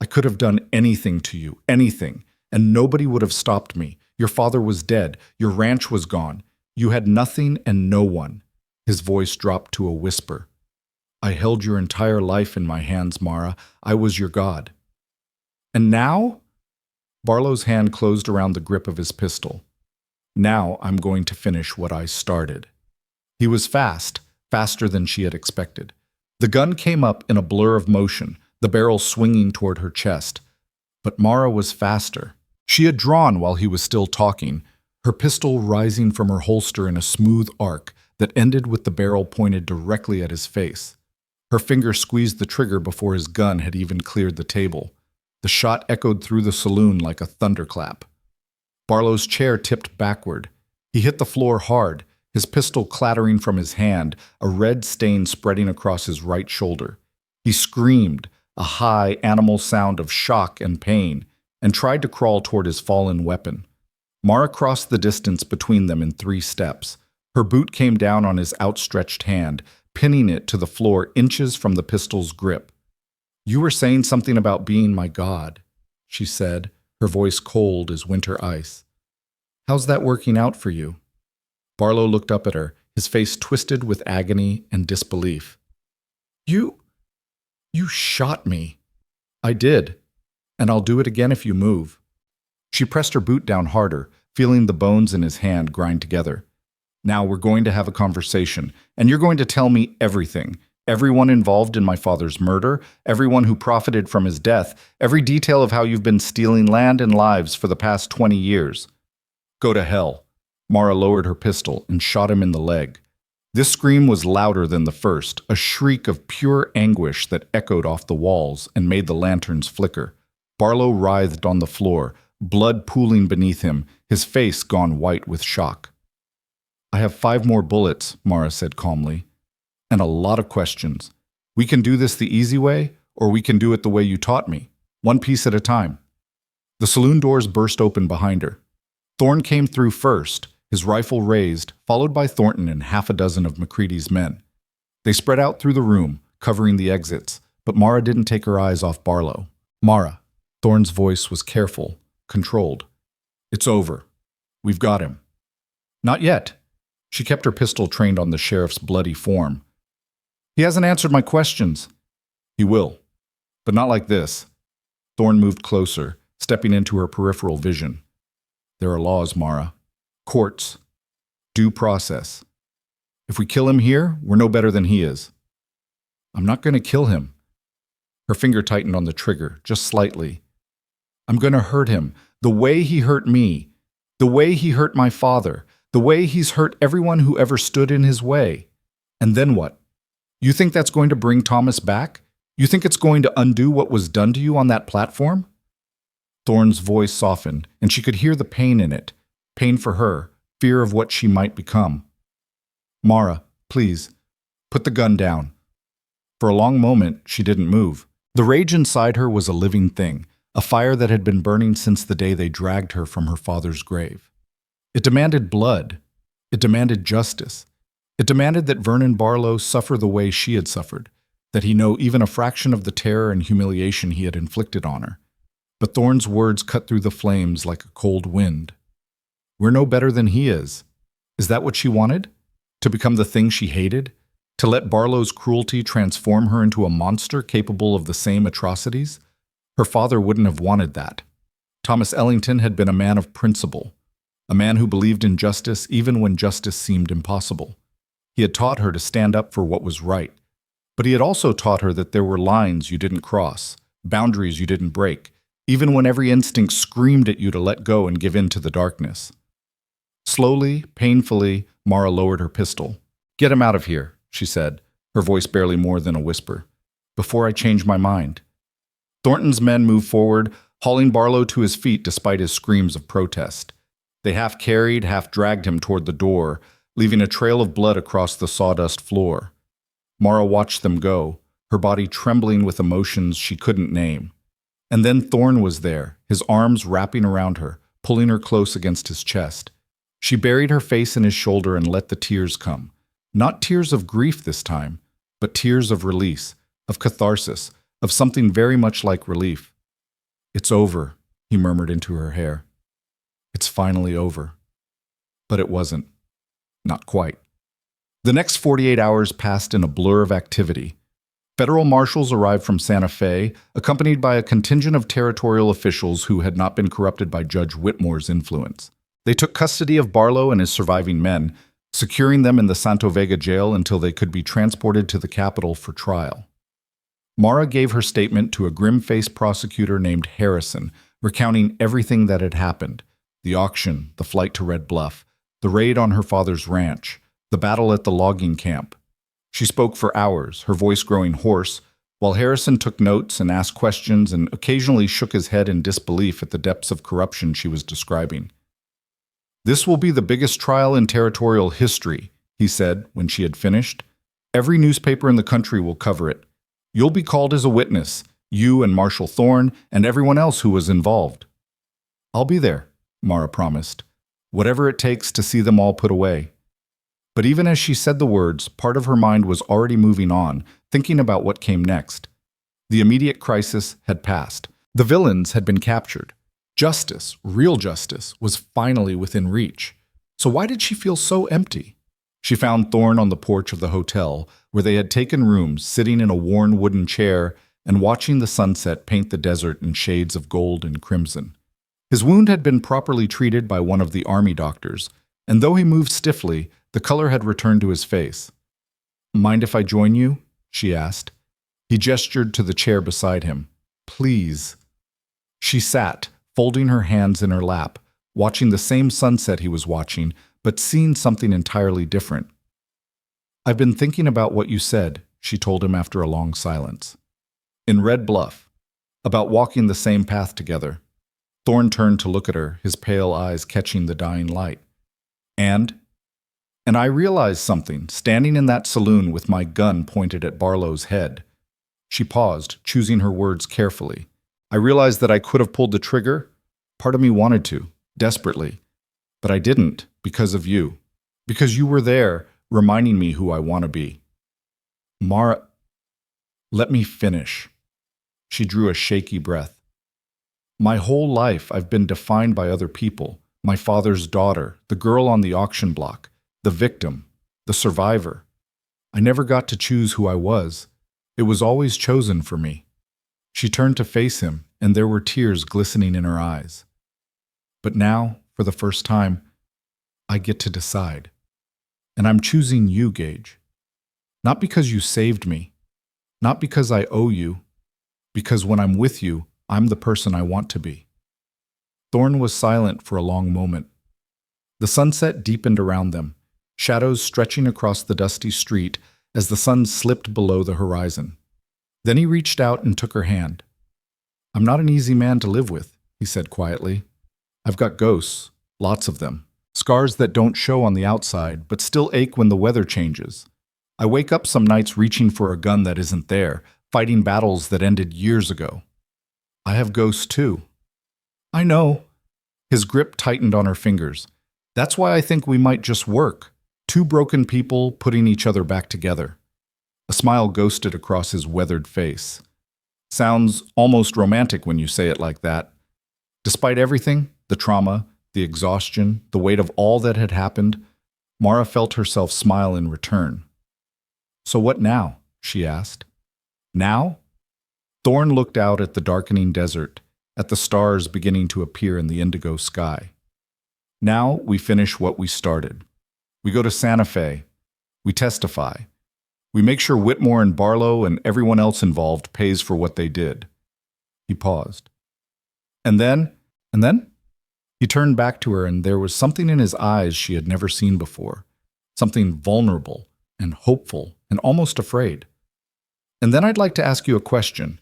"I could have done anything to you, anything, and nobody would have stopped me. Your father was dead. Your ranch was gone. You had nothing and no one." His voice dropped to a whisper. "I held your entire life in my hands, Mara. I was your god." "And now?" Barlow's hand closed around the grip of his pistol. "Now I'm going to finish what I started." He was fast, faster than she had expected. The gun came up in a blur of motion, the barrel swinging toward her chest. But Mara was faster. She had drawn while he was still talking, her pistol rising from her holster in a smooth arc that ended with the barrel pointed directly at his face. Her finger squeezed the trigger before his gun had even cleared the table. The shot echoed through the saloon like a thunderclap. Barlow's chair tipped backward. He hit the floor hard, his pistol clattering from his hand, a red stain spreading across his right shoulder. He screamed, a high, animal sound of shock and pain, and tried to crawl toward his fallen weapon. Mara crossed the distance between them in 3 steps. Her boot came down on his outstretched hand, pinning it to the floor inches from the pistol's grip. "You were saying something about being my god," she said, her voice cold as winter ice. "How's that working out for you?" Barlow looked up at her, his face twisted with agony and disbelief. You shot me." "I did, and I'll do it again if you move." She pressed her boot down harder, feeling the bones in his hand grind together. "Now we're going to have a conversation, and you're going to tell me everything. Everyone involved in my father's murder, everyone who profited from his death, every detail of how you've been stealing land and lives for the past 20 years. Go to hell." Mara lowered her pistol and shot him in the leg. This scream was louder than the first, a shriek of pure anguish that echoed off the walls and made the lanterns flicker. Barlow writhed on the floor, blood pooling beneath him, his face gone white with shock. "I have 5 more bullets," Mara said calmly, "and a lot of questions. We can do this the easy way, or we can do it the way you taught me, one piece at a time." The saloon doors burst open behind her. Thorne came through first, his rifle raised, followed by Thornton and half a dozen of McCready's men. They spread out through the room, covering the exits, but Mara didn't take her eyes off Barlow. "Mara," Thorne's voice was careful, controlled. "It's over. We've got him." "Not yet." She kept her pistol trained on the sheriff's bloody form. "He hasn't answered my questions." "He will, but not like this." Thorne moved closer, stepping into her peripheral vision. "There are laws, Mara. Courts. Due process. If we kill him here, we're no better than he is." "I'm not going to kill him." Her finger tightened on the trigger, just slightly. "I'm going to hurt him, the way he hurt me, the way he hurt my father, the way he's hurt everyone who ever stood in his way. And then what? You think that's going to bring Thomas back? You think it's going to undo what was done to you on that platform?" Thorne's voice softened, and she could hear the pain in it. Pain for her, fear of what she might become. "Mara, please, put the gun down." For a long moment, she didn't move. The rage inside her was a living thing, a fire that had been burning since the day they dragged her from her father's grave. It demanded blood. It demanded justice. It demanded that Vernon Barlow suffer the way she had suffered, that he know even a fraction of the terror and humiliation he had inflicted on her. But Thorne's words cut through the flames like a cold wind. "We're no better than he is." Is that what she wanted? To become the thing she hated? To let Barlow's cruelty transform her into a monster capable of the same atrocities? Her father wouldn't have wanted that. Thomas Ellington had been a man of principle, a man who believed in justice even when justice seemed impossible. He had taught her to stand up for what was right, but he had also taught her that there were lines you didn't cross, boundaries you didn't break, even when every instinct screamed at you to let go and give in to the darkness. Slowly, painfully, Mara lowered her pistol. "Get him out of here," she said, her voice barely more than a whisper, "before I change my mind." Thornton's men moved forward, hauling Barlow to his feet despite his screams of protest. They half carried, half dragged him toward the door, leaving a trail of blood across the sawdust floor. Mara watched them go, her body trembling with emotions she couldn't name. And then Thorne was there, his arms wrapping around her, pulling her close against his chest. She buried her face in his shoulder and let the tears come. Not tears of grief this time, but tears of release, of catharsis, of something very much like relief. "It's over," he murmured into her hair. "It's finally over." But it wasn't. Not quite. The next 48 hours passed in a blur of activity. Federal marshals arrived from Santa Fe, accompanied by a contingent of territorial officials who had not been corrupted by Judge Whitmore's influence. They took custody of Barlow and his surviving men, securing them in the Santo Vega jail until they could be transported to the capital for trial. Mara gave her statement to a grim-faced prosecutor named Harrison, recounting everything that had happened, The auction, the flight to Red Bluff, the raid on her father's ranch, the battle at the logging camp. She spoke for hours, her voice growing hoarse, while Harrison took notes and asked questions and occasionally shook his head in disbelief at the depths of corruption she was describing. "This will be the biggest trial in territorial history," he said when she had finished. "Every newspaper in the country will cover it. You'll be called as a witness, you and Marshal Thorne and everyone else who was involved." "I'll be there," Mara promised, "whatever it takes to see them all put away." But even as she said the words, part of her mind was already moving on, thinking about what came next. The immediate crisis had passed. The villains had been captured. Justice, real justice, was finally within reach. So why did she feel so empty? She found Thorne on the porch of the hotel, where they had taken rooms, sitting in a worn wooden chair and watching the sunset paint the desert in shades of gold and crimson. His wound had been properly treated by one of the army doctors, and though he moved stiffly, the color had returned to his face. "Mind if I join you?" she asked. He gestured to the chair beside him. "Please." She sat, folding her hands in her lap, watching the same sunset he was watching, but seeing something entirely different. "I've been thinking about what you said," she told him after a long silence. "In Red Bluff, about walking the same path together." Thorne turned to look at her, his pale eyes catching the dying light. And I realized something, standing in that saloon with my gun pointed at Barlow's head." She paused, choosing her words carefully. "I realized that I could have pulled the trigger. Part of me wanted to, desperately. But I didn't, because of you. Because you were there, reminding me who I want to be." "Mara, let me finish." She drew a shaky breath. "My whole life I've been defined by other people. My father's daughter, the girl on the auction block, the victim, the survivor. I never got to choose who I was. It was always chosen for me." She turned to face him, and there were tears glistening in her eyes. "But now, for the first time, I get to decide. And I'm choosing you, Gage. Not because you saved me, not because I owe you, because when I'm with you, I'm the person I want to be." Thorne was silent for a long moment. The sunset deepened around them, shadows stretching across the dusty street as the sun slipped below the horizon. Then he reached out and took her hand. "I'm not an easy man to live with," he said quietly. "I've got ghosts, lots of them. Scars that don't show on the outside, but still ache when the weather changes. I wake up some nights reaching for a gun that isn't there, fighting battles that ended years ago. I have ghosts too." "I know." His grip tightened on her fingers. "That's why I think we might just work. Two broken people putting each other back together." A smile ghosted across his weathered face. "Sounds almost romantic when you say it like that." Despite everything, the trauma, the exhaustion, the weight of all that had happened, Mara felt herself smile in return. "So what now?" she asked. "Now?" Thorne looked out at the darkening desert, at the stars beginning to appear in the indigo sky. "Now we finish what we started. We go to Santa Fe. We testify. We make sure Whitmore and Barlow and everyone else involved pays for what they did." He paused. And then? He turned back to her, and there was something in his eyes she had never seen before. Something vulnerable and hopeful and almost afraid. "And then I'd like to ask you a question,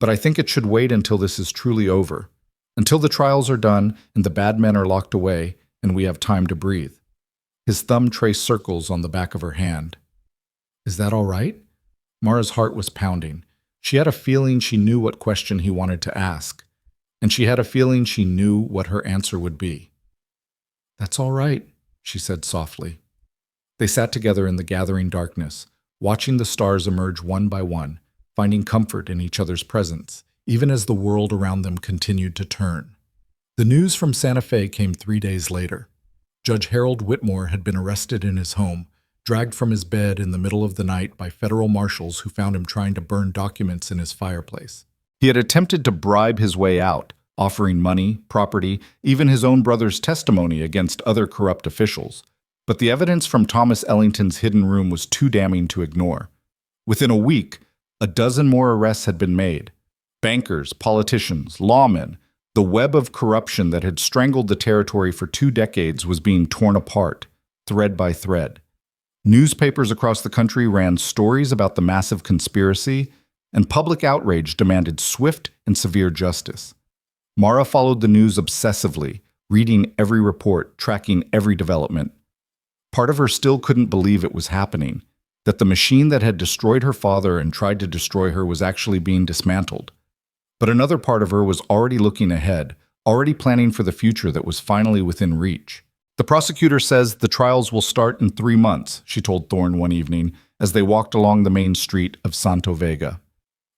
but I think it should wait until this is truly over. Until the trials are done and the bad men are locked away and we have time to breathe." His thumb traced circles on the back of her hand. "Is that all right?" Mara's heart was pounding. She had a feeling she knew what question he wanted to ask, and she had a feeling she knew what her answer would be. "That's all right," she said softly. They sat together in the gathering darkness, watching the stars emerge one by one, finding comfort in each other's presence, even as the world around them continued to turn. The news from Santa Fe came 3 days later. Judge Harold Whitmore had been arrested in his home, dragged from his bed in the middle of the night by federal marshals who found him trying to burn documents in his fireplace. He had attempted to bribe his way out, offering money, property, even his own brother's testimony against other corrupt officials. But the evidence from Thomas Ellington's hidden room was too damning to ignore. Within a week, a dozen more arrests had been made. Bankers, politicians, lawmen, The web of corruption that had strangled the territory for 2 decades was being torn apart, thread by thread. Newspapers across the country ran stories about the massive conspiracy, and public outrage demanded swift and severe justice. Mara followed the news obsessively, reading every report, tracking every development. Part of her still couldn't believe it was happening, that the machine that had destroyed her father and tried to destroy her was actually being dismantled. But another part of her was already looking ahead, already planning for the future that was finally within reach. The prosecutor says the trials will start in 3 months, she told Thorne one evening as they walked along the main street of Santo Vega.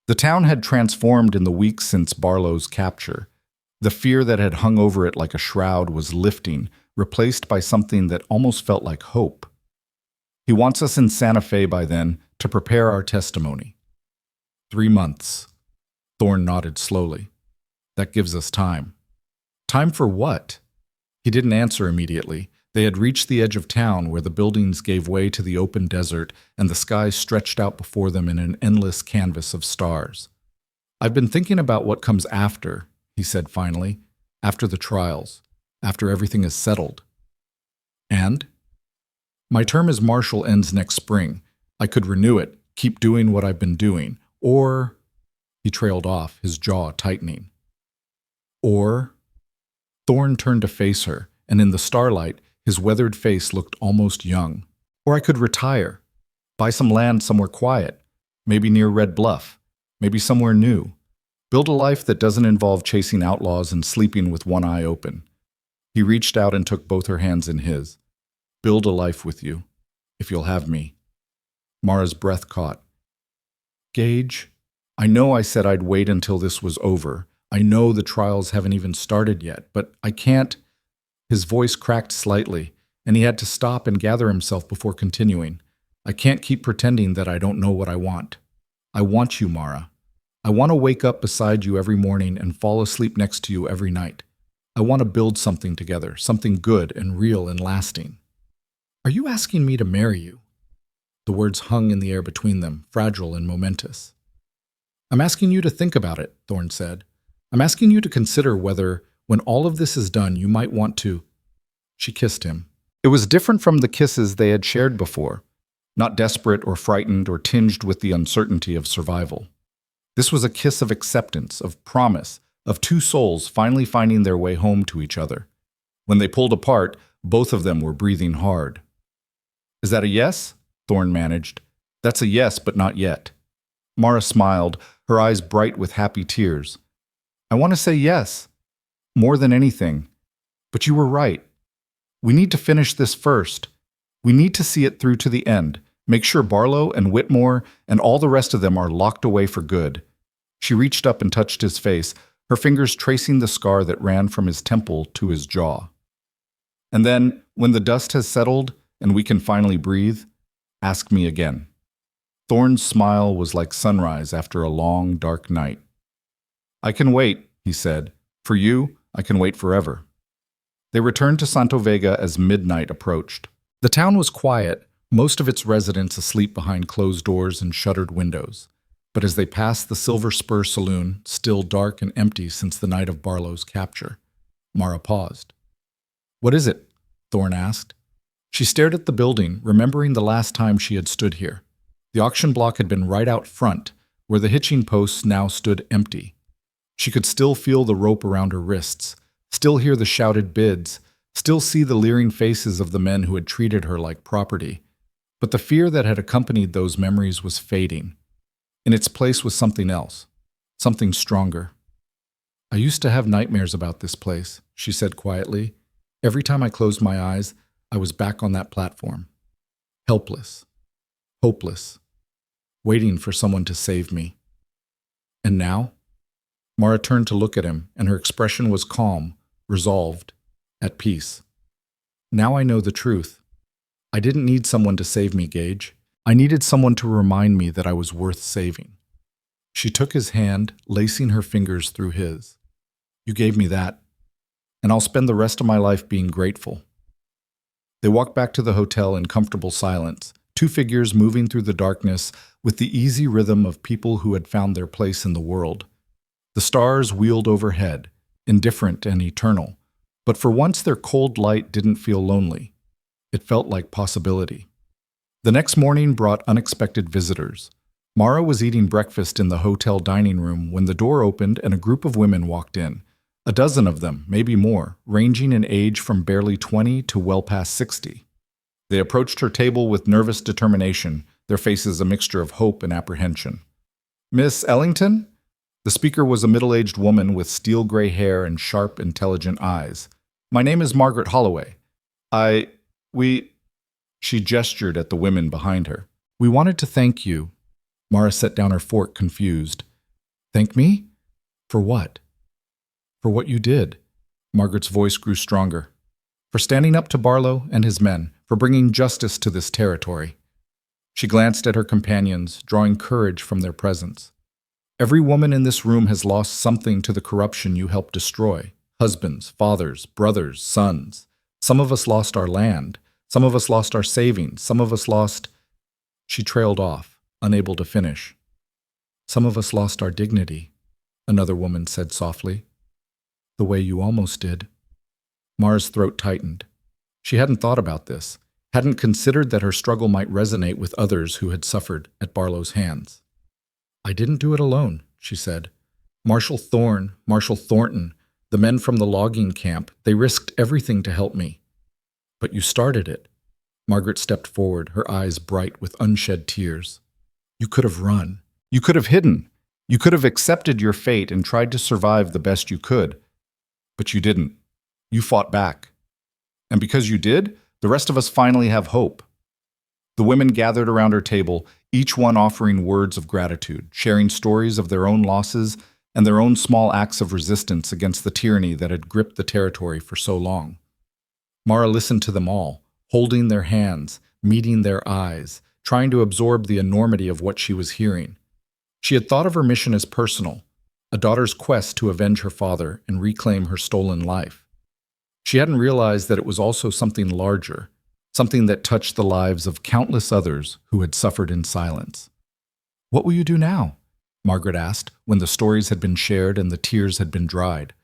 The town had transformed in the weeks since Barlow's capture. The fear that had hung over it like a shroud was lifting, replaced by something that almost felt like hope. He wants us in Santa Fe by then to prepare our testimony. 3 months. Thorne nodded slowly. That gives us time. Time for what? He didn't answer immediately. They had reached the edge of town where the buildings gave way to the open desert and the sky stretched out before them in an endless canvas of stars. I've been thinking about what comes after, he said finally, after the trials, after everything is settled. And? My term as marshal ends next spring. I could renew it, keep doing what I've been doing, or... He trailed off, his jaw tightening. Or... Thorne turned to face her, and in the starlight, his weathered face looked almost young. Or I could retire, buy some land somewhere quiet, maybe near Red Bluff, maybe somewhere new. Build a life that doesn't involve chasing outlaws and sleeping with one eye open. He reached out and took both her hands in his. Build a life with you, if you'll have me. Mara's breath caught. Gage, I know I said I'd wait until this was over. I know the trials haven't even started yet, but I can't. His voice cracked slightly, and he had to stop and gather himself before continuing. I can't keep pretending that I don't know what I want. I want you, Mara. I want to wake up beside you every morning and fall asleep next to you every night. I want to build something together, something good and real and lasting. Are you asking me to marry you? The words hung in the air between them, fragile and momentous. I'm asking you to think about it, Thorne said. I'm asking you to consider whether, when all of this is done, you might want to... She kissed him. It was different from the kisses they had shared before, not desperate or frightened or tinged with the uncertainty of survival. This was a kiss of acceptance, of promise, of two souls finally finding their way home to each other. When they pulled apart, both of them were breathing hard. Is that a yes? Thorne managed. That's a yes, but not yet. Mara smiled, her eyes bright with happy tears. I want to say yes, more than anything. But you were right. We need to finish this first. We need to see it through to the end. Make sure Barlow and Whitmore and all the rest of them are locked away for good. She reached up and touched his face, her fingers tracing the scar that ran from his temple to his jaw. And then, when the dust has settled and we can finally breathe, ask me again. Thorne's smile was like sunrise after a long, dark night. I can wait, he said. For you, I can wait forever. They returned to Santo Vega as midnight approached. The town was quiet, most of its residents asleep behind closed doors and shuttered windows. But as they passed the Silver Spur Saloon, still dark and empty since the night of Barlow's capture, Mara paused. What is it? Thorne asked. She stared at the building, remembering the last time she had stood here. The auction block had been right out front, where the hitching posts now stood empty. She could still feel the rope around her wrists, still hear the shouted bids, still see the leering faces of the men who had treated her like property. But the fear that had accompanied those memories was fading. In its place was something else, something stronger. I used to have nightmares about this place, she said quietly. Every time I closed my eyes, I was back on that platform. Helpless, hopeless, waiting for someone to save me. And now? Mara turned to look at him, and her expression was calm, resolved, at peace. Now I know the truth. I didn't need someone to save me, Gage. I needed someone to remind me that I was worth saving. She took his hand, lacing her fingers through his. You gave me that, and I'll spend the rest of my life being grateful. They walked back to the hotel in comfortable silence, two figures moving through the darkness with the easy rhythm of people who had found their place in the world. The stars wheeled overhead, indifferent and eternal. But for once their cold light didn't feel lonely. It felt like possibility. The next morning brought unexpected visitors. Mara was eating breakfast in the hotel dining room when the door opened and a group of women walked in. A dozen of them, maybe more, ranging in age from barely 20 to well past 60. They approached her table with nervous determination, their faces a mixture of hope and apprehension. "Miss Ellington?" The speaker was a middle-aged woman with steel gray hair and sharp, intelligent eyes. "My name is Margaret Holloway. She gestured at the women behind her. "We wanted to thank you." Mara set down her fork, confused. "Thank me? For what?" "For what you did." Margaret's voice grew stronger. "For standing up to Barlow and his men, for bringing justice to this territory." She glanced at her companions, drawing courage from their presence. "Every woman in this room has lost something to the corruption you helped destroy. Husbands, fathers, brothers, sons. Some of us lost our land. Some of us lost our savings. Some of us lost—" She trailed off, unable to finish. "Some of us lost our dignity," another woman said softly. "The way you almost did." Mara's throat tightened. She hadn't thought about this, hadn't considered that her struggle might resonate with others who had suffered at Barlow's hands. "I didn't do it alone," she said. "Marshal Thorne, Marshal Thornton, the men from the logging camp, they risked everything to help me. But you started it." Margaret stepped forward, her eyes bright with unshed tears. "You could have run. You could have hidden. You could have accepted your fate and tried to survive the best you could. But you didn't. You fought back. And because you did, the rest of us finally have hope." The women gathered around her table, each one offering words of gratitude, sharing stories of their own losses and their own small acts of resistance against the tyranny that had gripped the territory for so long. Mara listened to them all, holding their hands, meeting their eyes, trying to absorb the enormity of what she was hearing. She had thought of her mission as personal, a daughter's quest to avenge her father and reclaim her stolen life. She hadn't realized that it was also something larger, something that touched the lives of countless others who had suffered in silence. "What will you do now?" Margaret asked when the stories had been shared and the tears had been dried.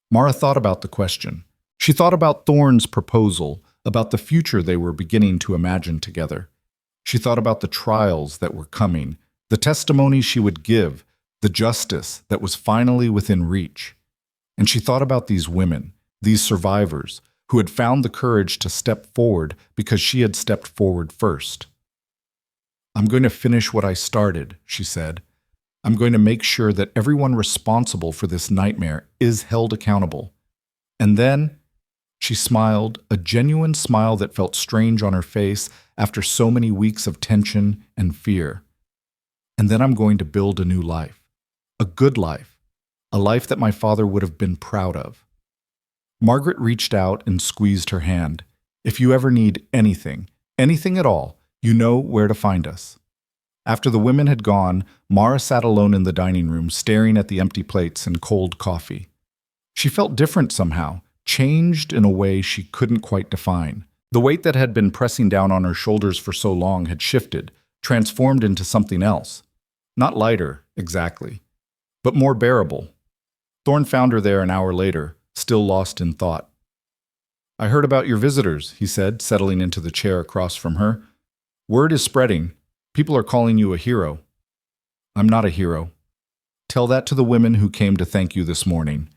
Mara thought about the question. She thought about Thorne's proposal, about the future they were beginning to imagine together. She thought about the trials that were coming, the testimony she would give, the justice that was finally within reach. And she thought about these women, these survivors, who had found the courage to step forward because she had stepped forward first. "I'm going to finish what I started," she said. "I'm going to make sure that everyone responsible for this nightmare is held accountable." And then she smiled, a genuine smile that felt strange on her face after so many weeks of tension and fear. "And then I'm going to build a new life, a good life, a life that my father would have been proud of." Margaret reached out and squeezed her hand. "If you ever need anything, anything at all, you know where to find us." After the women had gone, Mara sat alone in the dining room, staring at the empty plates and cold coffee. She felt different somehow, changed in a way she couldn't quite define. The weight that had been pressing down on her shoulders for so long had shifted, transformed into something else. Not lighter, exactly, but more bearable. Thorne found her there an hour later, still lost in thought. "I heard about your visitors," he said, settling into the chair across from her. "Word is spreading. People are calling you a hero." "I'm not a hero. Tell that to the women who came to thank you this morning."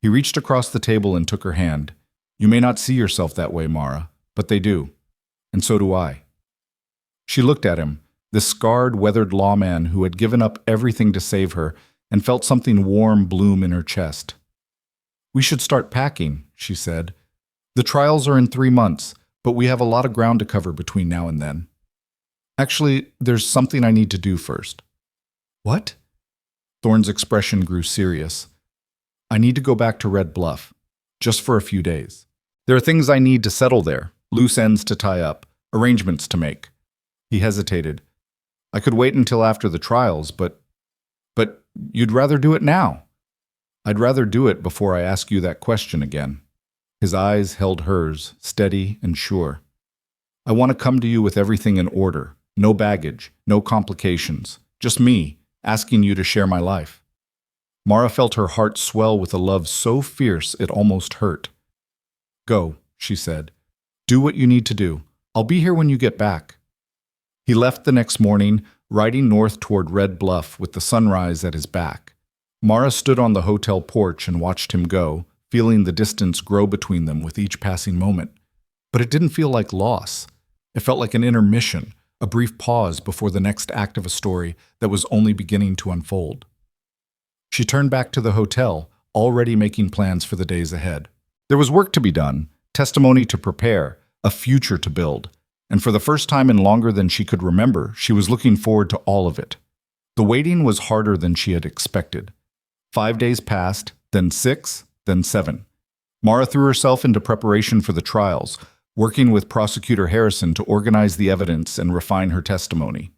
He reached across the table and took her hand. "You may not see yourself that way, Mara, but they do. And so do I." She looked at him, this scarred, weathered lawman who had given up everything to save her, and felt something warm bloom in her chest. "We should start packing," she said. "The trials are in 3 months, but we have a lot of ground to cover between now and then. Actually, there's something I need to do first." "What?" Thorne's expression grew serious. "I need to go back to Red Bluff, just for a few days. There are things I need to settle there, loose ends to tie up, arrangements to make." He hesitated. "I could wait until after the trials, but you'd rather do it now." "I'd rather do it before I ask you that question again." His eyes held hers, steady and sure. "I want to come to you with everything in order, no baggage, no complications, just me, asking you to share my life." Mara felt her heart swell with a love so fierce it almost hurt. "Go," she said. "Do what you need to do. I'll be here when you get back." He left the next morning, riding north toward Red Bluff with the sunrise at his back. Mara stood on the hotel porch and watched him go, feeling the distance grow between them with each passing moment. But it didn't feel like loss. It felt like an intermission, a brief pause before the next act of a story that was only beginning to unfold. She turned back to the hotel, already making plans for the days ahead. There was work to be done, testimony to prepare, a future to build. And for the first time in longer than she could remember, she was looking forward to all of it. The waiting was harder than she had expected. 5 days passed, then 6, then 7. Mara threw herself into preparation for the trials, working with Prosecutor Harrison to organize the evidence and refine her testimony.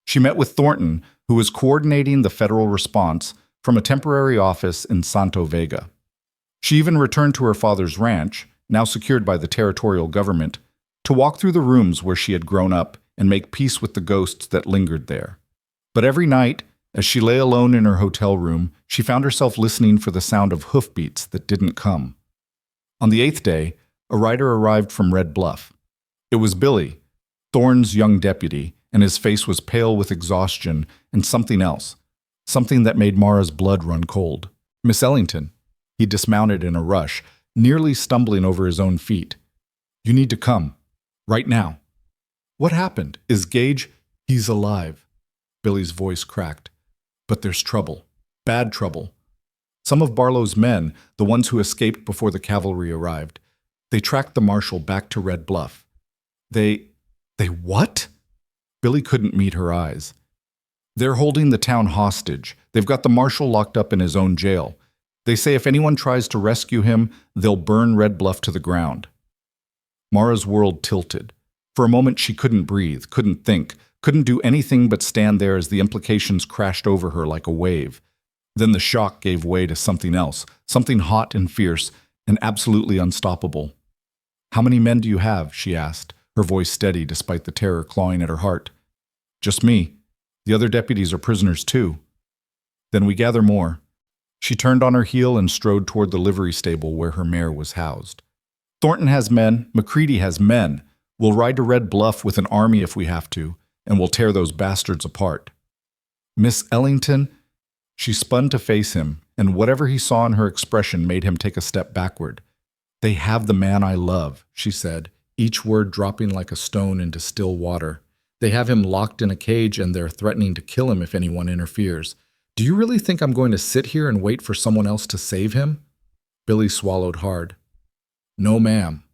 She met with Thornton, who was coordinating the federal response from a temporary office in Santo Vega. She even returned to her father's ranch, now secured by the territorial government, to walk through the rooms where she had grown up and make peace with the ghosts that lingered there. But every night, as she lay alone in her hotel room, she found herself listening for the sound of hoofbeats that didn't come. On the 8th day, a rider arrived from Red Bluff. It was Billy, Thorne's young deputy, and his face was pale with exhaustion and something else, something that made Mara's blood run cold. "Miss Ellington." He dismounted in a rush, nearly stumbling over his own feet. "You need to come. Right now." "What happened? Is Gage—" "He's alive." Billy's voice cracked. "But there's trouble. Bad trouble. Some of Barlow's men, the ones who escaped before the cavalry arrived, they tracked the marshal back to Red Bluff. They what?" Billy couldn't meet her eyes. "They're holding the town hostage. They've got the marshal locked up in his own jail. They say if anyone tries to rescue him, they'll burn Red Bluff to the ground." Mara's world tilted. For a moment she couldn't breathe, couldn't think, couldn't do anything but stand there as the implications crashed over her like a wave. Then the shock gave way to something else, something hot and fierce and absolutely unstoppable. "How many men do you have?" she asked, her voice steady despite the terror clawing at her heart. "Just me. The other deputies are prisoners too." "Then we gather more." She turned on her heel and strode toward the livery stable where her mare was housed. "Thornton has men, McCready has men. We'll ride to Red Bluff with an army if we have to, and we'll tear those bastards apart." "Miss Ellington?" She spun to face him, and whatever he saw in her expression made him take a step backward. "They have the man I love," she said, each word dropping like a stone into still water. "They have him locked in a cage and they're threatening to kill him if anyone interferes. Do you really think I'm going to sit here and wait for someone else to save him?" Billy swallowed hard. "No, ma'am."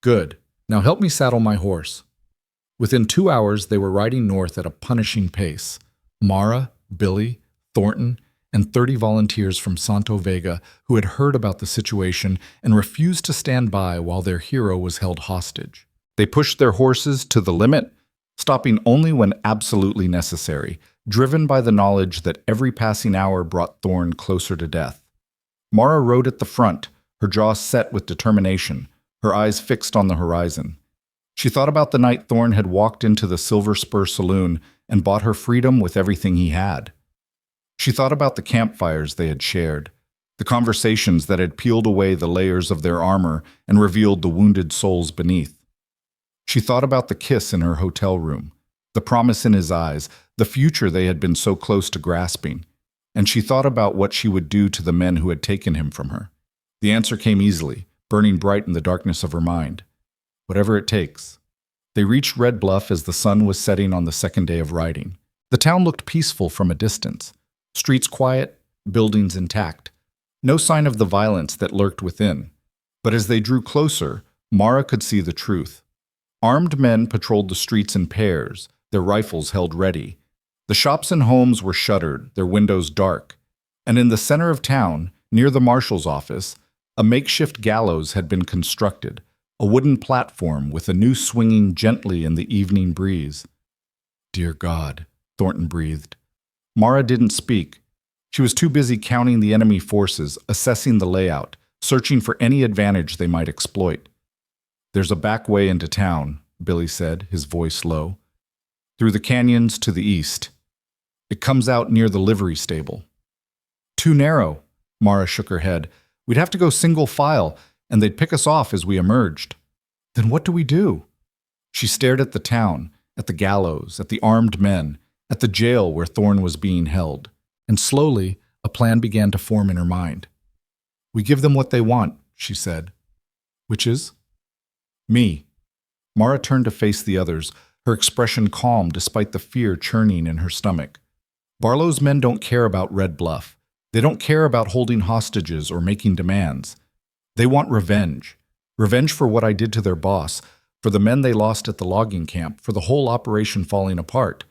"Good. Now help me saddle my horse." Within 2 hours, they were riding north at a punishing pace. Mara, Billy, Thornton, and 30 volunteers from Santo Vega who had heard about the situation and refused to stand by while their hero was held hostage. They pushed their horses to the limit, stopping only when absolutely necessary, driven by the knowledge that every passing hour brought Thorne closer to death. Mara rode at the front, her jaw set with determination, her eyes fixed on the horizon. She thought about the night Thorne had walked into the Silver Spur Saloon and bought her freedom with everything he had. She thought about the campfires they had shared, the conversations that had peeled away the layers of their armor and revealed the wounded souls beneath. She thought about the kiss in her hotel room, the promise in his eyes, the future they had been so close to grasping. And she thought about what she would do to the men who had taken him from her. The answer came easily, burning bright in the darkness of her mind. Whatever it takes. They reached Red Bluff as the sun was setting on the 2nd day of riding. The town looked peaceful from a distance. Streets quiet, buildings intact. No sign of the violence that lurked within. But as they drew closer, Mara could see the truth. Armed men patrolled the streets in pairs, their rifles held ready. The shops and homes were shuttered, their windows dark. And in the center of town, near the marshal's office, a makeshift gallows had been constructed, a wooden platform with a noose swinging gently in the evening breeze. "Dear God," Thornton breathed. Mara didn't speak. She was too busy counting the enemy forces, assessing the layout, searching for any advantage they might exploit. "There's a back way into town," Billy said, his voice low. "Through the canyons to the east. It comes out near the livery stable." Too narrow. Mara shook her head. We'd have to go single file, and they'd pick us off as we emerged. Then what do we do? She stared at the town, at the gallows, at the armed men, at the jail where Thorn was being held, and slowly a plan began to form in her mind. We give them what they want, she said. Which is? Me. Mara turned to face the others, her expression calm despite the fear churning in her stomach. Barlow's men don't care about Red Bluff. They don't care about holding hostages or making demands. They want revenge. Revenge for what I did to their boss, for the men they lost at the logging camp, for the whole operation falling apart.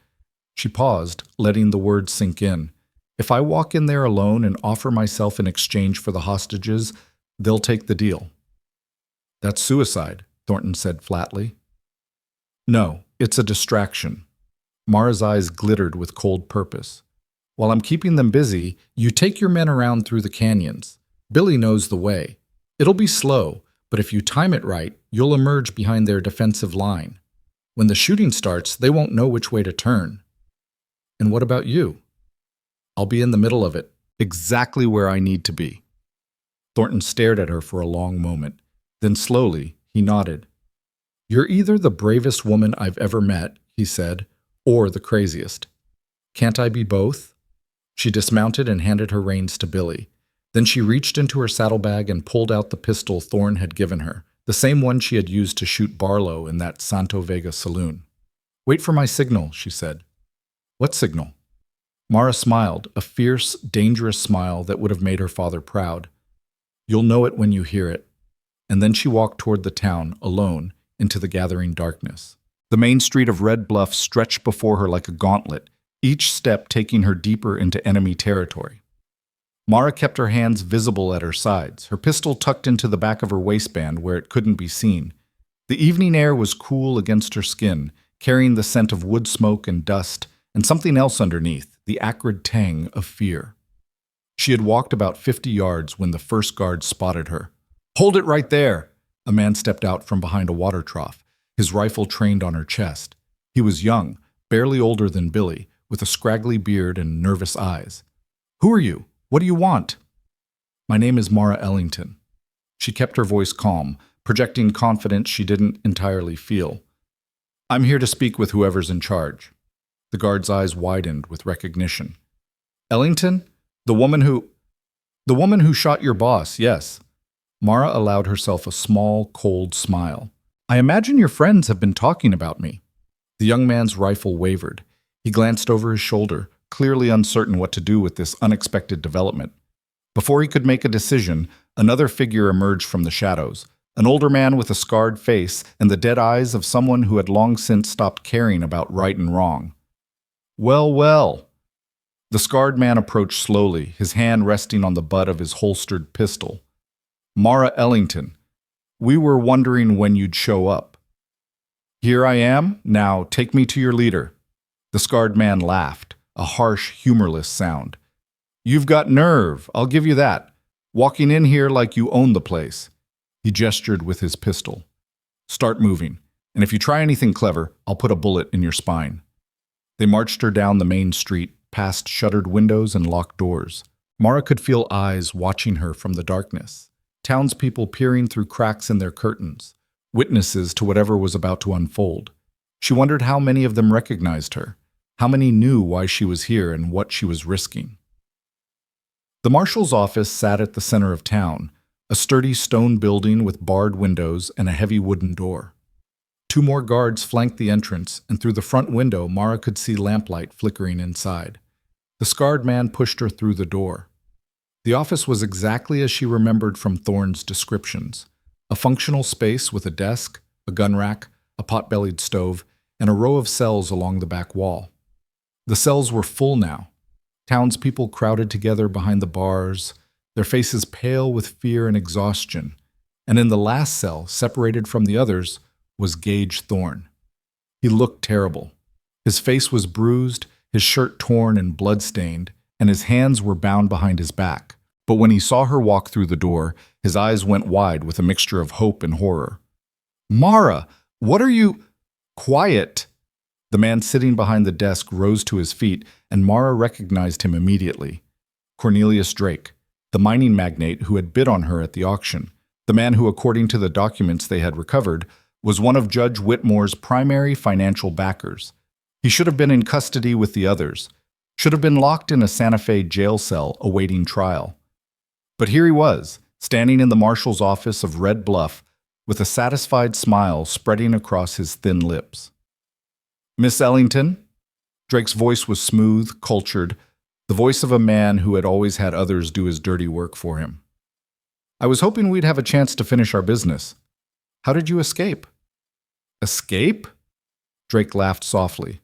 She paused, letting the words sink in. If I walk in there alone and offer myself in exchange for the hostages, they'll take the deal. That's suicide, Thornton said flatly. No, it's a distraction. Mara's eyes glittered with cold purpose. While I'm keeping them busy, you take your men around through the canyons. Billy knows the way. It'll be slow, but if you time it right, you'll emerge behind their defensive line. When the shooting starts, they won't know which way to turn. And what about you? I'll be in the middle of it, exactly where I need to be. Thornton stared at her for a long moment. Then slowly, he nodded. You're either the bravest woman I've ever met, he said, or the craziest. Can't I be both? She dismounted and handed her reins to Billy. Then she reached into her saddlebag and pulled out the pistol Thorn had given her, the same one she had used to shoot Barlow in that Santo Vega saloon. Wait for my signal, she said. What signal? Mara smiled, a fierce, dangerous smile that would have made her father proud. You'll know it when you hear it. And then she walked toward the town, alone, into the gathering darkness. The main street of Red Bluff stretched before her like a gauntlet, each step taking her deeper into enemy territory. Mara kept her hands visible at her sides, her pistol tucked into the back of her waistband where it couldn't be seen. The evening air was cool against her skin, carrying the scent of wood smoke and dust, and something else underneath, the acrid tang of fear. She had walked about 50 yards when the first guard spotted her. Hold it right there! A man stepped out from behind a water trough, his rifle trained on her chest. He was young, barely older than Billy, with a scraggly beard and nervous eyes. Who are you? What do you want? My name is Mara Ellington. She kept her voice calm, projecting confidence she didn't entirely feel. I'm here to speak with whoever's in charge. The guard's eyes widened with recognition. Ellington? The woman who shot your boss, yes. Mara allowed herself a small, cold smile. I imagine your friends have been talking about me. The young man's rifle wavered. He glanced over his shoulder, clearly uncertain what to do with this unexpected development. Before he could make a decision, another figure emerged from the shadows, an older man with a scarred face and the dead eyes of someone who had long since stopped caring about right and wrong. Well, well. The scarred man approached slowly, his hand resting on the butt of his holstered pistol. Mara Ellington, we were wondering when you'd show up. Here I am. Now take me to your leader. The scarred man laughed, a harsh, humorless sound. You've got nerve, I'll give you that. Walking in here like you own the place. He gestured with his pistol. Start moving, and if you try anything clever, I'll put a bullet in your spine. They marched her down the main street, past shuttered windows and locked doors. Mara could feel eyes watching her from the darkness, townspeople peering through cracks in their curtains, witnesses to whatever was about to unfold. She wondered how many of them recognized her, how many knew why she was here and what she was risking. The marshal's office sat at the center of town, a sturdy stone building with barred windows and a heavy wooden door. 2 more guards flanked the entrance, and through the front window Mara could see lamplight flickering inside. The scarred man pushed her through the door. The office was exactly as she remembered from Thorne's descriptions. A functional space with a desk, a gun rack, a pot-bellied stove, and a row of cells along the back wall. The cells were full now. Townspeople crowded together behind the bars, their faces pale with fear and exhaustion. And in the last cell, separated from the others, was Gage Thorne. He looked terrible. His face was bruised, his shirt torn and blood-stained, and his hands were bound behind his back. But when he saw her walk through the door, his eyes went wide with a mixture of hope and horror. Mara, what are you— Quiet! The man sitting behind the desk rose to his feet, and Mara recognized him immediately. Cornelius Drake, the mining magnate who had bid on her at the auction, the man who, according to the documents they had recovered, was one of Judge Whitmore's primary financial backers. He should have been in custody with the others, should have been locked in a Santa Fe jail cell awaiting trial. But here he was, standing in the marshal's office of Red Bluff, with a satisfied smile spreading across his thin lips. "Miss Ellington?" Drake's voice was smooth, cultured, the voice of a man who had always had others do his dirty work for him. "I was hoping we'd have a chance to finish our business. How did you escape?" "Escape?" Drake laughed softly.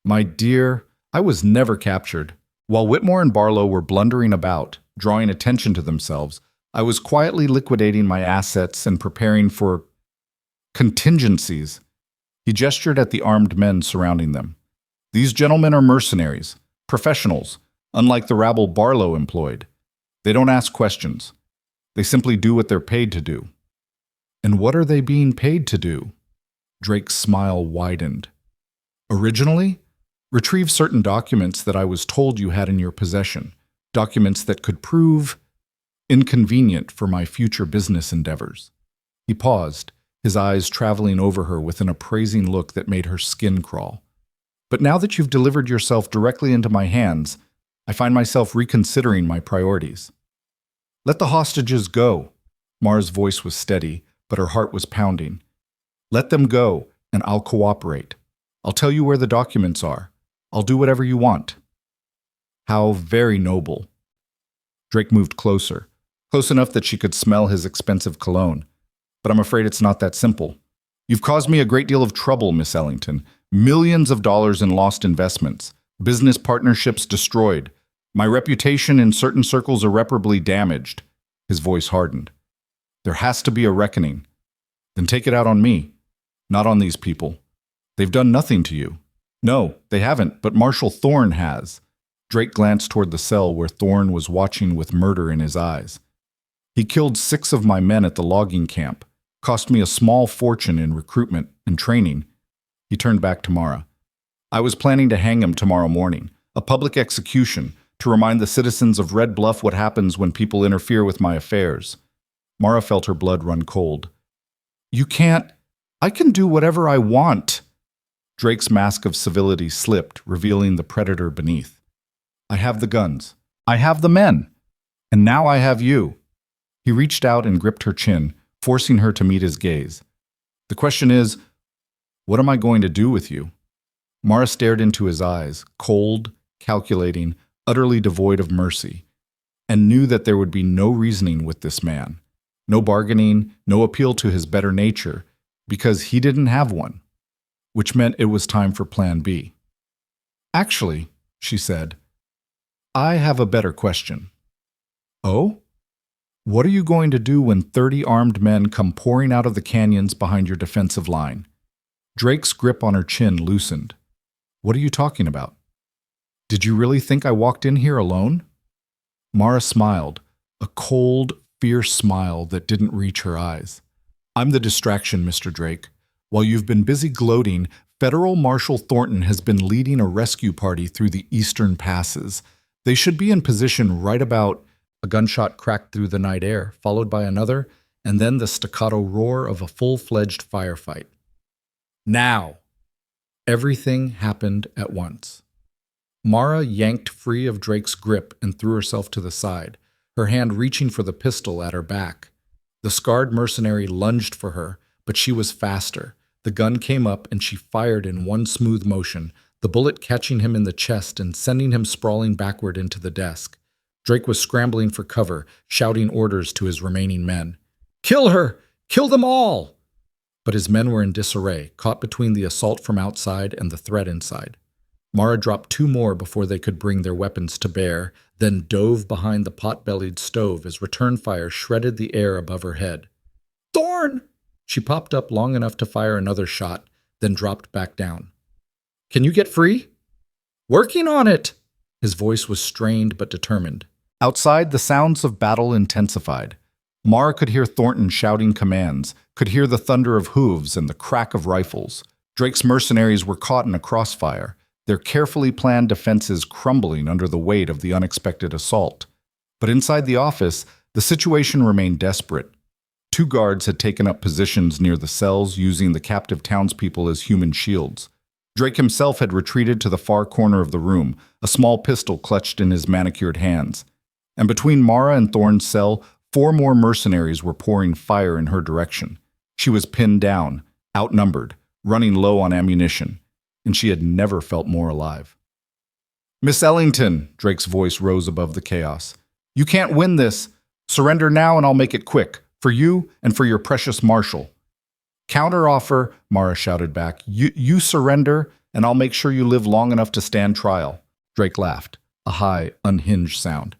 "My dear, I was never captured. While Whitmore and Barlow were blundering about, drawing attention to themselves, I was quietly liquidating my assets and preparing for contingencies." He gestured at the armed men surrounding them. "These gentlemen are mercenaries, professionals, unlike the rabble Barlow employed. They don't ask questions. They simply do what they're paid to do." "And what are they being paid to do?" Drake's smile widened. "Originally, retrieve certain documents that I was told you had in your possession, documents that could prove inconvenient for my future business endeavors." He paused, his eyes traveling over her with an appraising look that made her skin crawl. "But now that you've delivered yourself directly into my hands, I find myself reconsidering my priorities." "Let the hostages go." Mara's voice was steady, but her heart was pounding. "Let them go, and I'll cooperate. I'll tell you where the documents are. I'll do whatever you want." "How very noble." Drake moved closer, close enough that she could smell his expensive cologne. "But I'm afraid it's not that simple. You've caused me a great deal of trouble, Miss Ellington. Millions of dollars in lost investments, business partnerships destroyed, my reputation in certain circles irreparably damaged." His voice hardened. "There has to be a reckoning. Then take it out on me, not on these people. They've done nothing to you." "No, they haven't, but Marshal Thorne has." Drake glanced toward the cell where Thorne was watching with murder in his eyes. "He killed 6 of my men at the logging camp, cost me a small fortune in recruitment and training." He turned back to Mara. "I was planning to hang him tomorrow morning, a public execution, to remind the citizens of Red Bluff what happens when people interfere with my affairs." Mara felt her blood run cold. "You can't. I can do whatever I want." Drake's mask of civility slipped, revealing the predator beneath. "I have the guns. I have the men. And now I have you." He reached out and gripped her chin, forcing her to meet his gaze. "The question is, what am I going to do with you?" Mara stared into his eyes, cold, calculating, utterly devoid of mercy, and knew that there would be no reasoning with this man, no bargaining, no appeal to his better nature, because he didn't have one, which meant it was time for Plan B. "Actually," she said, "I have a better question." "Oh? What are you going to do when 30 armed men come pouring out of the canyons behind your defensive line?" Drake's grip on her chin loosened. "What are you talking about? Did you really think I walked in here alone?" Mara smiled, a cold, fierce smile that didn't reach her eyes. "I'm the distraction, Mr. Drake. While you've been busy gloating, Federal Marshal Thornton has been leading a rescue party through the eastern passes. They should be in position right about—" A gunshot cracked through the night air, followed by another, and then the staccato roar of a full-fledged firefight. Now! Everything happened at once. Mara yanked free of Drake's grip and threw herself to the side, her hand reaching for the pistol at her back. The scarred mercenary lunged for her, but she was faster. The gun came up and she fired in one smooth motion, the bullet catching him in the chest and sending him sprawling backward into the desk. Drake was scrambling for cover, shouting orders to his remaining men. "Kill her! Kill them all!" But his men were in disarray, caught between the assault from outside and the threat inside. Mara dropped 2 more before they could bring their weapons to bear, then dove behind the pot-bellied stove as return fire shredded the air above her head. "Thorne!" She popped up long enough to fire another shot, then dropped back down. "Can you get free?" "Working on it!" His voice was strained but determined. Outside, the sounds of battle intensified. Mara could hear Thornton shouting commands, could hear the thunder of hooves and the crack of rifles. Drake's mercenaries were caught in a crossfire, their carefully planned defenses crumbling under the weight of the unexpected assault. But inside the office, the situation remained desperate. 2 guards had taken up positions near the cells, using the captive townspeople as human shields. Drake himself had retreated to the far corner of the room, a small pistol clutched in his manicured hands. And between Mara and Thorne's cell, 4 more mercenaries were pouring fire in her direction. She was pinned down, outnumbered, running low on ammunition, and she had never felt more alive. "Miss Ellington," Drake's voice rose above the chaos. "You can't win this. Surrender now and I'll make it quick, for you and for your precious marshal." "Counteroffer," Mara shouted back. You surrender and I'll make sure you live long enough to stand trial." Drake laughed, a high, unhinged sound.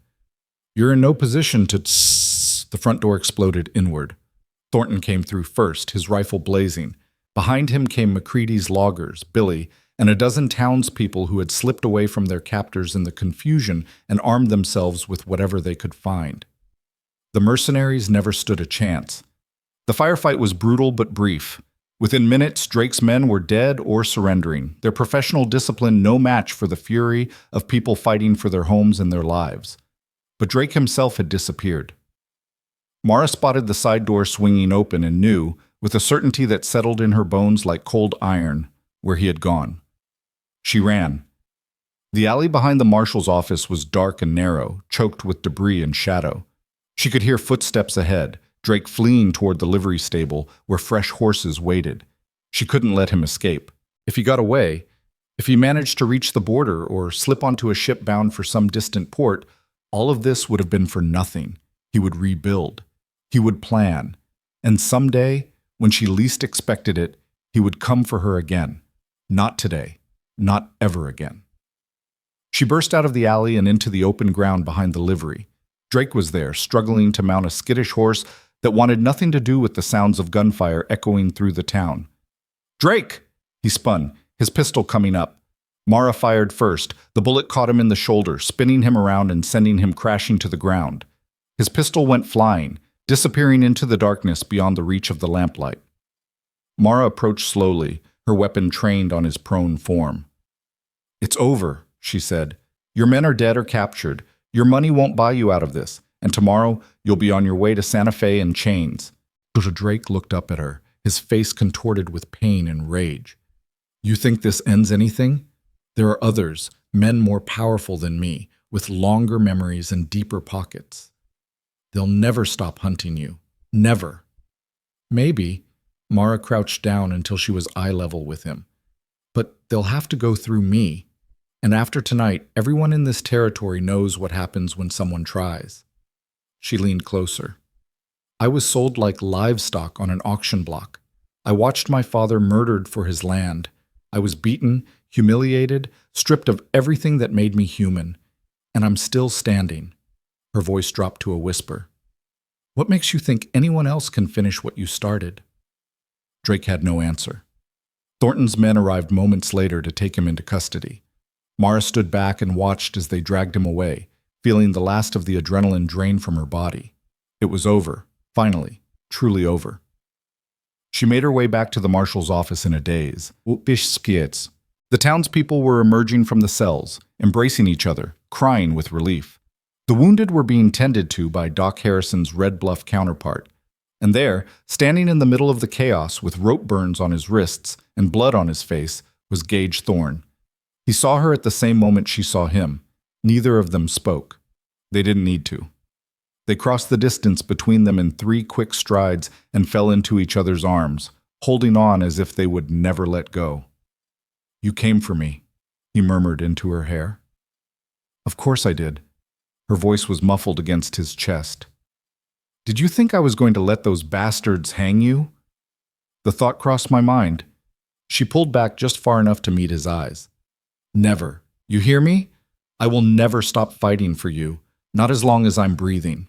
"You're in no position to tss." The front door exploded inward. Thornton came through first, his rifle blazing. Behind him came McCready's loggers, Billy, and a dozen townspeople who had slipped away from their captors in the confusion and armed themselves with whatever they could find. The mercenaries never stood a chance. The firefight was brutal but brief. Within minutes, Drake's men were dead or surrendering, their professional discipline no match for the fury of people fighting for their homes and their lives. But Drake himself had disappeared. Mara spotted the side door swinging open and knew, with a certainty that settled in her bones like cold iron, where he had gone. She ran. The alley behind the marshal's office was dark and narrow, choked with debris and shadow. She could hear footsteps ahead, Drake fleeing toward the livery stable where fresh horses waited. She couldn't let him escape. If he got away, if he managed to reach the border or slip onto a ship bound for some distant port, all of this would have been for nothing. He would rebuild. He would plan. And someday, when she least expected it, he would come for her again. Not today. Not ever again. She burst out of the alley and into the open ground behind the livery. Drake was there, struggling to mount a skittish horse that wanted nothing to do with the sounds of gunfire echoing through the town. "Drake!" He spun, his pistol coming up. Mara fired first. The bullet caught him in the shoulder, spinning him around and sending him crashing to the ground. His pistol went flying, disappearing into the darkness beyond the reach of the lamplight. Mara approached slowly, her weapon trained on his prone form. "It's over," she said. "Your men are dead or captured. Your money won't buy you out of this, and tomorrow you'll be on your way to Santa Fe in chains." Drake looked up at her, his face contorted with pain and rage. "You think this ends anything? There are others, men more powerful than me, with longer memories and deeper pockets. They'll never stop hunting you. Never." "Maybe." Mara crouched down until she was eye level with him. "But they'll have to go through me. And after tonight, everyone in this territory knows what happens when someone tries." She leaned closer. "I was sold like livestock on an auction block. I watched my father murdered for his land. I was beaten, humiliated, stripped of everything that made me human. And I'm still standing." Her voice dropped to a whisper. "What makes you think anyone else can finish what you started?" Drake had no answer. Thornton's men arrived moments later to take him into custody. Mara stood back and watched as they dragged him away, feeling the last of the adrenaline drain from her body. It was over, finally, truly over. She made her way back to the marshal's office in a daze. The townspeople were emerging from the cells, embracing each other, crying with relief. The wounded were being tended to by Doc Harrison's Red Bluff counterpart. And there, standing in the middle of the chaos with rope burns on his wrists and blood on his face, was Gage Thorne. He saw her at the same moment she saw him. Neither of them spoke. They didn't need to. They crossed the distance between them in 3 quick strides and fell into each other's arms, holding on as if they would never let go. "You came for me," he murmured into her hair. "Of course I did." Her voice was muffled against his chest. "Did you think I was going to let those bastards hang you?" The thought crossed my mind. She pulled back just far enough to meet his eyes. "Never. You hear me? I will never stop fighting for you, not as long as I'm breathing."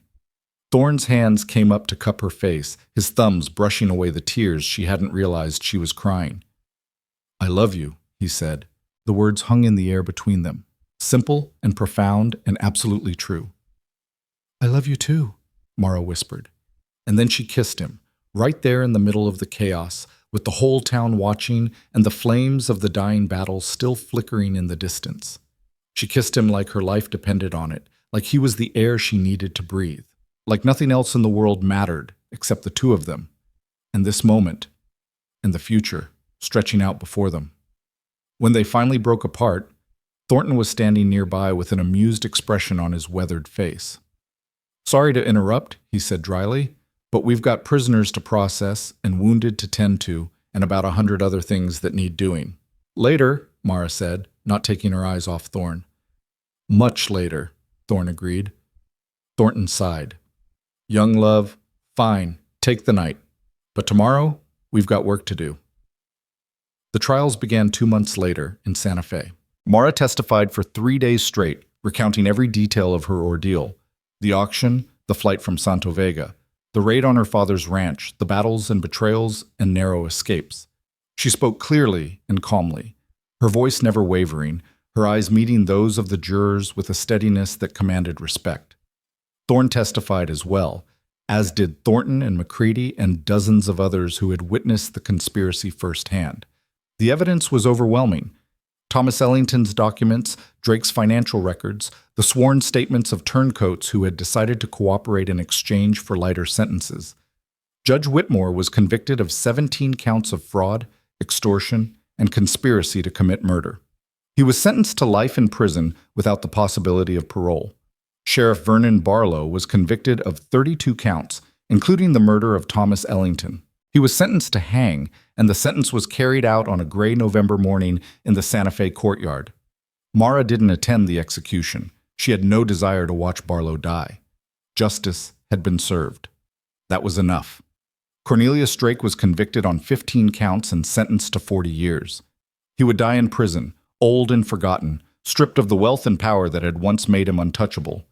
Thorne's hands came up to cup her face, his thumbs brushing away the tears she hadn't realized she was crying. "I love you," he said. The words hung in the air between them, simple and profound and absolutely true. "I love you too," Mara whispered. And then she kissed him, right there in the middle of the chaos, with the whole town watching and the flames of the dying battle still flickering in the distance. She kissed him like her life depended on it, like he was the air she needed to breathe, like nothing else in the world mattered except the two of them, and this moment, and the future, stretching out before them. When they finally broke apart, Thornton was standing nearby with an amused expression on his weathered face. "Sorry to interrupt," he said dryly, "but we've got prisoners to process and wounded to tend to, and about 100 other things that need doing." "Later," Mara said, not taking her eyes off Thorn. "Much later," Thorn agreed. Thornton sighed. "Young love, fine, take the night. But tomorrow, we've got work to do." The trials began 2 months later in Santa Fe. Mara testified for 3 days straight, recounting every detail of her ordeal: the auction, the flight from Santo Vega, the raid on her father's ranch, the battles and betrayals and narrow escapes. She spoke clearly and calmly, her voice never wavering, her eyes meeting those of the jurors with a steadiness that commanded respect. Thorn testified as well, as did Thornton and McCready and dozens of others who had witnessed the conspiracy firsthand. The evidence was overwhelming. Thomas Ellington's documents, Drake's financial records, the sworn statements of turncoats who had decided to cooperate in exchange for lighter sentences. Judge Whitmore was convicted of 17 counts of fraud, extortion, and conspiracy to commit murder. He was sentenced to life in prison without the possibility of parole. Sheriff Vernon Barlow was convicted of 32 counts, including the murder of Thomas Ellington. He was sentenced to hang, and the sentence was carried out on a gray November morning in the Santa Fe courtyard. Mara didn't attend the execution. She had no desire to watch Barlow die. Justice had been served. That was enough. Cornelius Drake was convicted on 15 counts and sentenced to 40 years. He would die in prison, old and forgotten, stripped of the wealth and power that had once made him untouchable.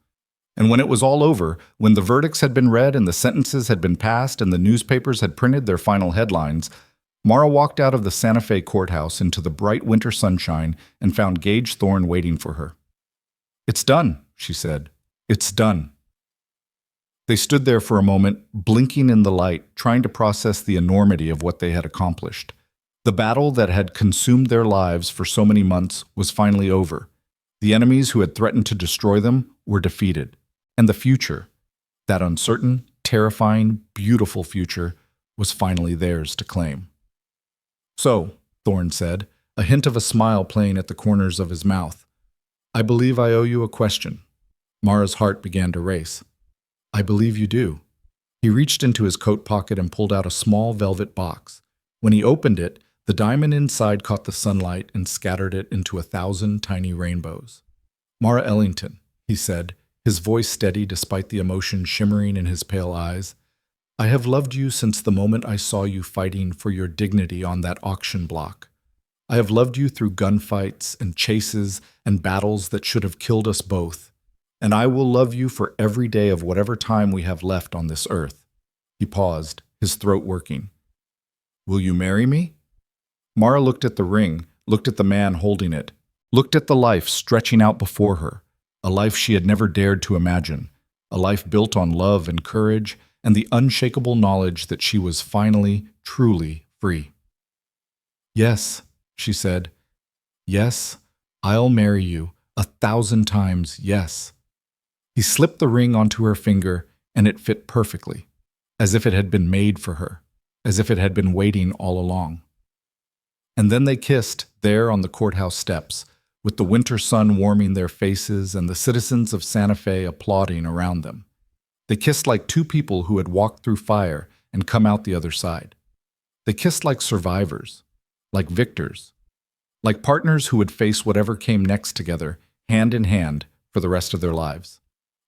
And when it was all over, when the verdicts had been read and the sentences had been passed and the newspapers had printed their final headlines, Mara walked out of the Santa Fe courthouse into the bright winter sunshine and found Gage Thorne waiting for her. "It's done," she said. "It's done." They stood there for a moment, blinking in the light, trying to process the enormity of what they had accomplished. The battle that had consumed their lives for so many months was finally over. The enemies who had threatened to destroy them were defeated. And the future, that uncertain, terrifying, beautiful future, was finally theirs to claim. "So," Thorne said, a hint of a smile playing at the corners of his mouth, "I believe I owe you a question." Mara's heart began to race. "I believe you do." He reached into his coat pocket and pulled out a small velvet box. When he opened it, the diamond inside caught the sunlight and scattered it into 1,000 tiny rainbows. "Mara Ellington," he said, his voice steady despite the emotion shimmering in his pale eyes, "I have loved you since the moment I saw you fighting for your dignity on that auction block. I have loved you through gunfights and chases and battles that should have killed us both. And I will love you for every day of whatever time we have left on this earth." He paused, his throat working. "Will you marry me?" Mara looked at the ring, looked at the man holding it, looked at the life stretching out before her, a life she had never dared to imagine, a life built on love and courage and the unshakable knowledge that she was finally, truly free. "Yes," she said. "Yes, I'll marry you 1,000 times, yes." He slipped the ring onto her finger, and it fit perfectly, as if it had been made for her, as if it had been waiting all along. And then they kissed there on the courthouse steps, with the winter sun warming their faces and the citizens of Santa Fe applauding around them. They kissed like two people who had walked through fire and come out the other side. They kissed like survivors, like victors, like partners who would face whatever came next together, hand in hand, for the rest of their lives.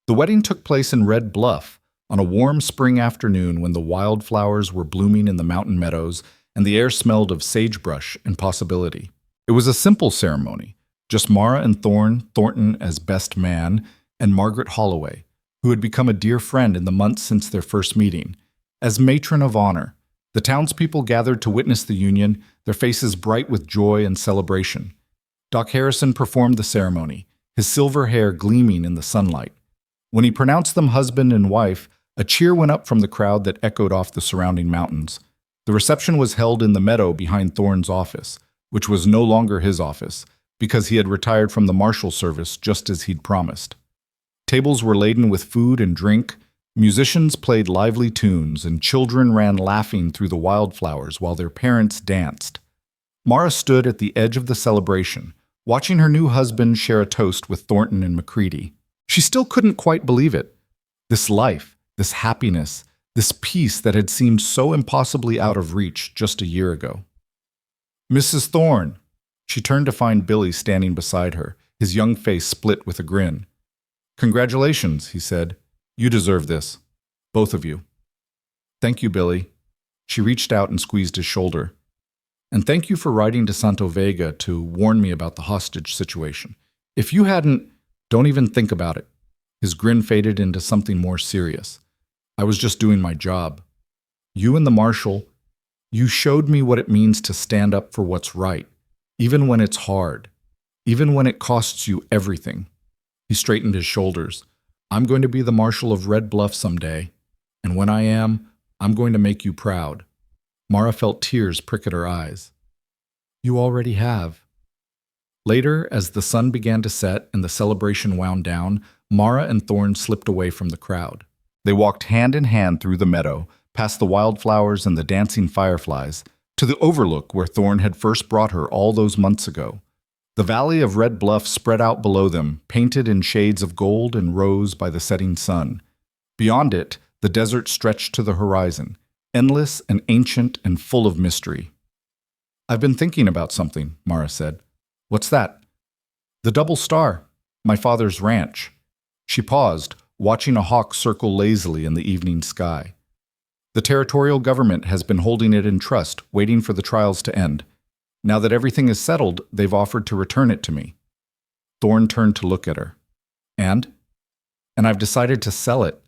The wedding took place in Red Bluff on a warm spring afternoon when the wildflowers were blooming in the mountain meadows and the air smelled of sagebrush and possibility. It was a simple ceremony, just Mara and Thornton as best man, and Margaret Holloway, who had become a dear friend in the months since their first meeting, as matron of honor. The townspeople gathered to witness the union, their faces bright with joy and celebration. Doc Harrison performed the ceremony, his silver hair gleaming in the sunlight. When he pronounced them husband and wife, a cheer went up from the crowd that echoed off the surrounding mountains. The reception was held in the meadow behind Thorne's office, which was no longer his office, because he had retired from the marshal service just as he'd promised. Tables were laden with food and drink, musicians played lively tunes, and children ran laughing through the wildflowers while their parents danced. Mara stood at the edge of the celebration, watching her new husband share a toast with Thornton and Macready. She still couldn't quite believe it. This life, this happiness, this peace that had seemed so impossibly out of reach just a year ago. "Mrs. Thorne!" She turned to find Billy standing beside her, his young face split with a grin. "Congratulations," he said. "You deserve this. Both of you." "Thank you, Billy." She reached out and squeezed his shoulder. "And thank you for writing to Santo Vega to warn me about the hostage situation. If you hadn't, don't even think about it." His grin faded into something more serious. "I was just doing my job. You and the marshal, you showed me what it means to stand up for what's right, even when it's hard, even when it costs you everything." He straightened his shoulders. "I'm going to be the marshal of Red Bluff someday, and when I am, I'm going to make you proud." Mara felt tears prick at her eyes. "You already have." Later, as the sun began to set and the celebration wound down, Mara and Thorne slipped away from the crowd. They walked hand in hand through the meadow, past the wildflowers and the dancing fireflies, to the overlook where Thorne had first brought her all those months ago. The valley of Red Bluff spread out below them, painted in shades of gold and rose by the setting sun. Beyond it, the desert stretched to the horizon, endless and ancient and full of mystery. "I've been thinking about something," Mara said. "What's that?" "The double star, my father's ranch." She paused, watching a hawk circle lazily in the evening sky. "The territorial government has been holding it in trust, waiting for the trials to end. Now that everything is settled, they've offered to return it to me." Thorne turned to look at her. And I've decided to sell it."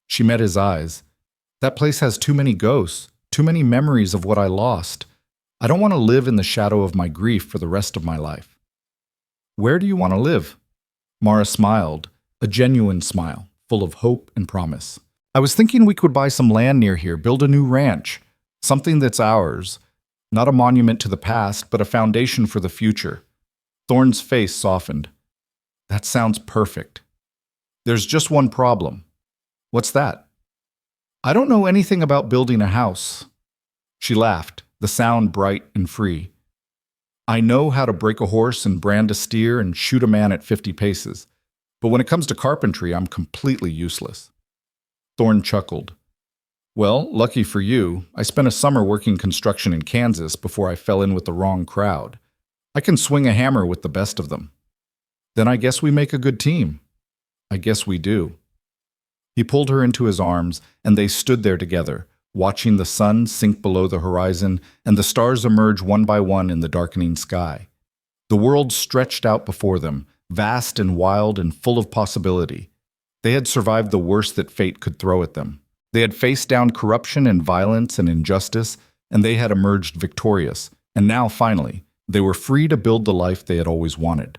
She met his eyes. "That place has too many ghosts, too many memories of what I lost. I don't want to live in the shadow of my grief for the rest of my life." "Where do you want to live?" Mara smiled, a genuine smile, full of hope and promise. "I was thinking we could buy some land near here, build a new ranch, something that's ours. Not a monument to the past, but a foundation for the future." Thorne's face softened. "That sounds perfect. There's just one problem." "What's that?" "I don't know anything about building a house." She laughed, the sound bright and free. "I know how to break a horse and brand a steer and shoot a man at 50 paces. But when it comes to carpentry, I'm completely useless." Thorne chuckled. "Well, lucky for you, I spent a summer working construction in Kansas before I fell in with the wrong crowd. I can swing a hammer with the best of them." "Then I guess we make a good team." "I guess we do." He pulled her into his arms, and they stood there together, watching the sun sink below the horizon and the stars emerge one by one in the darkening sky. The world stretched out before them, vast and wild and full of possibility. They had survived the worst that fate could throw at them. They had faced down corruption and violence and injustice, and they had emerged victorious. And now, finally, they were free to build the life they had always wanted.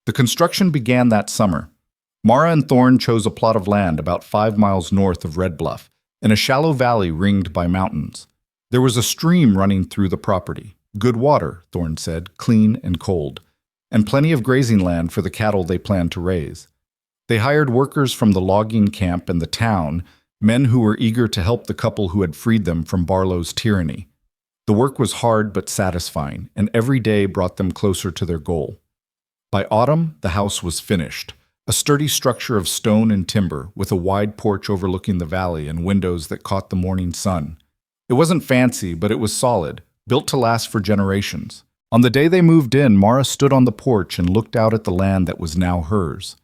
The construction began that summer. Mara and Thorne chose a plot of land about 5 miles north of Red Bluff, in a shallow valley ringed by mountains. There was a stream running through the property. Good water, Thorne said, clean and cold, and plenty of grazing land for the cattle they planned to raise. They hired workers from the logging camp and the town, men who were eager to help the couple who had freed them from Barlow's tyranny. The work was hard but satisfying, and every day brought them closer to their goal. By autumn, the house was finished, a sturdy structure of stone and timber with a wide porch overlooking the valley and windows that caught the morning sun. It wasn't fancy, but it was solid, built to last for generations. On the day they moved in, Mara stood on the porch and looked out at the land that was now hers.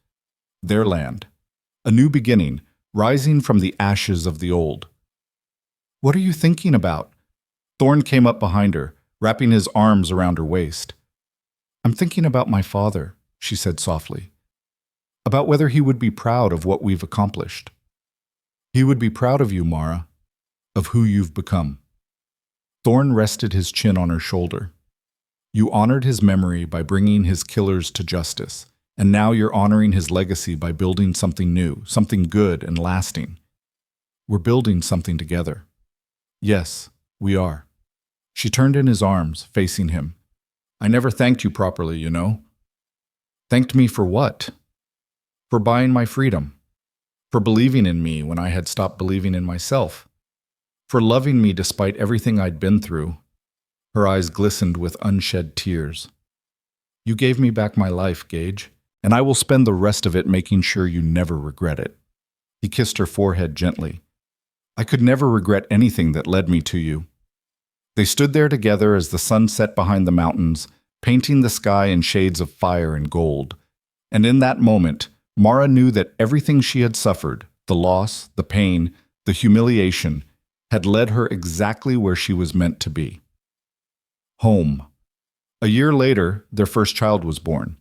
Their land. A new beginning, rising from the ashes of the old. "What are you thinking about?" Thorne came up behind her, wrapping his arms around her waist. "I'm thinking about my father," she said softly. "About whether he would be proud of what we've accomplished." "He would be proud of you, Mara, of who you've become." Thorne rested his chin on her shoulder. "You honored his memory by bringing his killers to justice, and now you're honoring his legacy by building something new, something good and lasting. We're building something together." "Yes, we are." She turned in his arms, facing him. "I never thanked you properly, you know." "Thanked me for what?" for buying my freedom, for believing in me when I had stopped believing in myself, for loving me despite everything I'd been through. Her eyes glistened with unshed tears. You gave me back my life, Gage, and I will spend the rest of it making sure you never regret it. He kissed her forehead gently. I could never regret anything that led me to you. They stood there together as the sun set behind the mountains, painting the sky in shades of fire and gold. And in that moment, Mara knew that everything she had suffered, the loss, the pain, the humiliation, had led her exactly where she was meant to be. Home. A year later, their first child was born.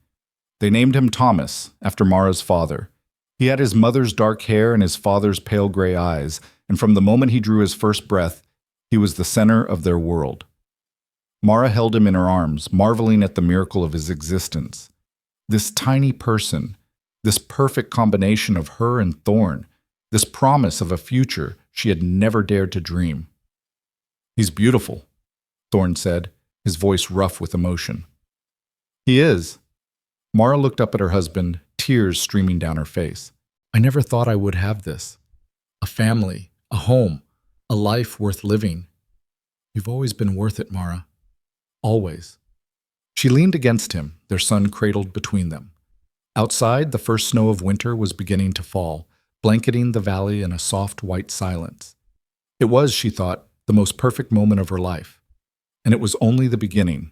They named him Thomas, after Mara's father. He had his mother's dark hair and his father's pale gray eyes, and from the moment he drew his first breath, he was the center of their world. Mara held him in her arms, marveling at the miracle of his existence. This tiny person, this perfect combination of her and Thorn, this promise of a future she had never dared to dream. He's beautiful, Thorn said, his voice rough with emotion. He is. Mara looked up at her husband, tears streaming down her face. I never thought I would have this. A family, a home, a life worth living. You've always been worth it, Mara. Always. She leaned against him, their son cradled between them. Outside, the first snow of winter was beginning to fall, blanketing the valley in a soft white silence. It was, she thought, the most perfect moment of her life. And it was only the beginning.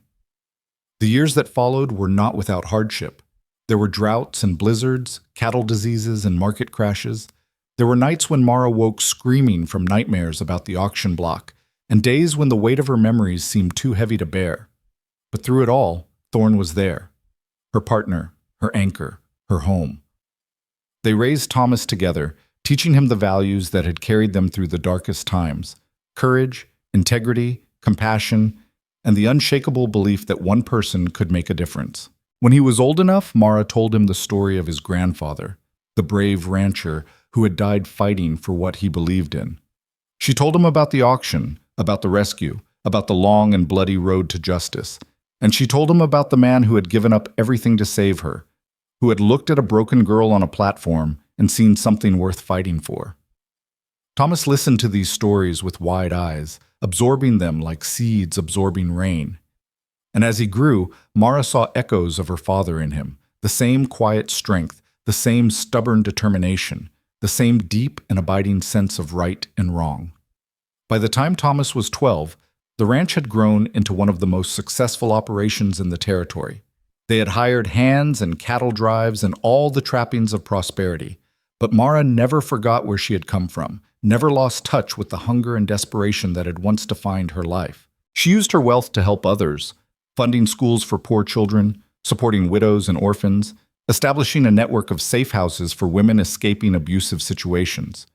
The years that followed were not without hardship. There were droughts and blizzards, cattle diseases and market crashes. There were nights when Mara woke screaming from nightmares about the auction block, and days when the weight of her memories seemed too heavy to bear. But through it all, Thorn was there. Her partner, her anchor, her home. They raised Thomas together, teaching him the values that had carried them through the darkest times: courage, integrity, compassion, and the unshakable belief that one person could make a difference. When he was old enough, Mara told him the story of his grandfather, the brave rancher who had died fighting for what he believed in. She told him about the auction, about the rescue, about the long and bloody road to justice. And she told him about the man who had given up everything to save her, who had looked at a broken girl on a platform and seen something worth fighting for. Thomas listened to these stories with wide eyes, absorbing them like seeds absorbing rain. And as he grew, Mara saw echoes of her father in him, the same quiet strength, the same stubborn determination, the same deep and abiding sense of right and wrong. By the time Thomas was 12, the ranch had grown into one of the most successful operations in the territory. They had hired hands and cattle drives and all the trappings of prosperity. But Mara never forgot where she had come from, never lost touch with the hunger and desperation that had once defined her life. She used her wealth to help others, funding schools for poor children, supporting widows and orphans, establishing a network of safe houses for women escaping abusive situations.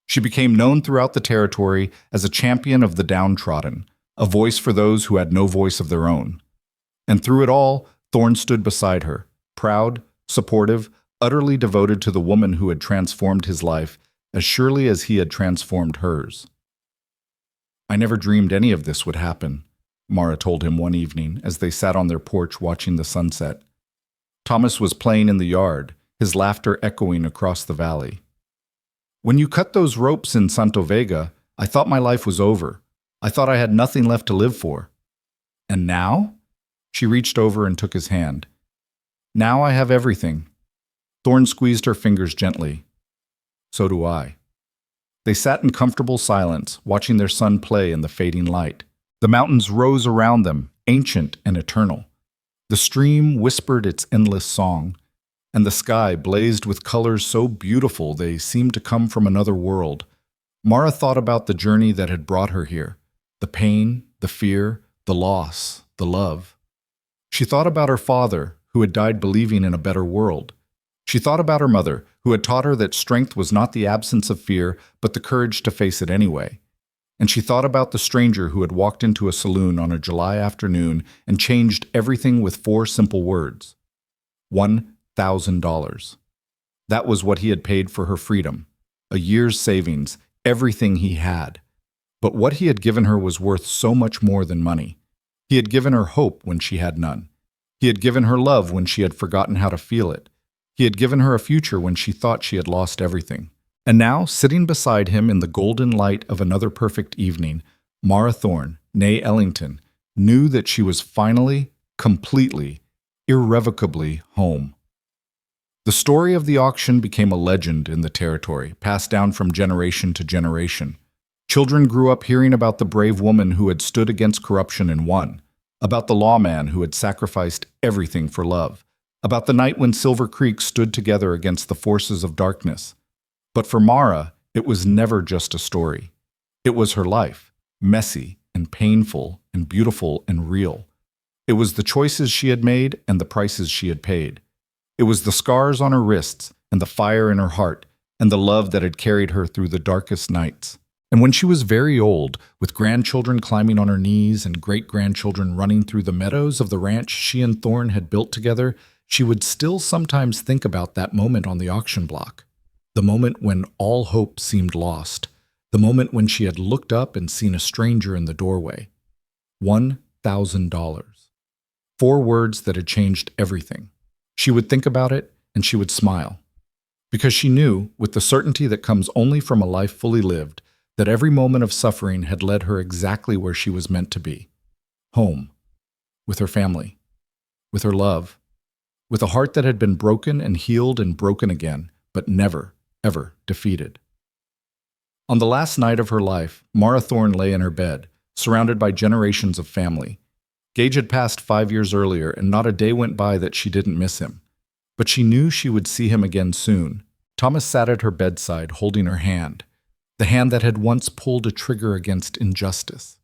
She became known throughout the territory as a champion of the downtrodden, a voice for those who had no voice of their own. And through it all, Thorn stood beside her, proud, supportive, utterly devoted to the woman who had transformed his life as surely as he had transformed hers. I never dreamed any of this would happen, Mara told him one evening as they sat on their porch watching the sunset. Thomas was playing in the yard, his laughter echoing across the valley. When you cut those ropes in Santo Vega, I thought my life was over. I thought I had nothing left to live for. And now? She reached over and took his hand. Now I have everything. Thorn squeezed her fingers gently. So do I. They sat in comfortable silence, watching their son play in the fading light. The mountains rose around them, ancient and eternal. The stream whispered its endless song, and the sky blazed with colors so beautiful they seemed to come from another world. Mara thought about the journey that had brought her here, the pain, the fear, the loss, the love. She thought about her father, who had died believing in a better world. She thought about her mother, who had taught her that strength was not the absence of fear, but the courage to face it anyway. And she thought about the stranger who had walked into a saloon on a July afternoon and changed everything with 4 simple words. $1,000. That was what he had paid for her freedom, a year's savings, everything he had. But what he had given her was worth so much more than money. He had given her hope when she had none. He had given her love when she had forgotten how to feel it. He He had given her a future when she thought she had lost everything. And now, sitting beside him in the golden light of another perfect evening, Mara Thorne, née Ellington, knew that she was finally, completely, irrevocably home. The story of the auction became a legend in the territory, passed down from generation to generation. Children grew up hearing about the brave woman who had stood against corruption and won, about the lawman who had sacrificed everything for love, about the night when Silver Creek stood together against the forces of darkness. But for Mara, it was never just a story. It was her life, messy and painful and beautiful and real. It was the choices she had made and the prices she had paid. It was the scars on her wrists and the fire in her heart and the love that had carried her through the darkest nights. And when she was very old, with grandchildren climbing on her knees and great-grandchildren running through the meadows of the ranch she and Thorne had built together, she would still sometimes think about that moment on the auction block. The moment when all hope seemed lost. The moment when she had looked up and seen a stranger in the doorway. $1,000. 4 words that had changed everything. She would think about it, and she would smile. Because she knew, with the certainty that comes only from a life fully lived, that every moment of suffering had led her exactly where she was meant to be. Home. With her family. With her love. With a heart that had been broken and healed and broken again, but never, ever defeated. On the last night of her life, Mara Thorne lay in her bed, surrounded by generations of family. Gage had passed 5 years earlier, and not a day went by that she didn't miss him. But she knew she would see him again soon. Thomas sat at her bedside, holding her hand, the hand that had once pulled a trigger against injustice,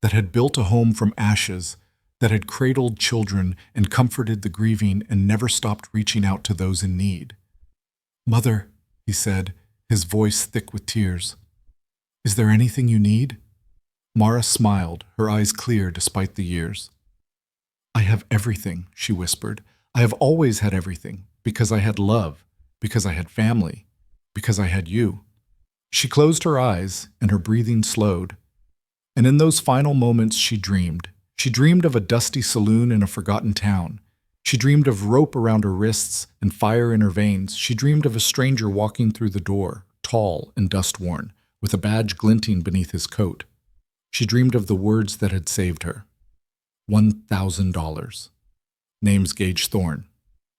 that had built a home from ashes, that had cradled children and comforted the grieving and never stopped reaching out to those in need. "Mother," he said, his voice thick with tears, "is there anything you need?" Mara smiled, her eyes clear despite the years. "I have everything," she whispered. "I have always had everything, because I had love, because I had family, because I had you." She closed her eyes, and her breathing slowed. And in those final moments she dreamed. She dreamed of a dusty saloon in a forgotten town. She dreamed of rope around her wrists and fire in her veins. She dreamed of a stranger walking through the door, tall and dust-worn, with a badge glinting beneath his coat. She dreamed of the words that had saved her. $1,000. Name's Gage Thorne,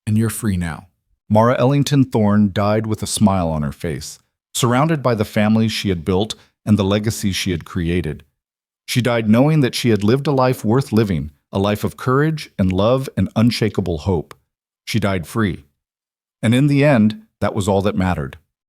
and you're free now. Mara Ellington Thorne died with a smile on her face, surrounded by the family she had built and the legacy she had created. She died knowing that she had lived a life worth living, a life of courage and love and unshakable hope. She died free. And in the end, that was all that mattered.